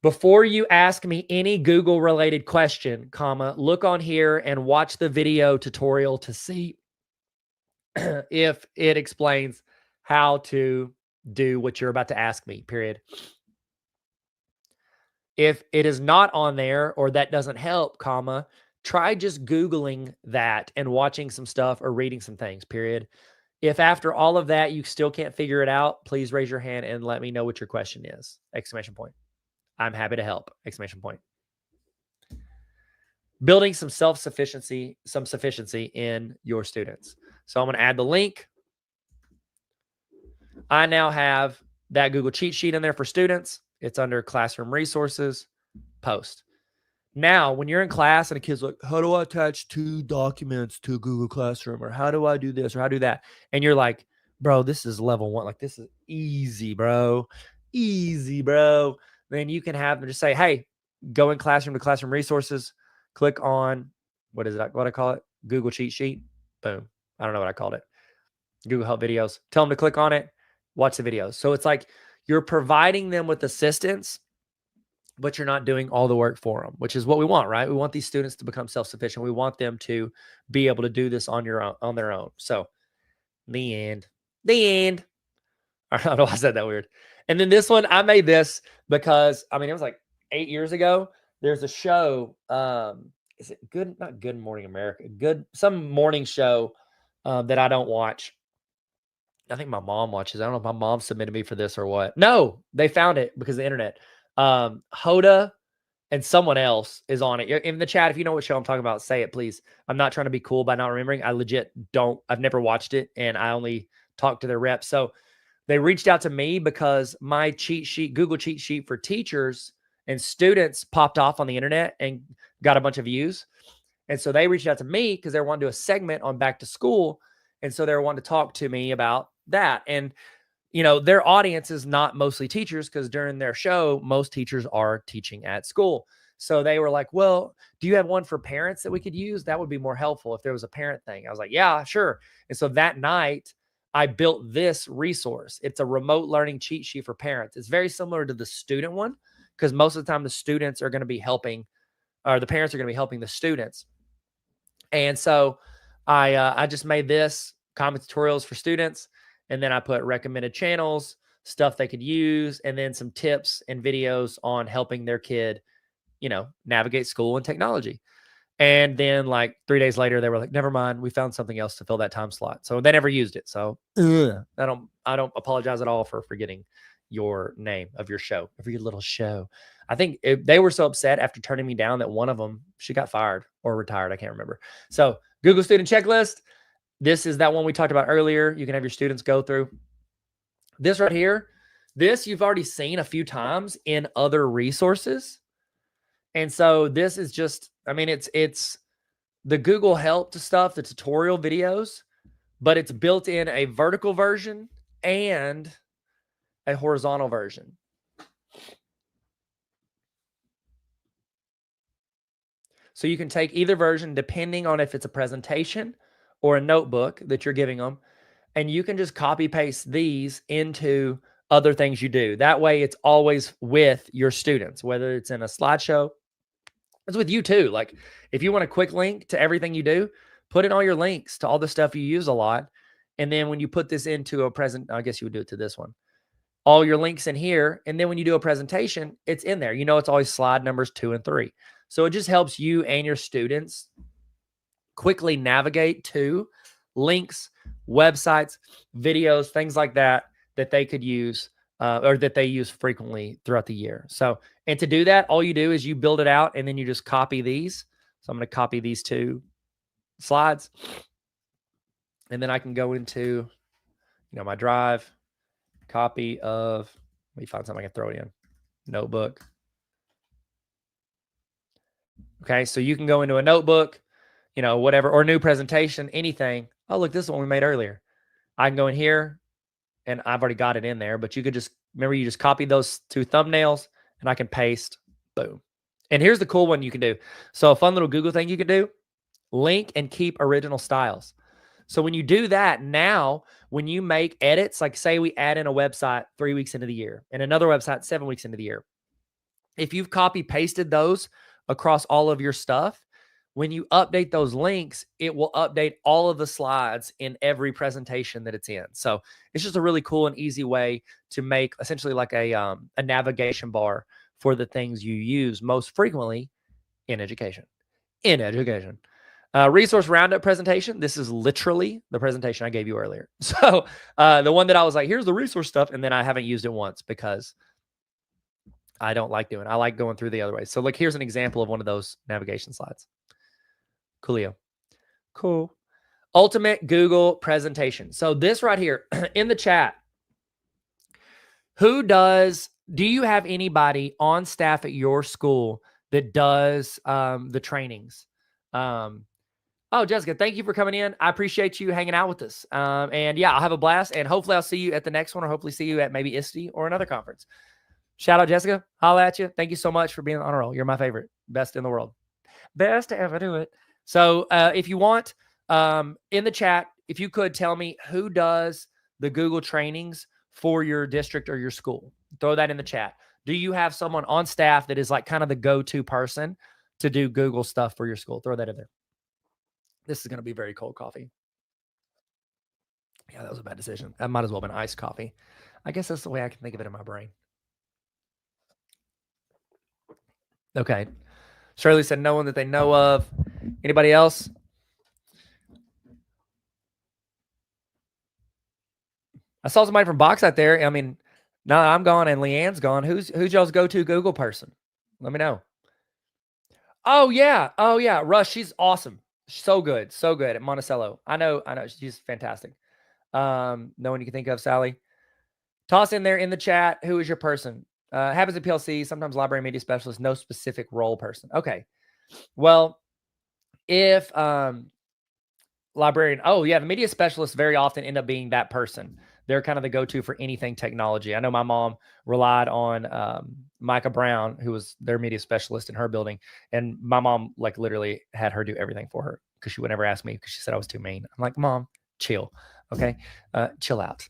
Before you ask me any Google related question, look on here and watch the video tutorial to see if it explains how to do what you're about to ask me, period. If it is not on there or that doesn't help, try just Googling that and watching some stuff or reading some things, period. If after all of that, you still can't figure it out, please raise your hand and let me know what your question is. Exclamation point. I'm happy to help. Exclamation point. Building some sufficiency in your students. So I'm going to add the link. I now have that Google cheat sheet in there for students. It's under classroom resources, post. Now, when you're in class and a kid's like, how do I attach 2 documents to Google Classroom? Or how do I do this? Or how do that? And you're like, bro, this is level 1. Like, this is easy, bro. Easy, bro. Then you can have them just say, hey, go in classroom to classroom resources. Click on, what I call it? Google cheat sheet. Boom. I don't know what I called it. Google Help videos. Tell them to click on it. Watch the videos. So it's like you're providing them with assistance, but you're not doing all the work for them, which is what we want, right? We want these students to become self-sufficient. We want them to be able to do this on their own. So the end. I don't know why I said that weird. And then this one, I made this because it was like 8 years ago. There's a show. Is it good? Not Good Morning America. Some morning show that I don't watch. I think my mom watches. I don't know if my mom submitted me for this or what. No, they found it because of the internet. Hoda and someone else is on it. In the chat, if you know what show I'm talking about, say it, please. I'm not trying to be cool by not remembering. I legit don't. I've never watched it, and I only talk to their reps. So they reached out to me because my cheat sheet, Google cheat sheet for teachers and students popped off on the internet and got a bunch of views. And so they reached out to me because they wanted to do a segment on back to school. And so they wanted to talk to me about that. And, their audience is not mostly teachers because during their show, most teachers are teaching at school. So they were like, well, do you have one for parents that we could use? That would be more helpful if there was a parent thing. I was like, yeah, sure. And so that night, I built this resource. It's a remote learning cheat sheet for parents. It's very similar to the student one because most of the time the students are going to be helping, or the parents are going to be helping the students. And so I just made this common tutorials for students. And then I put recommended channels, stuff they could use, and then some tips and videos on helping their kid, navigate school and technology. And then like 3 days later, they were like, never mind, we found something else to fill that time slot. So they never used it. So I don't apologize at all for forgetting your name of your show, of your little show. I think they were so upset after turning me down that one of them, she got fired or retired. I can't remember. So Google Student Checklist. This is that one we talked about earlier. You can have your students go through. This right here, this you've already seen a few times in other resources. And so this is just, it's the Google Help stuff, the tutorial videos, but it's built in a vertical version and a horizontal version. So you can take either version depending on if it's a presentation or a notebook that you're giving them, and you can just copy paste these into other things you do. That way it's always with your students, whether it's in a slideshow. It's with you too. Like if you want a quick link to everything you do, put in all your links to all the stuff you use a lot. And then when you put this into a I guess you would do it to this one, all your links in here. And then when you do a presentation, it's in there. It's always slide numbers 2 and 3. So it just helps you and your students quickly navigate to links, websites, videos, things like that they could use or that they use frequently throughout the year. So, and to do that, all you do is you build it out and then you just copy these. So I'm going to copy these 2 slides. And then I can go into, my drive, copy of, let me find something I can throw it in, notebook. Okay, so you can go into a notebook, whatever, or new presentation, anything. Oh, look, this is one we made earlier. I can go in here and I've already got it in there, but you could just, remember, you just copy those 2 thumbnails and I can paste, boom. And here's the cool one you can do. So a fun little Google thing you can do, link and keep original styles. So when you do that, now when you make edits, like say we add in a website 3 weeks into the year and another website 7 weeks into the year, if you've copy pasted those across all of your stuff, when you update those links, it will update all of the slides in every presentation that it's in. So it's just a really cool and easy way to make essentially like a navigation bar for the things you use most frequently in education. Resource roundup presentation. This is literally the presentation I gave you earlier. So the one that I was like, here's the resource stuff. And then I haven't used it once because I don't like doing it. I like going through the other way. So look, here's an example of one of those navigation slides. Coolio. Cool. Ultimate Google presentation. So this right here in the chat, do you have anybody on staff at your school that does the trainings? Oh, Jessica, thank you for coming in. I appreciate you hanging out with us. And yeah, I'll have a blast. And hopefully I'll see you at the next one, or hopefully see you at maybe ISTE or another conference. Shout out, Jessica. Holla at you. Thank you so much for being on a roll. You're my favorite. Best in the world. Best to ever do it. So if you want, in the chat, if you could tell me who does the Google trainings for your district or your school? Throw that in the chat. Do you have someone on staff that is like kind of the go-to person to do Google stuff for your school? Throw that in there. This is going to be very cold coffee. Yeah, that was a bad decision. That might as well have been iced coffee. I guess that's the way I can think of it in my brain. Okay. Shirley said no one that they know of. Anybody else? I saw somebody from Box out there. I mean, no, I'm gone and Leanne's gone. Who's y'all's go-to Google person? Let me know. Oh yeah. Rush, she's awesome. So good at Monticello. I know. She's fantastic. No one you can think of, Sally. Toss in there in the chat. Who is your person? Happens at PLC, sometimes library media specialist, no specific role person. Okay. Well, if librarian, the media specialists very often end up being that person. They're kind of the go-to for anything technology. I know my mom relied on Micah Brown, who was their media specialist in her building. And my mom like literally had her do everything for her because she would never ask me because she said I was too mean. I'm like, Mom, chill. Okay. Chill out.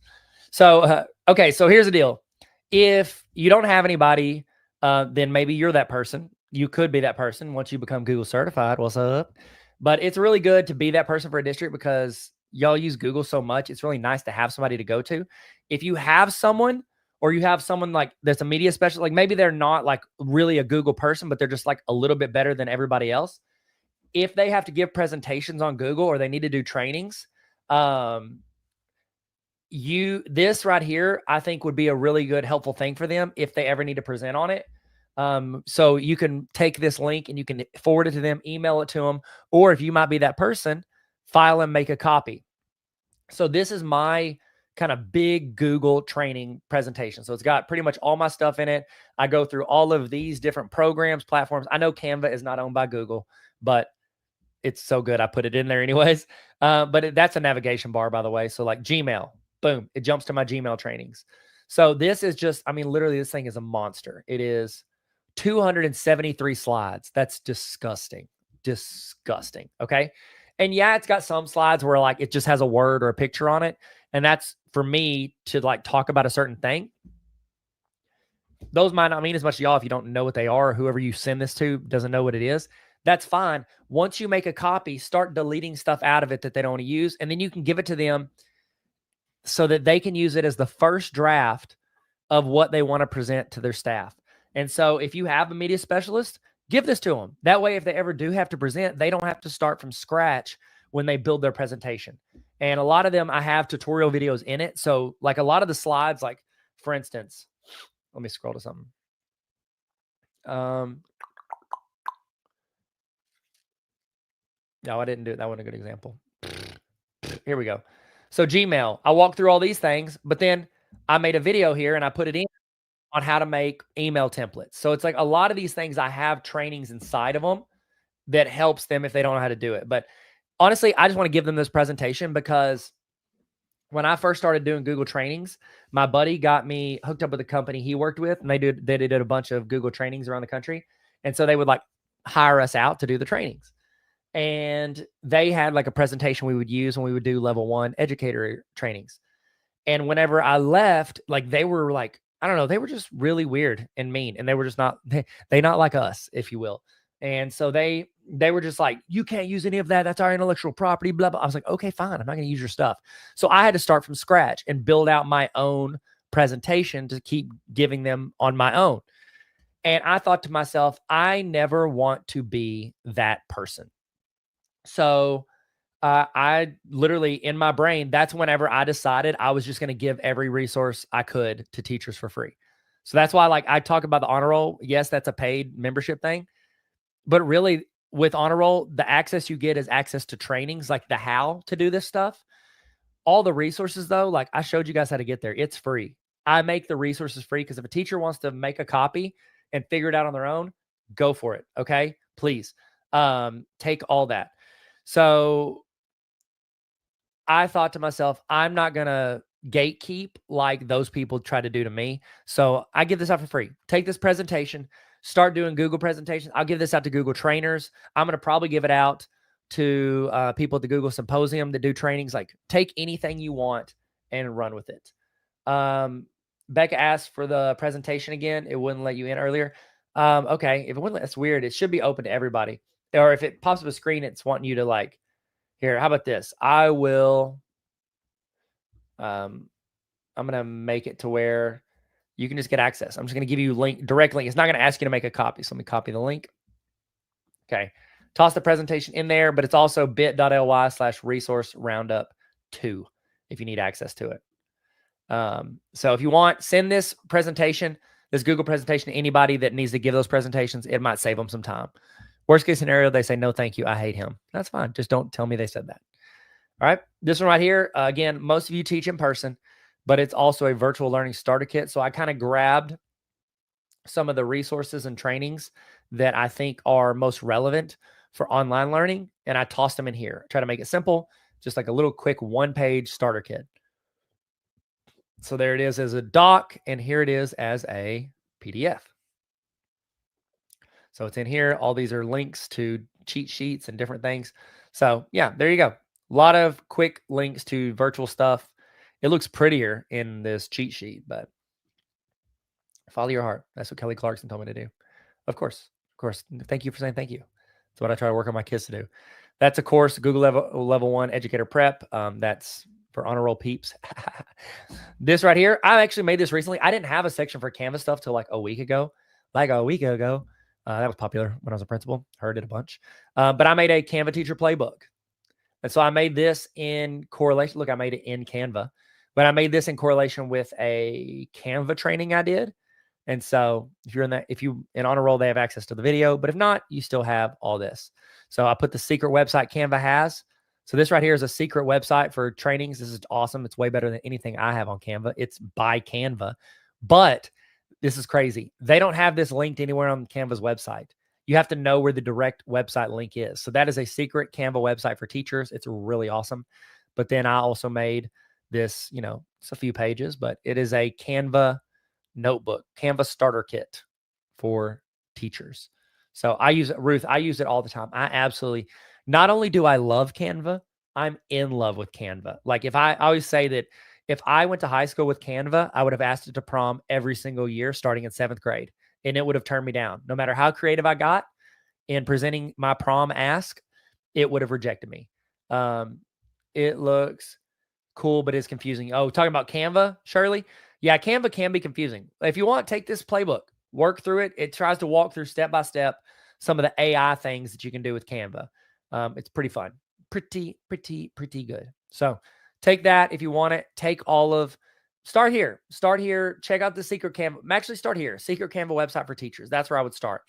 So, okay. So here's the deal. If you don't have anybody, then maybe you're that person. You could be that person once you become Google certified. What's up? But it's really good to be that person for a district because y'all use Google so much. It's really nice to have somebody to go to. If you have someone or you have someone like that's a media specialist, like maybe they're not like really a Google person, but they're just like a little bit better than everybody else. If they have to give presentations on Google or they need to do trainings, this right here, I think would be a really good, helpful thing for them if they ever need to present on it. So you can take this link and you can forward it to them, email it to them, or if you might be that person, file and make a copy. So this is my kind of big Google training presentation. So it's got pretty much all my stuff in it. I go through all of these different programs, platforms. I know Canva is not owned by Google, but it's so good. I put it in there anyways. That's a navigation bar, by the way. So like Gmail, boom, it jumps to my Gmail trainings. So this is just, I mean, literally this thing is a monster. It is 273 slides. That's disgusting. Disgusting. Okay. And yeah, it's got some slides where like it just has a word or a picture on it. And that's for me to like talk about a certain thing. Those might not mean as much to y'all if you don't know what they are, or whoever you send this to doesn't know what it is. That's fine. Once you make a copy, start deleting stuff out of it that they don't want to use. And then you can give it to them so that they can use it as the first draft of what they want to present to their staff. And so if you have a media specialist, give this to them. That way, if they ever do have to present, they don't have to start from scratch when they build their presentation. And a lot of them, I have tutorial videos in it. So like a lot of the slides, like for instance, let me scroll to something. No, I didn't do it. That wasn't a good example. Here we go. So Gmail, I walked through all these things, but then I made a video here and I put it in on how to make email templates. So it's like a lot of these things I have trainings inside of them that helps them if they don't know how to do it. But honestly, I just want to give them this presentation because when I first started doing Google trainings, my buddy got me hooked up with a company he worked with, and they did a bunch of Google trainings around the country. And so they would like hire us out to do the trainings. And they had like a presentation we would use when we would do level 1 educator trainings. And whenever I left, like they were like, I don't know, they were just really weird and mean. And they were just not, they not like us, if you will. And so they were just like, you can't use any of that. That's our intellectual property, blah, blah. I was like, okay, fine. I'm not going to use your stuff. So I had to start from scratch and build out my own presentation to keep giving them on my own. And I thought to myself, I never want to be that person. So I literally in my brain, that's whenever I decided I was just going to give every resource I could to teachers for free. So that's why like I talk about the honor roll. Yes, that's a paid membership thing. But really with honor roll, the access you get is access to trainings, like the how to do this stuff. All the resources though, like I showed you guys how to get there. It's free. I make the resources free because if a teacher wants to make a copy and figure it out on their own, go for it. Okay. Please take all that. So I thought to myself, I'm not going to gatekeep like those people try to do to me. So I give this out for free. Take this presentation, start doing Google presentations. I'll give this out to Google trainers. I'm going to probably give it out to people at the Google Symposium that do trainings. Like take anything you want and run with it. Becca asked for the presentation again. It wouldn't let you in earlier. Okay, if it wouldn't, that's weird. It should be open to everybody. Or if it pops up a screen, it's wanting you to like, here, how about this? I will, I'm going to make it to where you can just get access. I'm just going to give you direct link. It's not going to ask you to make a copy. So let me copy the link. Okay. Toss the presentation in there, but it's also bit.ly/resource roundup 2 if you need access to it. So if you want, send this presentation, this Google presentation to anybody that needs to give those presentations. It might save them some time. Worst case scenario, they say, no, thank you. I hate him. That's fine. Just don't tell me they said that. All right. This one right here, again, most of you teach in person, but it's also a virtual learning starter kit. So I kind of grabbed some of the resources and trainings that I think are most relevant for online learning, and I tossed them in here. Try to make it simple, just like a little quick 1-page starter kit. So there it is as a doc, and here it is as a PDF. So it's in here. All these are links to cheat sheets and different things. So yeah, there you go. A lot of quick links to virtual stuff. It looks prettier in this cheat sheet, but follow your heart. That's what Kelly Clarkson told me to do. Of course. Thank you for saying thank you. That's what I try to work on my kids to do. That's a course, Google level 1 educator prep. That's for honor roll peeps. This right here, I actually made this recently. I didn't have a section for Canvas stuff till like a week ago. That was popular when I was a principal. Heard it a bunch. But I made a Canva teacher playbook. And so I made this in correlation. Look, I made it in Canva, but I made this in correlation with a Canva training I did. And so if you're in honor roll, they have access to the video, but if not, you still have all this. So I put the secret website Canva has. So this right here is a secret website for trainings. This is awesome. It's way better than anything I have on Canva. It's by Canva, but this is crazy. They don't have this linked anywhere on Canva's website. You have to know where the direct website link is. So that is a secret Canva website for teachers. It's really awesome. But then I also made this, it's a few pages, but it is a Canva notebook, Canva starter kit for teachers. So I use it, Ruth, I use it all the time. Not only do I love Canva, I'm in love with Canva. Like I always say that if I went to high school with Canva, I would have asked it to prom every single year starting in 7th grade, and it would have turned me down. No matter how creative I got in presenting my prom ask, it would have rejected me. It looks cool, but it's confusing. Oh, talking about Canva, Shirley? Yeah, Canva can be confusing. If you want, take this playbook, work through it. It tries to walk through step by step some of the AI things that you can do with Canva. It's pretty fun. Pretty good. So take that if you want it. Start here. Check out the secret Canva. Actually, start here. Secret Canva website for teachers. That's where I would start.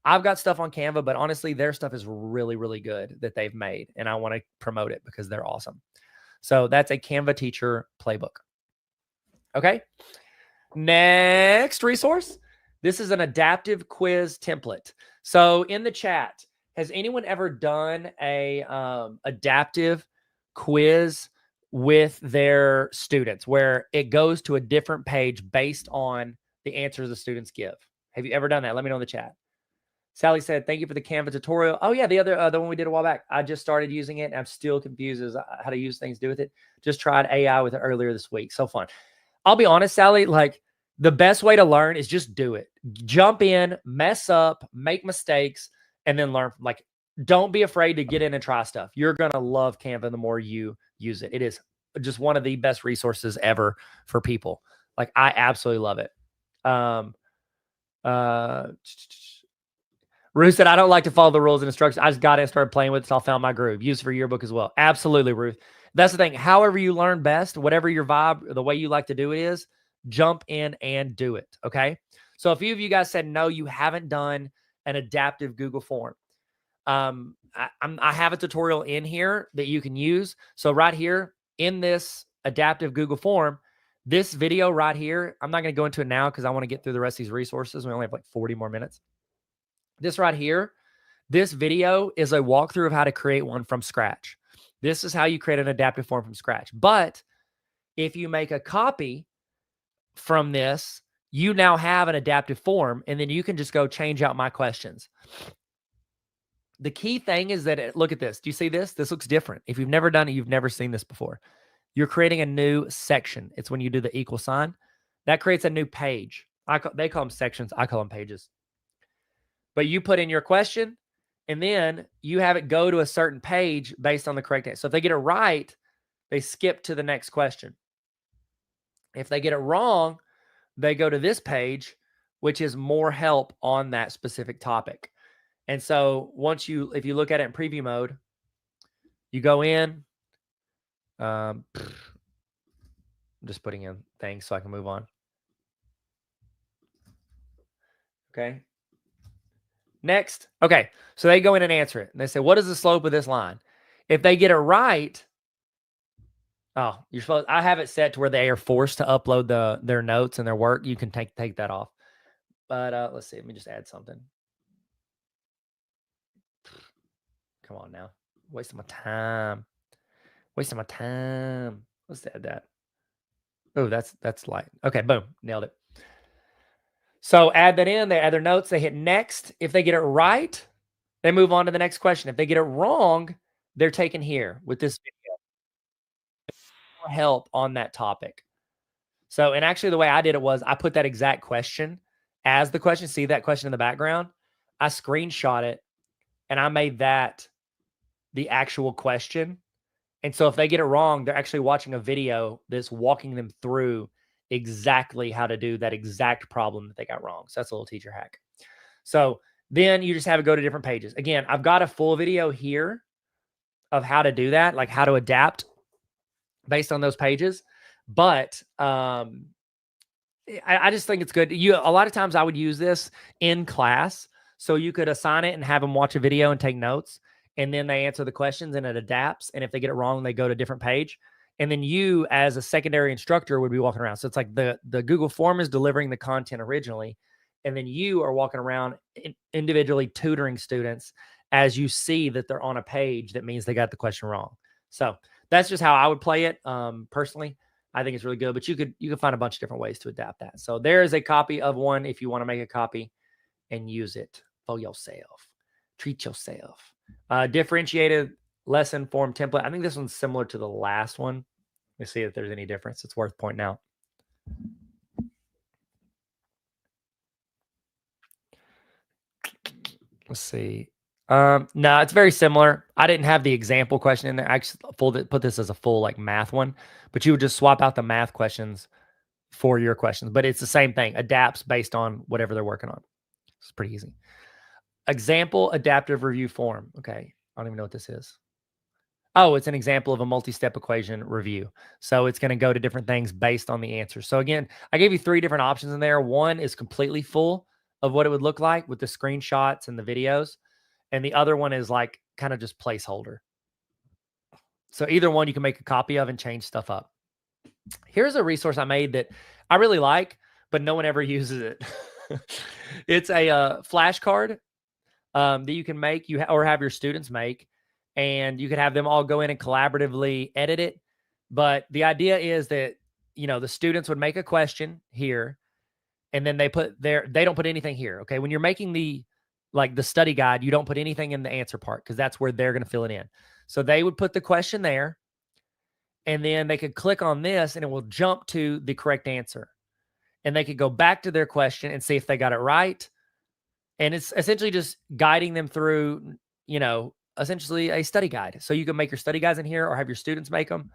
I've got stuff on Canva, but honestly, their stuff is really, really good that they've made, and I want to promote it because they're awesome. So that's a Canva teacher playbook. Okay. Next resource. This is an adaptive quiz template. So in the chat, has anyone ever done a adaptive quiz with their students where it goes to a different page based on the answers the students give? Have you ever done that? Let me know in the chat. Sally said, thank you for the Canva tutorial. Oh yeah, the one we did a while back. I just started using it and I'm still confused as how to use things, do with it. Just tried AI with it earlier this week. So fun. I'll be honest, Sally, like the best way to learn is just do it. Jump in, mess up, make mistakes, and then learn. Like, don't be afraid to get in and try stuff. You're going to love Canva the more you use it. It is just one of the best resources ever for people. Like, I absolutely love it. Ruth said, I don't like to follow the rules and instructions. I just got it and started playing with it, so I found my groove. Use it for yearbook as well. Absolutely, Ruth. That's the thing. However you learn best, whatever your vibe, the way you like to do it is, jump in and do it, okay? So a few of you guys said, no, you haven't done an adaptive Google form. I have a tutorial in here that you can use. So right here in this adaptive Google form, this video right here, I'm not going to go into it now because I want to get through the rest of these resources. We only have like 40 more minutes. This right here, this video is a walkthrough of how to create one from scratch. This is how you create an adaptive form from scratch. But if you make a copy from this, you now have an adaptive form, and then you can just go change out my questions. The key thing is that, look at this. Do you see this? This looks different. If you've never done it, you've never seen this before. you're creating a new section. It's when you do the equal sign. That creates a new page. They call them sections. I call them pages. But you put in your question, and then you have it go to a certain page based on the correct answer. So if they get it right, they skip to the next question. If they get it wrong, they go to this page, which is more help on that specific topic. And so if you look at it in preview mode, you go in. I'm just putting in things so I can move on. Okay. Next. Okay. So they go in and answer it. And they say, what is the slope of this line? If they get it right, I have it set to where they are forced to upload their notes and their work. You can take that off. But let's see. Let me just add something. Come on now. Wasting my time. Let's add that. Oh, that's light. Okay, boom. Nailed it. So add that in. They add their notes. They hit next. If they get it right, they move on to the next question. If they get it wrong, they're taken here with this video. More help on that topic. So, and actually the way I did it was I put that exact question as the question. See that question in the background? I screenshot it and I made that the actual question. And so if they get it wrong, they're actually watching a video that's walking them through exactly how to do that exact problem that they got wrong. So that's a little teacher hack. So then you just have it go to different pages. Again, I've got a full video here of how to do that, like how to adapt based on those pages. But I just think it's good. A lot of times I would use this in class. So you could assign it and have them watch a video and take notes. And then they answer the questions and it adapts. And if they get it wrong, they go to a different page. And then you, as a secondary instructor, would be walking around. So it's like the Google form is delivering the content originally. And then you are walking around individually tutoring students as you see that they're on a page that means they got the question wrong. So that's just how I would play it. Personally, I think it's really good, but you could find a bunch of different ways to adapt that. So there is a copy of one if you want to make a copy and use it for yourself. Treat yourself. Differentiated lesson form template. I think this one's similar to the last one. Let's see if there's any difference. It's worth pointing out. Let's see. No, it's very similar. I didn't have the example question in there. I actually put this as a full like math one, but you would just swap out the math questions for your questions. But it's the same thing. Adapts based on whatever they're working on. It's pretty easy. Example adaptive review form. Okay. I don't even know what this is. Oh, it's an example of a multi-step equation review. So it's going to go to different things based on the answer. So again, I gave you 3 different options in there. One is completely full of what it would look like with the screenshots and the videos. And the other one is like kind of just placeholder. So either one you can make a copy of and change stuff up. Here's a resource I made that I really like, but no one ever uses it. It's a flashcard that you can make or have your students make, and you could have them all go in and collaboratively edit it. But the idea is that, the students would make a question here, and then they don't put anything here. Okay. When you're making the study guide, you don't put anything in the answer part because that's where they're going to fill it in. So they would put the question there, and then they could click on this and it will jump to the correct answer. And they could go back to their question and see if they got it right. And it's essentially just guiding them through, essentially a study guide. So you can make your study guides in here or have your students make them,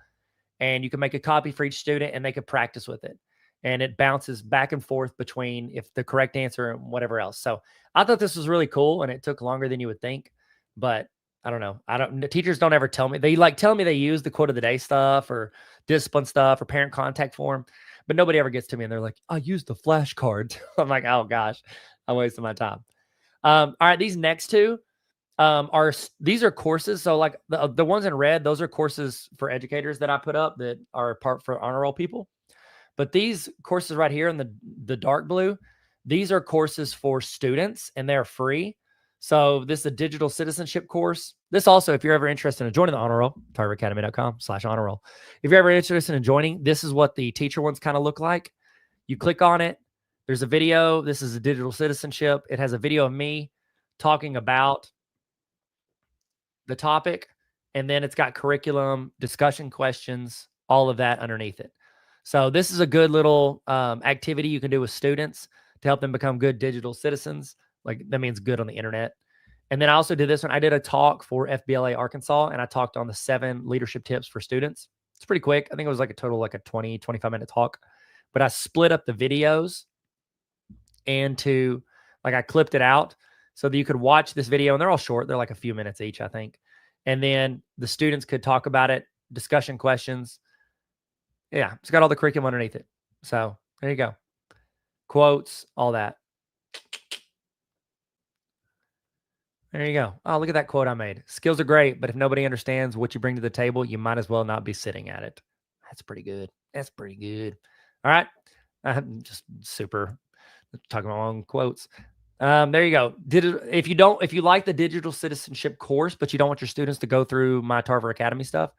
and you can make a copy for each student and they could practice with it. And it bounces back and forth between if the correct answer and whatever else. So I thought this was really cool, and it took longer than you would think, but I don't know. The teachers don't ever tell me. They tell me they use the quote of the day stuff or discipline stuff or parent contact form, but nobody ever gets to me and they're like, I used the flashcard. I'm like, oh gosh, I'm wasting my time. All right. These next two these are courses. So like the ones in red, those are courses for educators that I put up that are part for honor roll people. But these courses right here in the dark blue, these are courses for students and they're free. So this is a digital citizenship course. This also, if you're ever interested in joining the honor roll, tarveracademy.com/honor roll. If you're ever interested in joining, this is what the teacher ones kind of look like. You click on it. There's a video. This is a digital citizenship. It has a video of me talking about the topic. And then it's got curriculum, discussion questions, all of that underneath it. So this is a good little activity you can do with students to help them become good digital citizens. Like that means good on the internet. And then I also did this one. I did a talk for FBLA Arkansas, and I talked on the 7 leadership tips for students. It's pretty quick. I think it was like a total like a 20, 25-minute talk. But I split up the videos into, like I clipped it out so that you could watch this video, and they're all short. They're like a few minutes each, I think. And then the students could talk about it, discussion questions. Yeah, it's got all the curriculum underneath it. So there you go. Quotes, all that. There you go. Oh, look at that quote I made. Skills are great, but if nobody understands what you bring to the table, you might as well not be sitting at it. That's pretty good. That's pretty good. All right. I'm just super talking about my own quotes. There you go. If you like the digital citizenship course, but you don't want your students to go through my Tarver Academy stuff,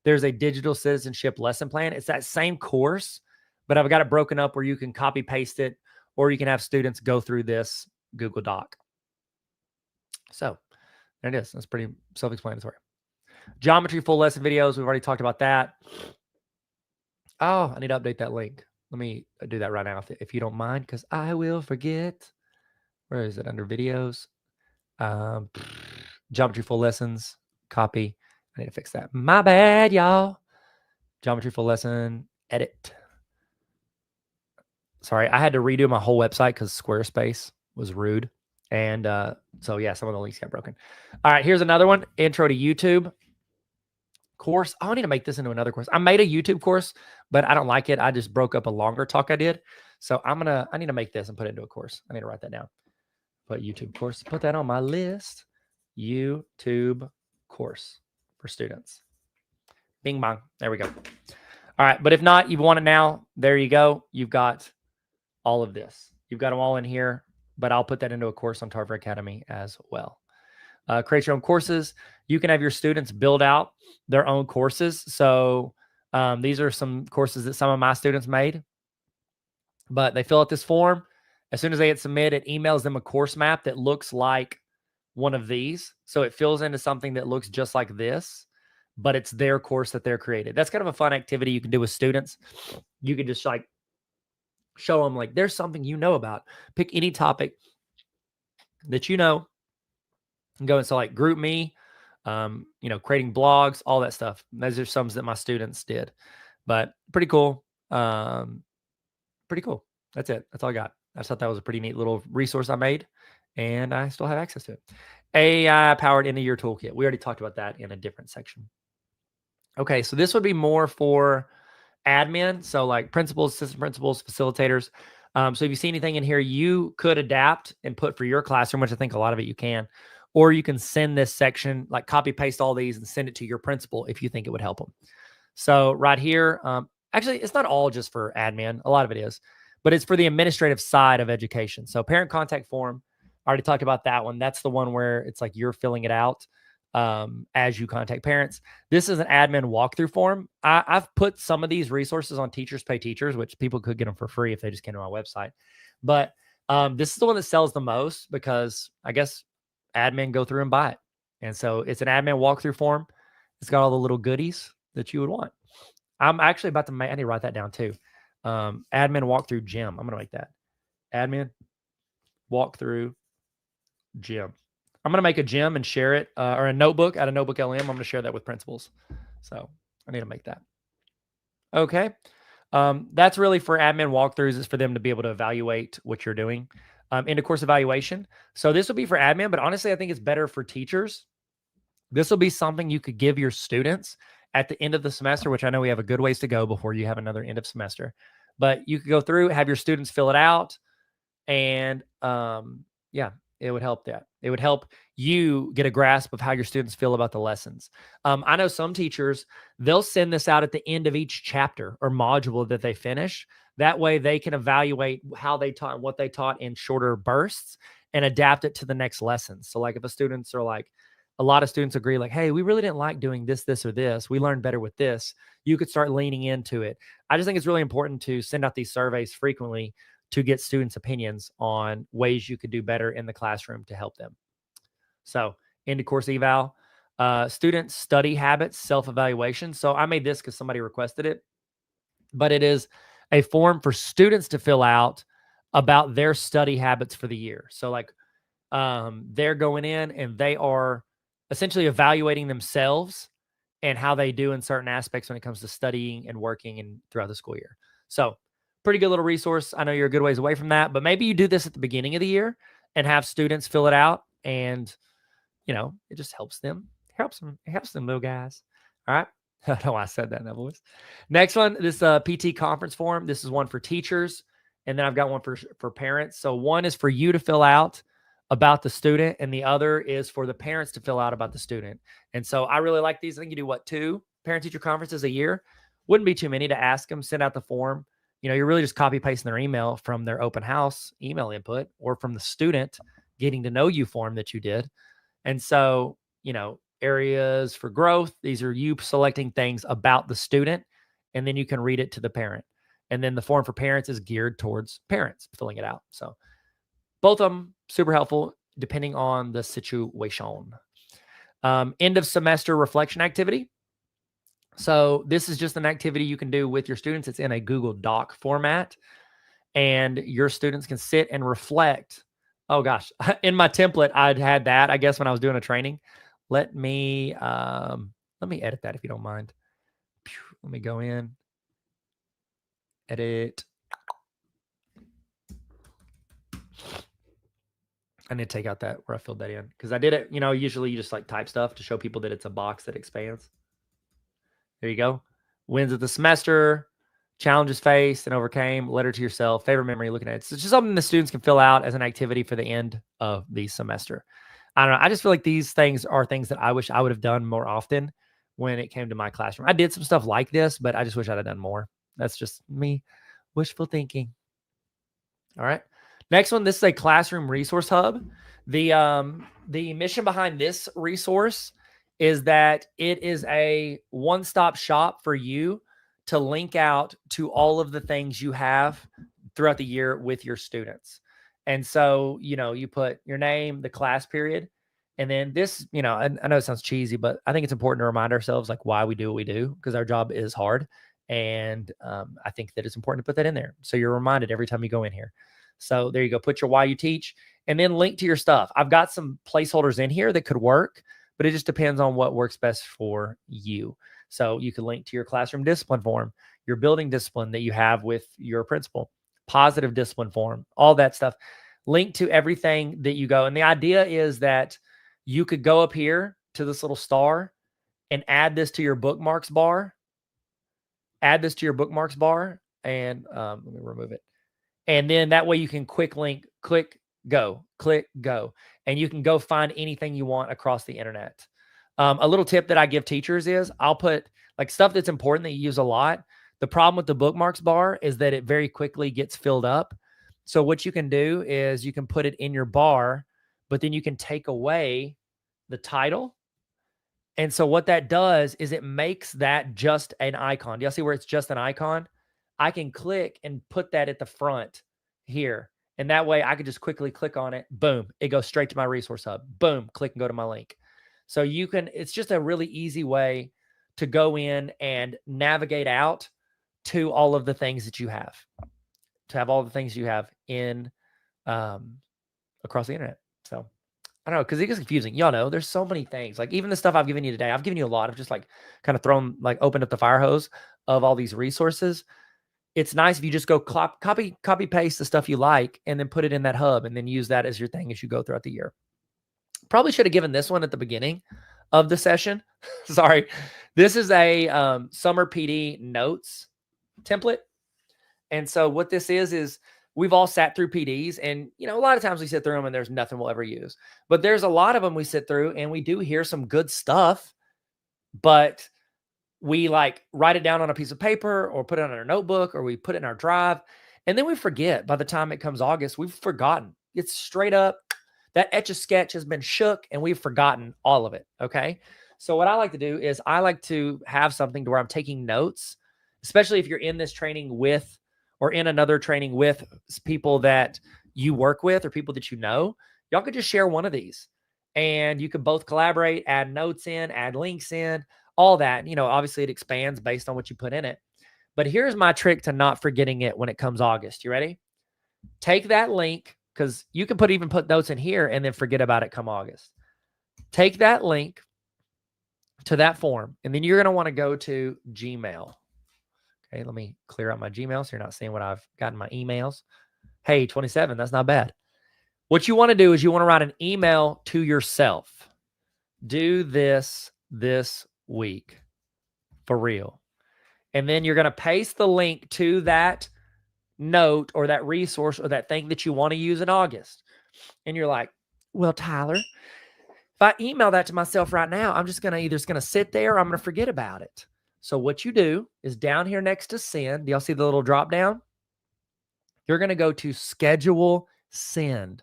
there's a digital citizenship lesson plan. It's that same course, but I've got it broken up where you can copy paste it, or you can have students go through this Google Doc. So there it is. That's pretty self-explanatory. Geometry full lesson videos. We've already talked about that. Oh, I need to update that link. Let me do that right now if you don't mind, because I will forget. Where is it? Under videos. Geometry full lessons. Copy. I need to fix that. My bad, y'all. Geometry full lesson. Edit. Sorry, I had to redo my whole website because Squarespace was rude. And so, yeah, some of the links got broken. All right, here's another one. Intro to YouTube course. Oh, I need to make this into another course. I made a YouTube course, but I don't like it. I just broke up a longer talk I did. So I need to make this and put it into a course. I need to write that down. Put YouTube course. Put that on my list. YouTube course for students. Bing bong. There we go. All right, but if not, you want it now, there you go. You've got all of this. You've got them all in here, but I'll put that into a course on Tarver Academy as well. Create your own courses. You can have your students build out their own courses. So these are some courses that some of my students made, but they fill out this form. As soon as they hit submit, it emails them a course map that looks like one of these. So it fills into something that looks just like this, but it's their course that they're created. That's kind of a fun activity you can do with students. You can just like show them like there's something you know about. Pick any topic that you know and go and so like group me, creating blogs, all that stuff. Those are some that my students did, but pretty cool. Pretty cool. That's it. That's all I got. I just thought that was a pretty neat little resource I made, and I still have access to it. AI powered end of year toolkit. We already talked about that in a different section. Okay, so this would be more for admin. So like principals, assistant principals, facilitators. So if you see anything in here, you could adapt and put for your classroom, which I think a lot of it you can, or you can send this section, like copy paste all these and send it to your principal if you think it would help them. So right here, actually, it's not all just for admin. A lot of it is, but it's for the administrative side of education. So parent contact form, I already talked about that one. That's the one where it's like you're filling it out as you contact parents. This is an admin walkthrough form. I've put some of these resources on Teachers Pay Teachers, which people could get them for free if they just came to my website. But this is the one that sells the most because I guess admin go through and buy it. And so it's an admin walkthrough form. It's got all the little goodies that you would want. I'm actually about to I need to write that down too. Admin walkthrough gym. I'm going to make that. Admin walkthrough gym. I'm going to make a gym and share it or a notebook out of Notebook LM. I'm going to share that with principals. So I need to make that. Okay. That's really for admin walkthroughs is for them to be able to evaluate what you're doing. Into course evaluation. So this will be for admin, but honestly, I think it's better for teachers. This will be something you could give your students at the end of the semester, which I know we have a good ways to go before you have another end of semester. But you could go through, have your students fill it out, and it would help that. It would help you get a grasp of how your students feel about the lessons. I know some teachers, they'll send this out at the end of each chapter or module that they finish. That way they can evaluate how they taught and what they taught in shorter bursts and adapt it to the next lesson. So like if a lot of students agree like, hey, we really didn't like doing this, this, or this. We learned better with this. You could start leaning into it. I just think it's really important to send out these surveys frequently to get students' opinions on ways you could do better in the classroom to help them. So into course eval. student study habits, self-evaluation. So I made this because somebody requested it, but it is a form for students to fill out about their study habits for the year. So like they're going in and they are essentially evaluating themselves and how they do in certain aspects when it comes to studying and working and throughout the school year. So pretty good little resource. I know you're a good ways away from that, but maybe you do this at the beginning of the year and have students fill it out, and it just helps them. It helps them little guys. All right. I don't know why I said that in that voice. Next one, this PT conference form. This is one for teachers, and then I've got one for parents. So one is for you to fill out about the student, and the other is for the parents to fill out about the student. And so I really like these. I think you do 2 parent-teacher conferences a year. Wouldn't be too many to ask them. Send out the form. You're really just copy pasting their email from their open house email input or from the student getting to know you form that you did. And so, areas for growth, these are you selecting things about the student, and then you can read it to the parent. And then the form for parents is geared towards parents filling it out. So both of them super helpful depending on the situation. End of semester reflection activity. So this is just an activity you can do with your students. It's in a Google Doc format, and your students can sit and reflect. Oh gosh, in my template, I'd had that, I guess, when I was doing a training. Let me edit that if you don't mind. Let me go in, edit. I need to take out that where I filled that in because I did it. Usually you just like type stuff to show people that it's a box that expands. There you go. Wins of the semester, challenges faced and overcame, letter to yourself, favorite memory looking at it. So it's just something the students can fill out as an activity for the end of the semester. I don't know. I just feel like these things are things that I wish I would have done more often when it came to my classroom. I did some stuff like this, but I just wish I'd have done more. That's just me, wishful thinking. All right. Next one, this is a classroom resource hub. The mission behind this resource is that it is a one-stop shop for you to link out to all of the things you have throughout the year with your students. And so, you put your name, the class period, and then this, I know it sounds cheesy, but I think it's important to remind ourselves like why we do what we do, because our job is hard. And I think that it's important to put that in there. So you're reminded every time you go in here. So there you go. Put your why you teach and then link to your stuff. I've got some placeholders in here that could work, but it just depends on what works best for you. So you can link to your classroom discipline form, your building discipline that you have with your principal, positive discipline form, all that stuff. Link to everything that you go. And the idea is that you could go up here to this little star and add this to your bookmarks bar. Add this to your bookmarks bar and let me remove it. And then that way you can quick link, click, go, and you can go find anything you want across the internet. A little tip that I give teachers is I'll put like stuff that's important that you use a lot. The problem with the bookmarks bar is that it very quickly gets filled up. So what you can do is you can put it in your bar, but then you can take away the title. And so what that does is it makes that just an icon. Do y'all see where it's just an icon? I can click and put that at the front here. And that way I could just quickly click on it. Boom. It goes straight to my resource hub. Boom. Click and go to my link. So it's just a really easy way to go in and navigate out to all of the things that you have, to have all the things you have in across the internet. So I don't know, because it gets confusing. Y'all know there's so many things. Like even the stuff I've given you today, I've given you a lot of just like kind of opened up the fire hose of all these resources. It's nice if you just go copy paste the stuff you like and then put it in that hub and then use that as your thing as you go throughout the year. Probably should have given this one at the beginning of the session. Sorry. This is a summer PD notes template. And so what this is we've all sat through PDs, and a lot of times we sit through them and there's nothing we'll ever use. But there's a lot of them we sit through and we do hear some good stuff, but we like write it down on a piece of paper or put it on our notebook or we put it in our drive. And then we forget by the time it comes August, we've forgotten. It's straight up that Etch-a-Sketch has been shook and we've forgotten all of it. Okay. So what I like to do is I like to have something to where I'm taking notes, especially if you're in this training with, or in another training with people that you work with or people that y'all could just share one of these and you can both collaborate, add notes in, add links in, all that. Obviously it expands based on what you put in it. But here's my trick to not forgetting it when it comes August. You ready? Take that link, because you can even put notes in here and then forget about it come August. Take that link to that form, and then you're going to want to go to Gmail. Okay, let me clear out my Gmail so you're not seeing what I've got in my emails. Hey, 27, that's not bad. What you want to do is you want to write an email to yourself. Do this week for real. And then you're going to paste the link to that note or that resource or that thing that you want to use in August. And you're like, well, Tyler, if I email that to myself right now, I'm just going to either it's going to sit there or I'm going to forget about it. So what you do is down here next to send, do y'all see the little drop down? You're going to go to schedule send.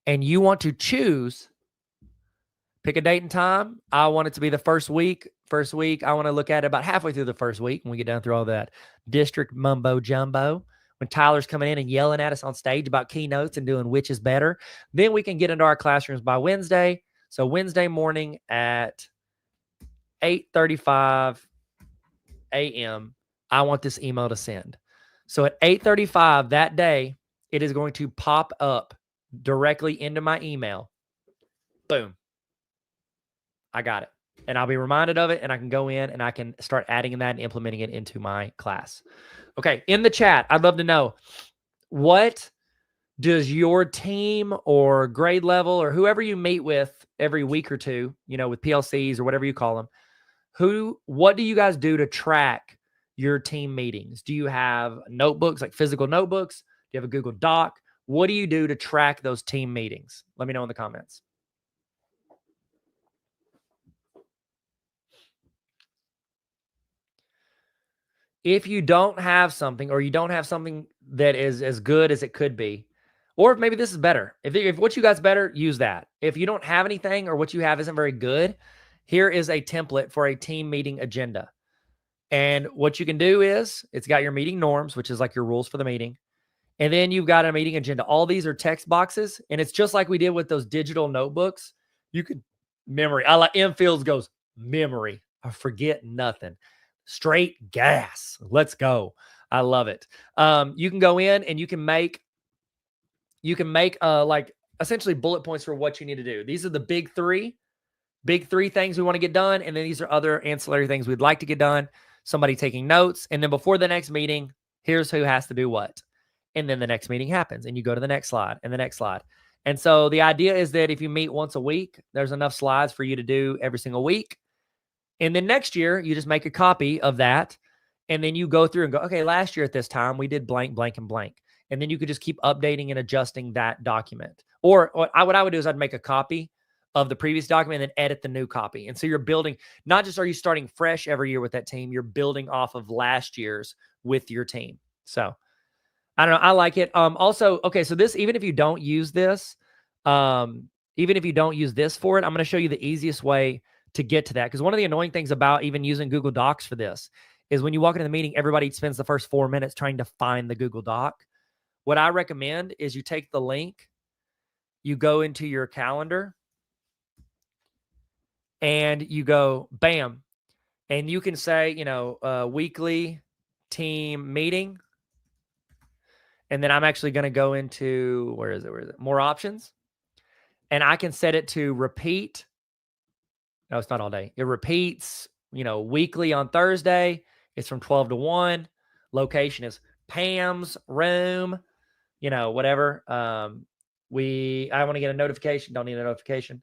And you want to choose, pick a date and time. I want it to be the first week. First week, I want to look at it about halfway through the first week when we get down through all that district mumbo jumbo. When Tyler's coming in and yelling at us on stage about keynotes and doing which is better. Then we can get into our classrooms by Wednesday. So Wednesday morning at 8:35 a.m., I want this email to send. So at 8:35 that day, it is going to pop up directly into my email. Boom. I got it. And I'll be reminded of it, and I can go in and I can start adding that and implementing it into my class. Okay, in the chat, I'd love to know, what does your team or grade level or whoever you meet with every week or two, with PLCs or whatever you call them, what do you guys do to track your team meetings? Do you have notebooks, like physical notebooks? Do you have a Google Doc? What do you do to track those team meetings? Let me know in the comments. If you don't have something, or you don't have something that is as good as it could be, or maybe this is better. If what you got's better, use that. If you don't have anything or what you have isn't very good, here is a template for a team meeting agenda. And what you can do is it's got your meeting norms, which is like your rules for the meeting. And then you've got a meeting agenda. All these are text boxes. And it's just like we did with those digital notebooks. You could memory. I like M Fields goes memory. I forget nothing. Straight gas. Let's go. I love it. You can go in and you can make like essentially bullet points for what you need to do. These are the big three things we want to get done. And then these are other ancillary things we'd like to get done. Somebody taking notes. And then before the next meeting, here's who has to do what. And then the next meeting happens and you go to the next slide and the next slide. And so the idea is that if you meet once a week, there's enough slides for you to do every single week. And then next year, you just make a copy of that. And then you go through and go, okay, last year at this time, we did blank, blank, and blank. And then you could just keep updating and adjusting that document. Or what I would do is I'd make a copy of the previous document and then edit the new copy. And so you're building, not just are you starting fresh every year with that team, you're building off of last year's with your team. So I don't know. I like it. Also, okay, so this, even if you don't use this for it, I'm going to show you the easiest way to get to that. Because one of the annoying things about even using Google Docs for this is when you walk into the meeting, everybody spends the first 4 minutes trying to find the Google Doc. What I recommend is you take the link, you go into your calendar, and you go, bam. And you can say, weekly team meeting. And then I'm actually going to go into, where is it? More options. And I can set it to repeat. No, it's not all day. It repeats, weekly on Thursday. It's from 12 to 1. Location is Pam's room, whatever. I want to get a notification. Don't need a notification.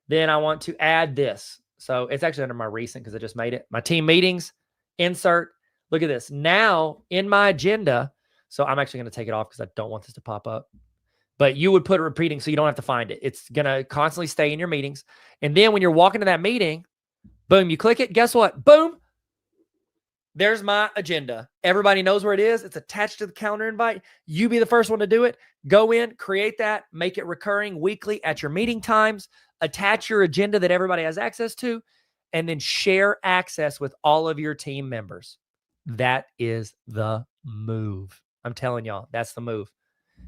Then I want to add this. So it's actually under my recent because I just made it. My team meetings, insert. Look at this. Now in my agenda. So I'm actually going to take it off because I don't want this to pop up. But you would put it repeating so you don't have to find it. It's going to constantly stay in your meetings. And then when you're walking to that meeting, boom, you click it. Guess what? Boom. There's my agenda. Everybody knows where it is. It's attached to the calendar invite. You be the first one to do it. Go in, create that, make it recurring weekly at your meeting times, attach your agenda that everybody has access to, and then share access with all of your team members. That is the move. I'm telling y'all, that's the move.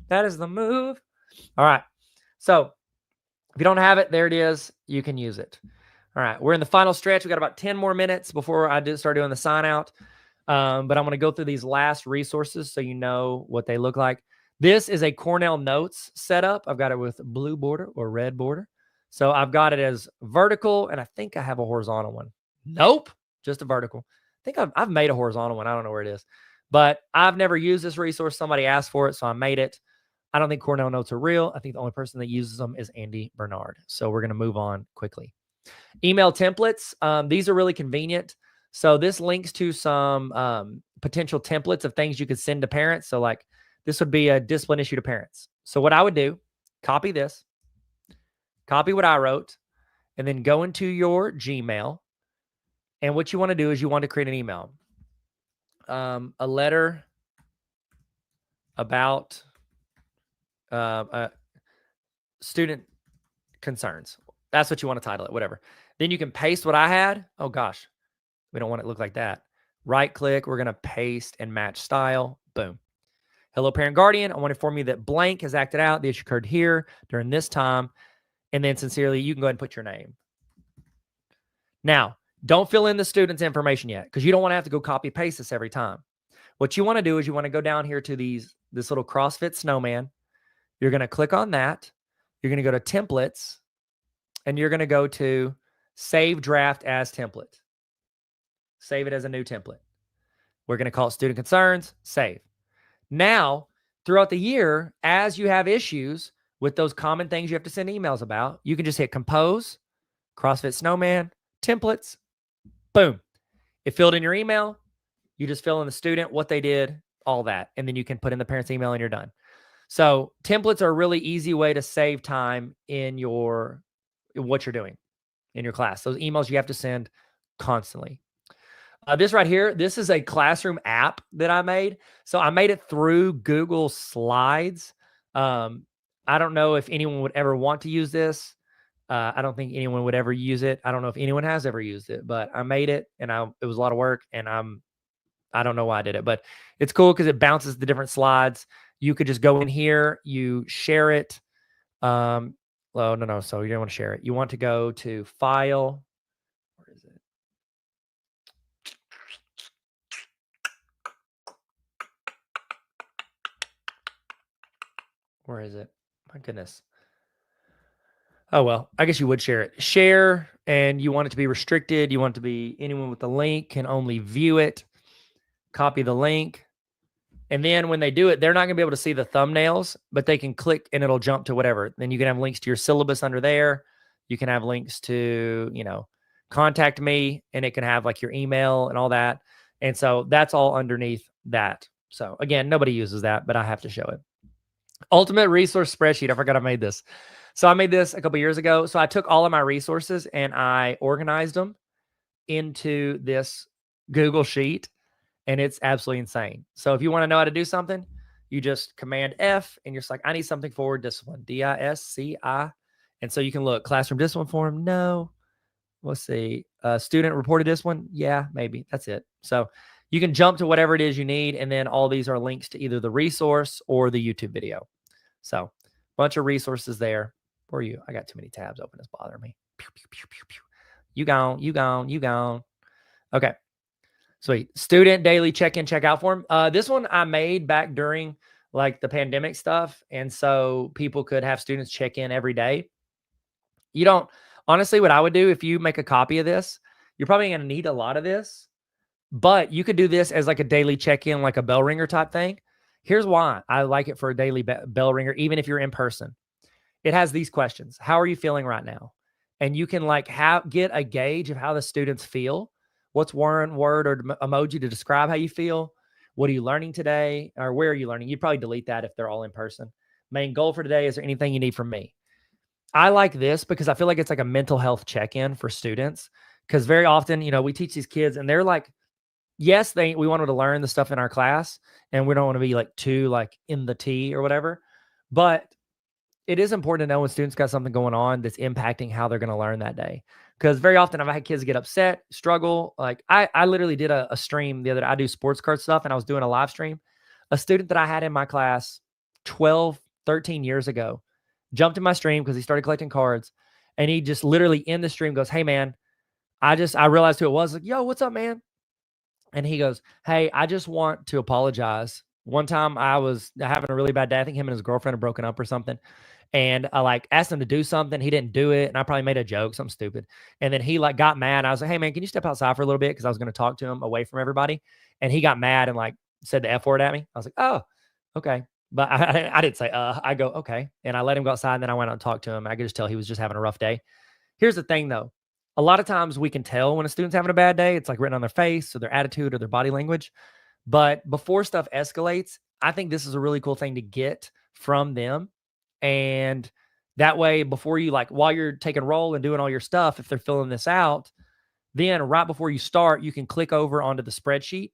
That is the move. All right. So If you don't have it, there it is. You can use it. All right. We're in the final stretch. We got about 10 more minutes before I start doing the sign out. But I'm going to go through these last resources so you know what they look like. This is a Cornell Notes setup. I've got it with blue border or red border. So I've got it as vertical, and I think I have a horizontal one. Nope, just a vertical. I think I've made a horizontal one. I don't know where it is. But I've never used this resource. Somebody asked for it, so I made it. I don't think Cornell Notes are real. I think the only person that uses them is Andy Bernard. So we're going to move on quickly. Email templates. These are really convenient. So this links to some potential templates of things you could send to parents. So like this would be a discipline issue to parents. So what I would do, copy this, copy what I wrote, and then go into your Gmail. And what you want to do is you want to create an email. A letter about student concerns. That's what you want to title it, whatever. Then you can paste what I had. Oh gosh, we don't want it to look like that. Right click, we're going to paste and match style. Boom. Hello, parent guardian. I want to inform you that blank has acted out. The issue occurred here during this time. And then sincerely, you can go ahead and put your name. Now, don't fill in the student's information yet because you don't want to have to go copy paste this every time. What you want to do is you want to go down here to this little CrossFit snowman. You're going to click on that. You're going to go to templates and you're going to go to save draft as template. Save it as a new template. We're going to call it student concerns, save. Now, throughout the year, as you have issues with those common things you have to send emails about, you can just hit compose, CrossFit Snowman, templates, boom. It filled in your email. You just fill in the student, what they did, all that. And then you can put in the parent's email and you're done. So templates are a really easy way to save time in what you're doing in your class. Those emails you have to send constantly. This right here, this is a classroom app that I made. So I made it through Google Slides. I don't know if anyone would ever want to use this. I don't think anyone would ever use it. I don't know if anyone has ever used it, but I made it and it was a lot of work and I don't know why I did it, but it's cool because it bounces the different slides. You could just go in here, you share it. No. So you don't want to share it. You want to go to file. Where is it? Where is it? My goodness. Oh, well, I guess you would share it. Share, and you want it to be restricted. You want it to be anyone with the link can only view it. Copy the link. And then when they do it, they're not going to be able to see the thumbnails, but they can click and it'll jump to whatever. Then you can have links to your syllabus under there. You can have links to, contact me, and it can have like your email and all that. And so that's all underneath that. So again, nobody uses that, but I have to show it. Ultimate resource spreadsheet. I forgot I made this. So I made this a couple years ago. So I took all of my resources and I organized them into this Google Sheet. And it's absolutely insane. So if you want to know how to do something, you just Command F and you're just like, I need something for discipline, DISCI. And so you can look classroom discipline form. No. Let's see. Student reported discipline. Yeah, maybe. That's it. So you can jump to whatever it is you need. And then all these are links to either the resource or the YouTube video. So a bunch of resources there for you. I got too many tabs open. It's bothering me. Pew, pew, pew, pew, pew. You gone. Okay. Sweet. Student daily check-in, check-out form. This one I made back during like the pandemic stuff. And so people could have students check in every day. Honestly, what I would do if you make a copy of this, you're probably going to need a lot of this, but you could do this as like a daily check-in, like a bell ringer type thing. Here's why I like it for a daily bell ringer, even if you're in person. It has these questions. How are you feeling right now? And you can like get a gauge of how the students feel. What's one word or emoji to describe how you feel? What are you learning today? Or where are you learning? You'd probably delete that if they're all in person. Main goal for today, is there anything you need from me? I like this because I feel like it's like a mental health check-in for students. Because very often, we teach these kids and they're like, yes, we want them to learn the stuff in our class and we don't want to be like too like in the tea or whatever. But it is important to know when students got something going on that's impacting how they're going to learn that day. Because very often I've had kids get upset, struggle. Like I literally did a stream the other day. I do sports card stuff and I was doing a live stream. A student that I had in my class 12, 13 years ago jumped in my stream because he started collecting cards. And he just literally in the stream goes, "Hey, man, I realized who it was. Like, yo, what's up, man?" And he goes, "Hey, I just want to apologize. One time I was having a really bad day. I think him and his girlfriend had broken up or something. And I like asked him to do something. He didn't do it. And I probably made a joke, something stupid. And then he like got mad. I was like, hey man, can you step outside for a little bit? Cause I was going to talk to him away from everybody. And he got mad and like said the F word at me. I was like, oh, okay. But I didn't say, I go, okay. And I let him go outside. And then I went out and talked to him. I could just tell he was just having a rough day. Here's the thing though. A lot of times we can tell when a student's having a bad day. It's like written on their face or their attitude or their body language. But before stuff escalates, I think this is a really cool thing to get from them. And that way, before you like, while you're taking roll and doing all your stuff, if they're filling this out, then right before you start, you can click over onto the spreadsheet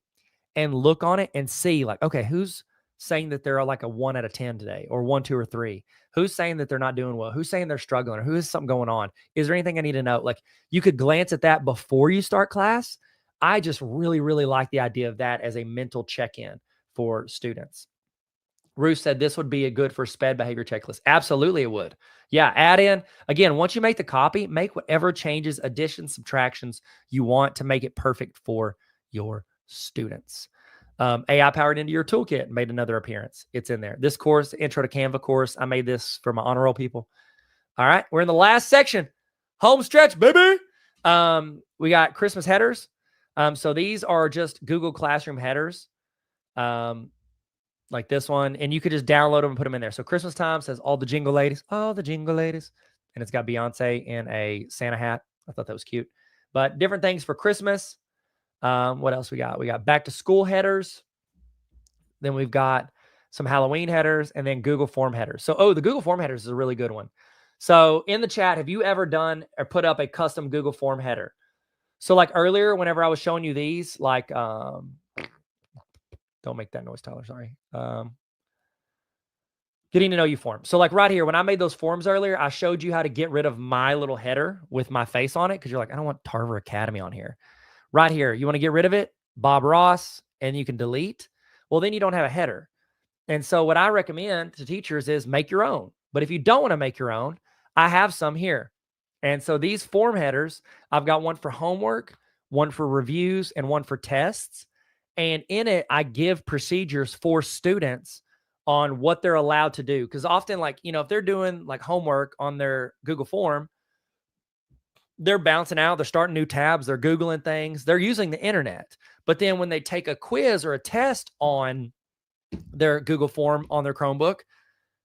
and look on it and see like, okay, who's saying that they're like a 1 out of 10 today or 1, 2, or 3? Who's saying that they're not doing well? Who's saying they're struggling or who has something going on? Is there anything I need to know? Like you could glance at that before you start class. I just really, really like the idea of that as a mental check-in for students. Ruth said this would be a good for SPED behavior checklist. Absolutely it would. Yeah, add in, again, once you make the copy, make whatever changes, additions, subtractions you want to make it perfect for your students. AI powered into your toolkit made another appearance. It's in there. This course, Intro to Canva course, I made this for my honor roll people. All right, we're in the last section. Home stretch, baby. We got Christmas headers. So these are just Google Classroom headers. Like this one, and you could just download them and put them in there. So Christmas time says all the jingle ladies, and it's got Beyonce in a Santa hat. I thought that was cute. But different things for Christmas. What else we got? We got back to school headers. Then we've got some Halloween headers and then Google Form headers. So, the Google Form headers is a really good one. So in the chat, have you ever done or put up a custom Google Form header? So like earlier, whenever I was showing you these, like, don't make that noise, Tyler. Sorry. Getting to know you form. So like right here, when I made those forms earlier, I showed you how to get rid of my little header with my face on it. Cause you're like, I don't want Tarver Academy on here. Right here. You want to get rid of it? Bob Ross, and you can delete. Well, then you don't have a header. And so what I recommend to teachers is make your own. But if you don't want to make your own, I have some here. And so these form headers, I've got one for homework, one for reviews, and one for tests. And in it, I give procedures for students on what they're allowed to do. Because often, like, if they're doing like homework on their Google form, they're bouncing out, they're starting new tabs, they're Googling things, they're using the internet. But then when they take a quiz or a test on their Google form on their Chromebook,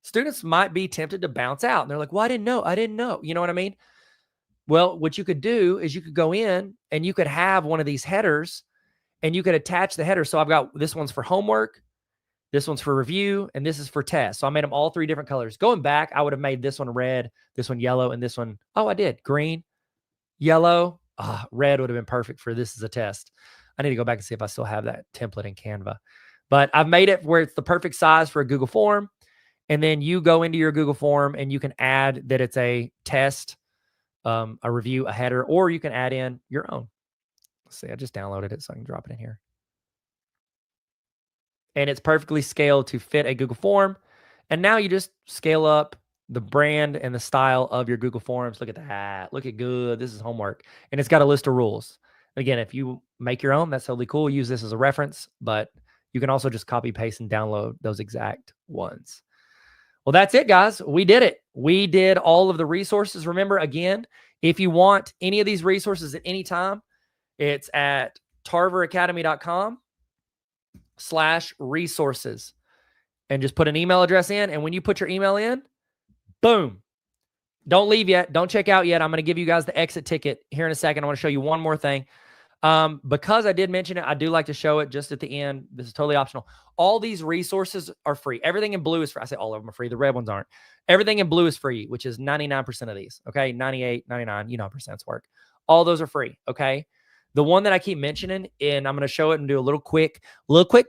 students might be tempted to bounce out. And they're like, well, I didn't know. You know what I mean? Well, what you could do is you could go in and you could have one of these headers and you could attach the header. So I've got this one's for homework, this one's for review, and this is for test. So I made them all 3 different colors. Going back, I would have made this one red, this one yellow, and this one, I did green, yellow. Red would have been perfect for this as a test. I need to go back and see if I still have that template in Canva. But I've made it where it's the perfect size for a Google form. And then you go into your Google form and you can add that it's a test, a review, a header, or you can add in your own. Let's see, I just downloaded it so I can drop it in here. And it's perfectly scaled to fit a Google form. And now you just scale up the brand and the style of your Google Forms. Look at that. Look at good. This is homework. And it's got a list of rules. Again, if you make your own, that's totally cool. Use this as a reference, but you can also just copy, paste, and download those exact ones. Well, that's it, guys. We did it. We did all of the resources. Remember, again, if you want any of these resources at any time, it's at tarveracademy.com/resources. And just put an email address in. And when you put your email in, boom. Don't leave yet. Don't check out yet. I'm going to give you guys the exit ticket here in a second. I want to show you one more thing. Because I did mention it, I do like to show it just at the end. This is totally optional. All these resources are free. Everything in blue is free. I say all of them are free. The red ones aren't. Everything in blue is free, which is 99% of these. Okay. 98, 99, you know how percents work. All those are free. Okay. The one that I keep mentioning, and I'm going to show it and do a little quick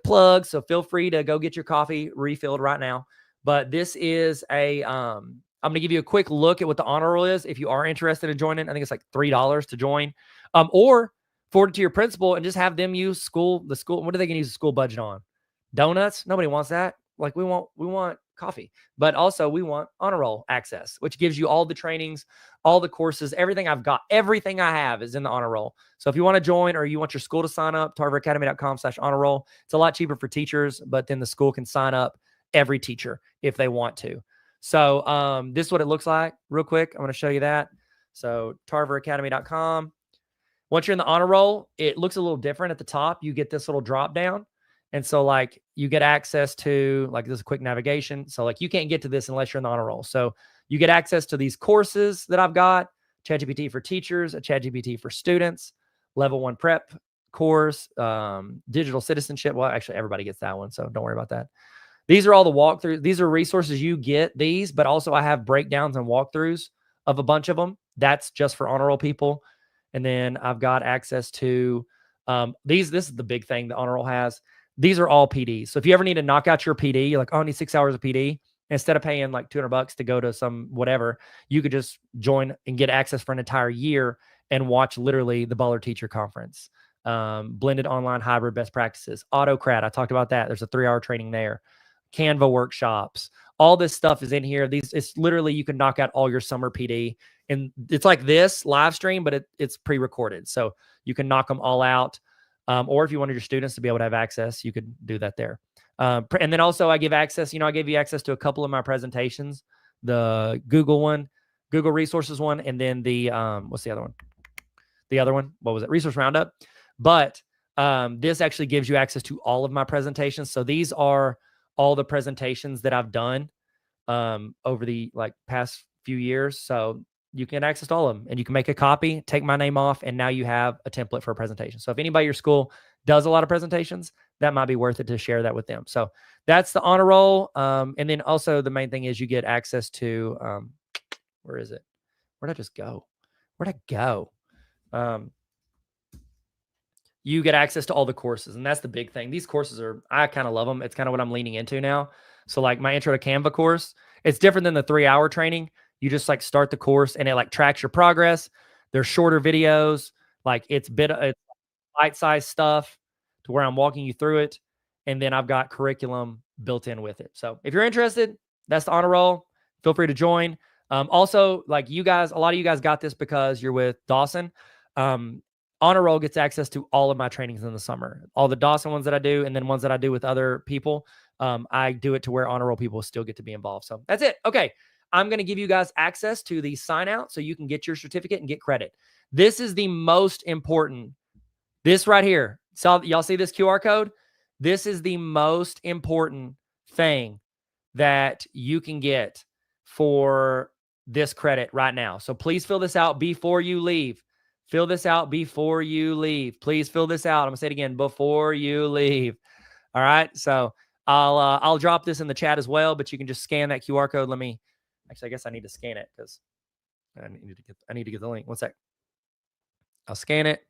plug. So feel free to go get your coffee refilled right now. But this is I'm going to give you a quick look at what the honor roll is. If you are interested in joining, I think it's like $3 to join, or forward it to your principal and just have them use the school. What are they going to use the school budget on? Donuts? Nobody wants that. Like we want coffee, but also we want honor roll access, which gives you all the trainings, all the courses, everything I've got, everything I have is in the honor roll. So if you want to join or you want your school to sign up, tarveracademy.com/honor roll. It's a lot cheaper for teachers, but then the school can sign up every teacher if they want to. So this is what it looks like real quick. I'm going to show you that. So tarveracademy.com. Once you're in the honor roll, it looks a little different at the top. You get this little drop down. And so like you get access to like this quick navigation. So like you can't get to this unless you're in the honor roll. So you get access to these courses that I've got, ChatGPT for teachers, a ChatGPT for students, level 1 prep course, digital citizenship. Well, actually everybody gets that one. So don't worry about that. These are all the walkthroughs. These are resources you get these, but also I have breakdowns and walkthroughs of a bunch of them. That's just for honor roll people. And then I've got access to these. This is the big thing the honor roll has. These are all PDs. So if you ever need to knock out your PD, you're like, oh, I need 6 hours of PD. Instead of paying like $200 to go to some whatever, you could just join and get access for an entire year and watch literally the Baller Teacher Conference, blended online hybrid best practices, Autocrat. I talked about that. There's a 3-hour training there. Canva workshops. All this stuff is in here. It's literally, you can knock out all your summer PD. And it's like this live stream, but it's pre-recorded. So you can knock them all out. Or if you wanted your students to be able to have access, you could do that there. And then also I give access, I gave you access to a couple of my presentations, the Google one, Google Resources one, and then the, what's the other one? The other one, what was it? Resource Roundup. But this actually gives you access to all of my presentations. So these are all the presentations that I've done over the past few years. So you can access all of them and you can make a copy, take my name off, and now you have a template for a presentation. So if anybody at your school does a lot of presentations, that might be worth it to share that with them. So that's the honor roll. And then also the main thing is you get access to, where is it? Where'd I just go? Where'd I go? You get access to all the courses, and that's the big thing. These courses I kind of love them. It's kind of what I'm leaning into now. So like my intro to Canva course, it's different than the 3-hour training. You just like start the course and it tracks your progress. There's shorter videos. It's bite-sized stuff to where I'm walking you through it. And then I've got curriculum built in with it. So if you're interested, that's the honor roll. Feel free to join. Also, you guys, a lot of you guys got this because you're with Dawson. Honor roll gets access to all of my trainings in the summer, all the Dawson ones that I do, and then ones that I do with other people. I do it to where honor roll people still get to be involved. So that's it. Okay. I'm going to give you guys access to the sign out so you can get your certificate and get credit. This is the most important. This right here. So y'all see this QR code? This is the most important thing that you can get for this credit right now. So please fill this out before you leave. Fill this out before you leave. Please fill this out. I'm going to say it again, before you leave. All right. So I'll drop this in the chat as well, but you can just scan that QR code. Actually, I guess I need to scan it because I need to get the link. One sec. I'll scan it.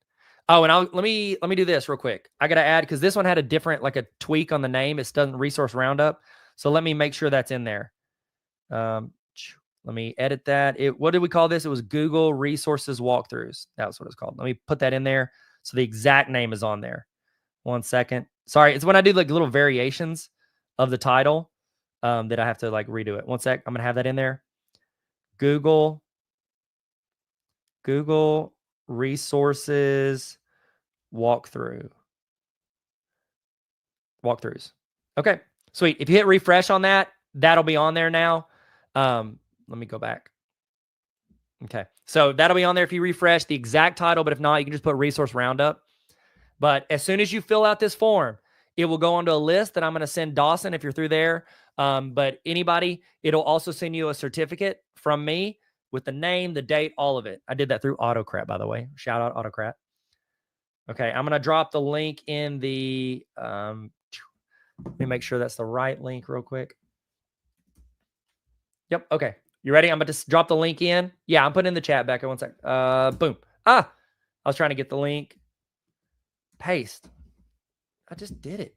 Oh, and let me do this real quick. I got to add, because this one had a different, a tweak on the name. It doesn't resource roundup. So let me make sure that's in there. Let me edit that. What did we call this? It was Google Resources Walkthroughs. That's what it's called. Let me put that in there. So the exact name is on there. 1 second. Sorry. It's when I do little variations of the title that I have to redo it. 1 sec. I'm going to have that in there. Google Resources Walkthroughs. Okay, sweet. If you hit refresh on that, that'll be on there now. Let me go back. Okay, so that'll be on there if you refresh the exact title, but if not, you can just put resource roundup. But as soon as you fill out this form, it will go onto a list that I'm going to send Dawson if you're through there. But anybody, it'll also send you a certificate from me with the name, the date, all of it. I did that through Autocrat, by the way. Shout out Autocrat. Okay, I'm going to drop the link in the, let me make sure that's the right link real quick. Yep, okay. You ready? I'm going to just drop the link in. Yeah, I'm putting in the chat back. 1 sec. Boom. I was trying to get the link. Paste. I just did it.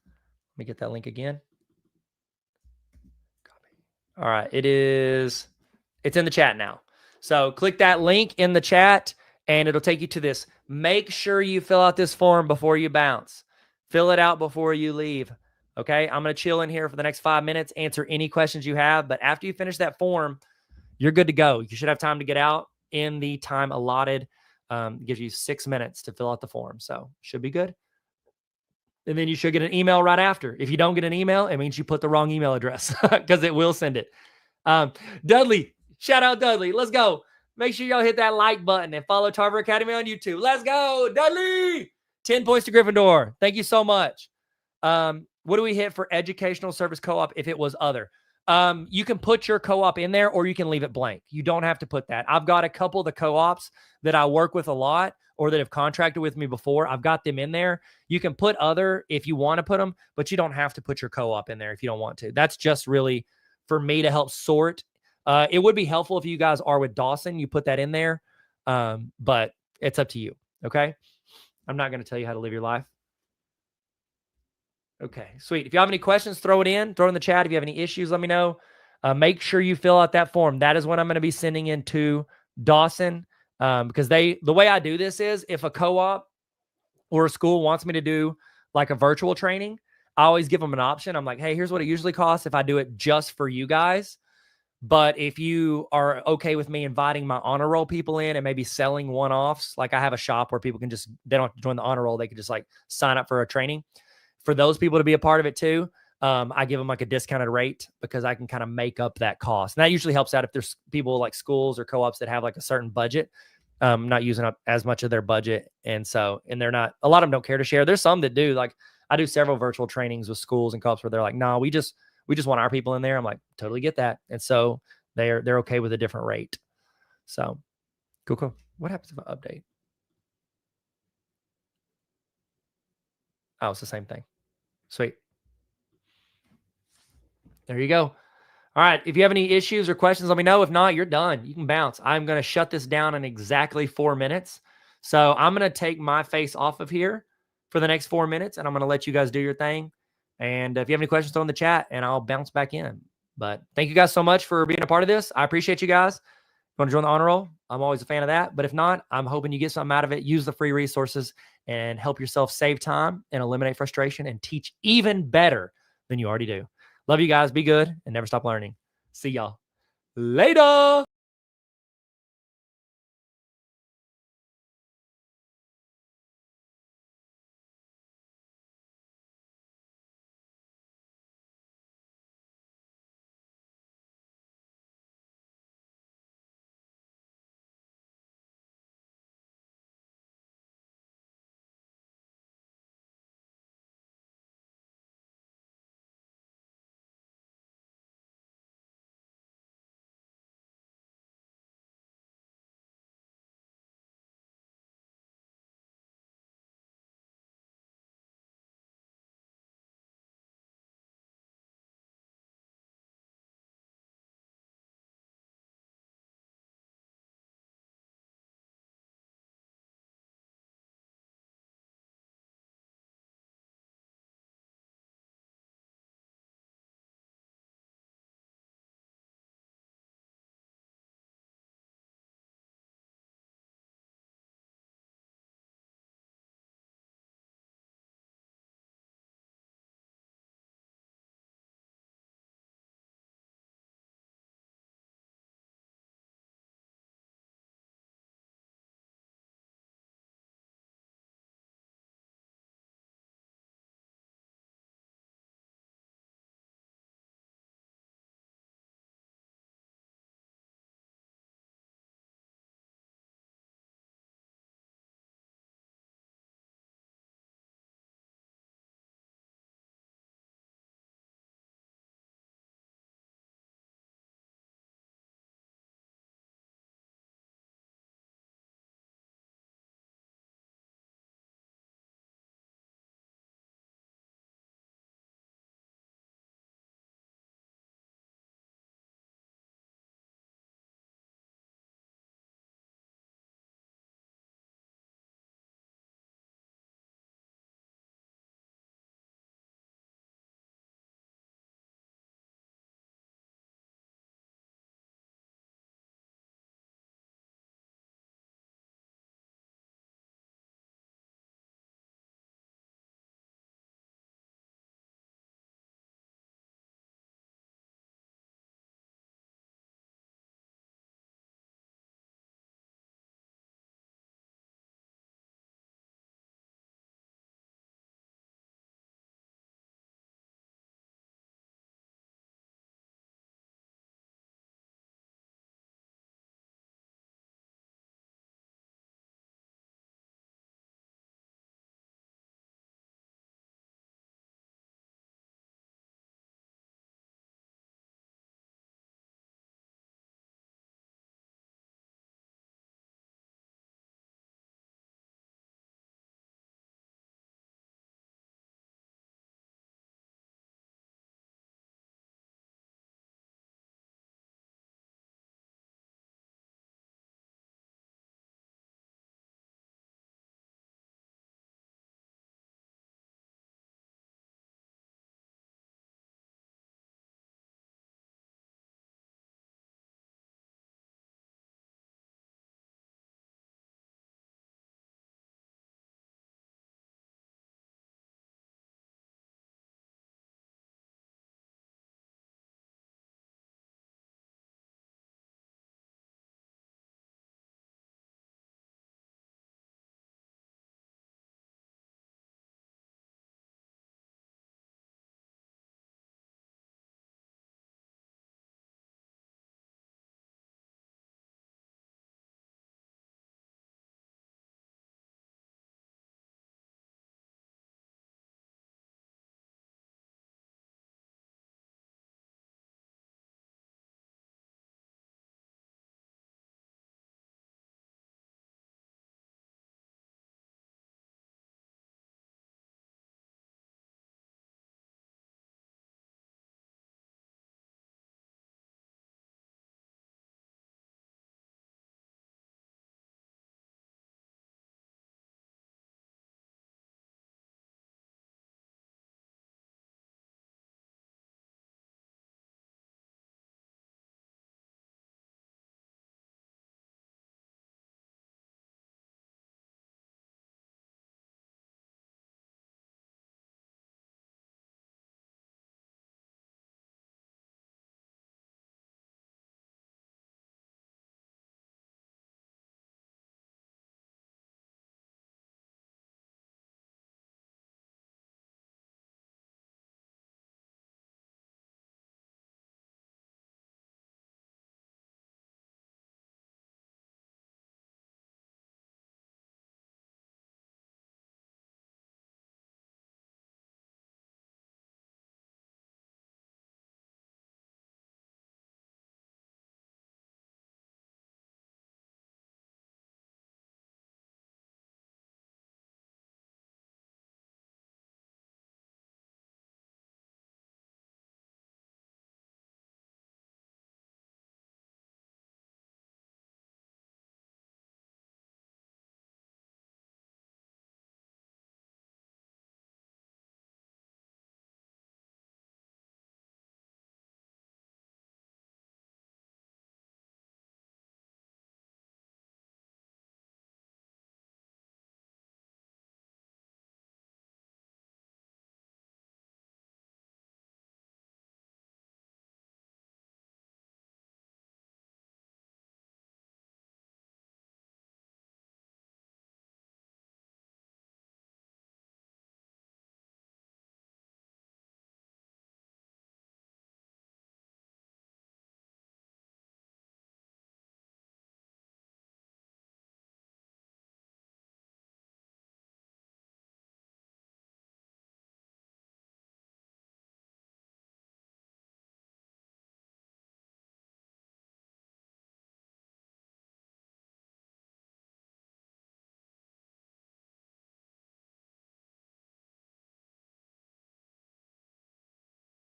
Let me get that link again. Copy. All right, it's in the chat now. So click that link in the chat and it'll take you to this. Make sure you fill out this form before you bounce. Fill it out before you leave. Okay. I'm going to chill in here for the next 5 minutes, answer any questions you have. But after you finish that form, you're good to go. You should have time to get out in the time allotted. It gives you 6 minutes to fill out the form. So should be good. And then you should get an email right after. If you don't get an email, it means you put the wrong email address because it will send it. Dudley, shout out Dudley. Let's go. Make sure y'all hit that like button and follow Tarver Academy on YouTube. Let's go, Dudley. 10 points to Gryffindor. Thank you so much. What do we hit for educational service co-op if it was other? You can put your co-op in there or you can leave it blank. You don't have to put that. I've got a couple of the co-ops that I work with a lot or that have contracted with me before. I've got them in there. You can put other if you want to put them, but you don't have to put your co-op in there if you don't want to. That's just really for me to help sort. It would be helpful if you guys are with Dawson, you put that in there. But it's up to you. Okay. I'm not going to tell you how to live your life. Okay, sweet. If you have any questions, throw it in the chat. If you have any issues, let me know. Make sure you fill out that form. That is what I'm going to be sending into Dawson because the way I do this is if a co-op or a school wants me to do like a virtual training, I always give them an option. I'm like, hey, here's what it usually costs if I do it just for you guys. But if you are okay with me inviting my honor roll people in and maybe selling one-offs, like I have a shop where people can they don't have to join the honor roll. They can just like sign up for a training. For those people to be a part of it too, I give them like a discounted rate because I can kind of make up that cost. And that usually helps out if there's people like schools or co-ops that have like a certain budget, not using up as much of their budget. And they're not, a lot of them don't care to share. There's some that do. Like I do several virtual trainings with schools and co-ops where they're like, no, we just want our people in there. I'm like, totally get that. And so they're okay with a different rate. So cool. What happens if I update? Oh, it's the same thing. Sweet. There you go. All right. If you have any issues or questions, let me know. If not, you're done. You can bounce. I'm going to shut this down in exactly 4 minutes. So I'm going to take my face off of here for the next 4 minutes, and I'm going to let you guys do your thing. And if you have any questions, throw in the chat, and I'll bounce back in. But thank you guys so much for being a part of this. I appreciate you guys. If you want to join the honor roll, I'm always a fan of that. But if not, I'm hoping you get something out of it. Use the free resources and help yourself save time and eliminate frustration and teach even better than you already do. Love you guys. Be good and never stop learning. See y'all later.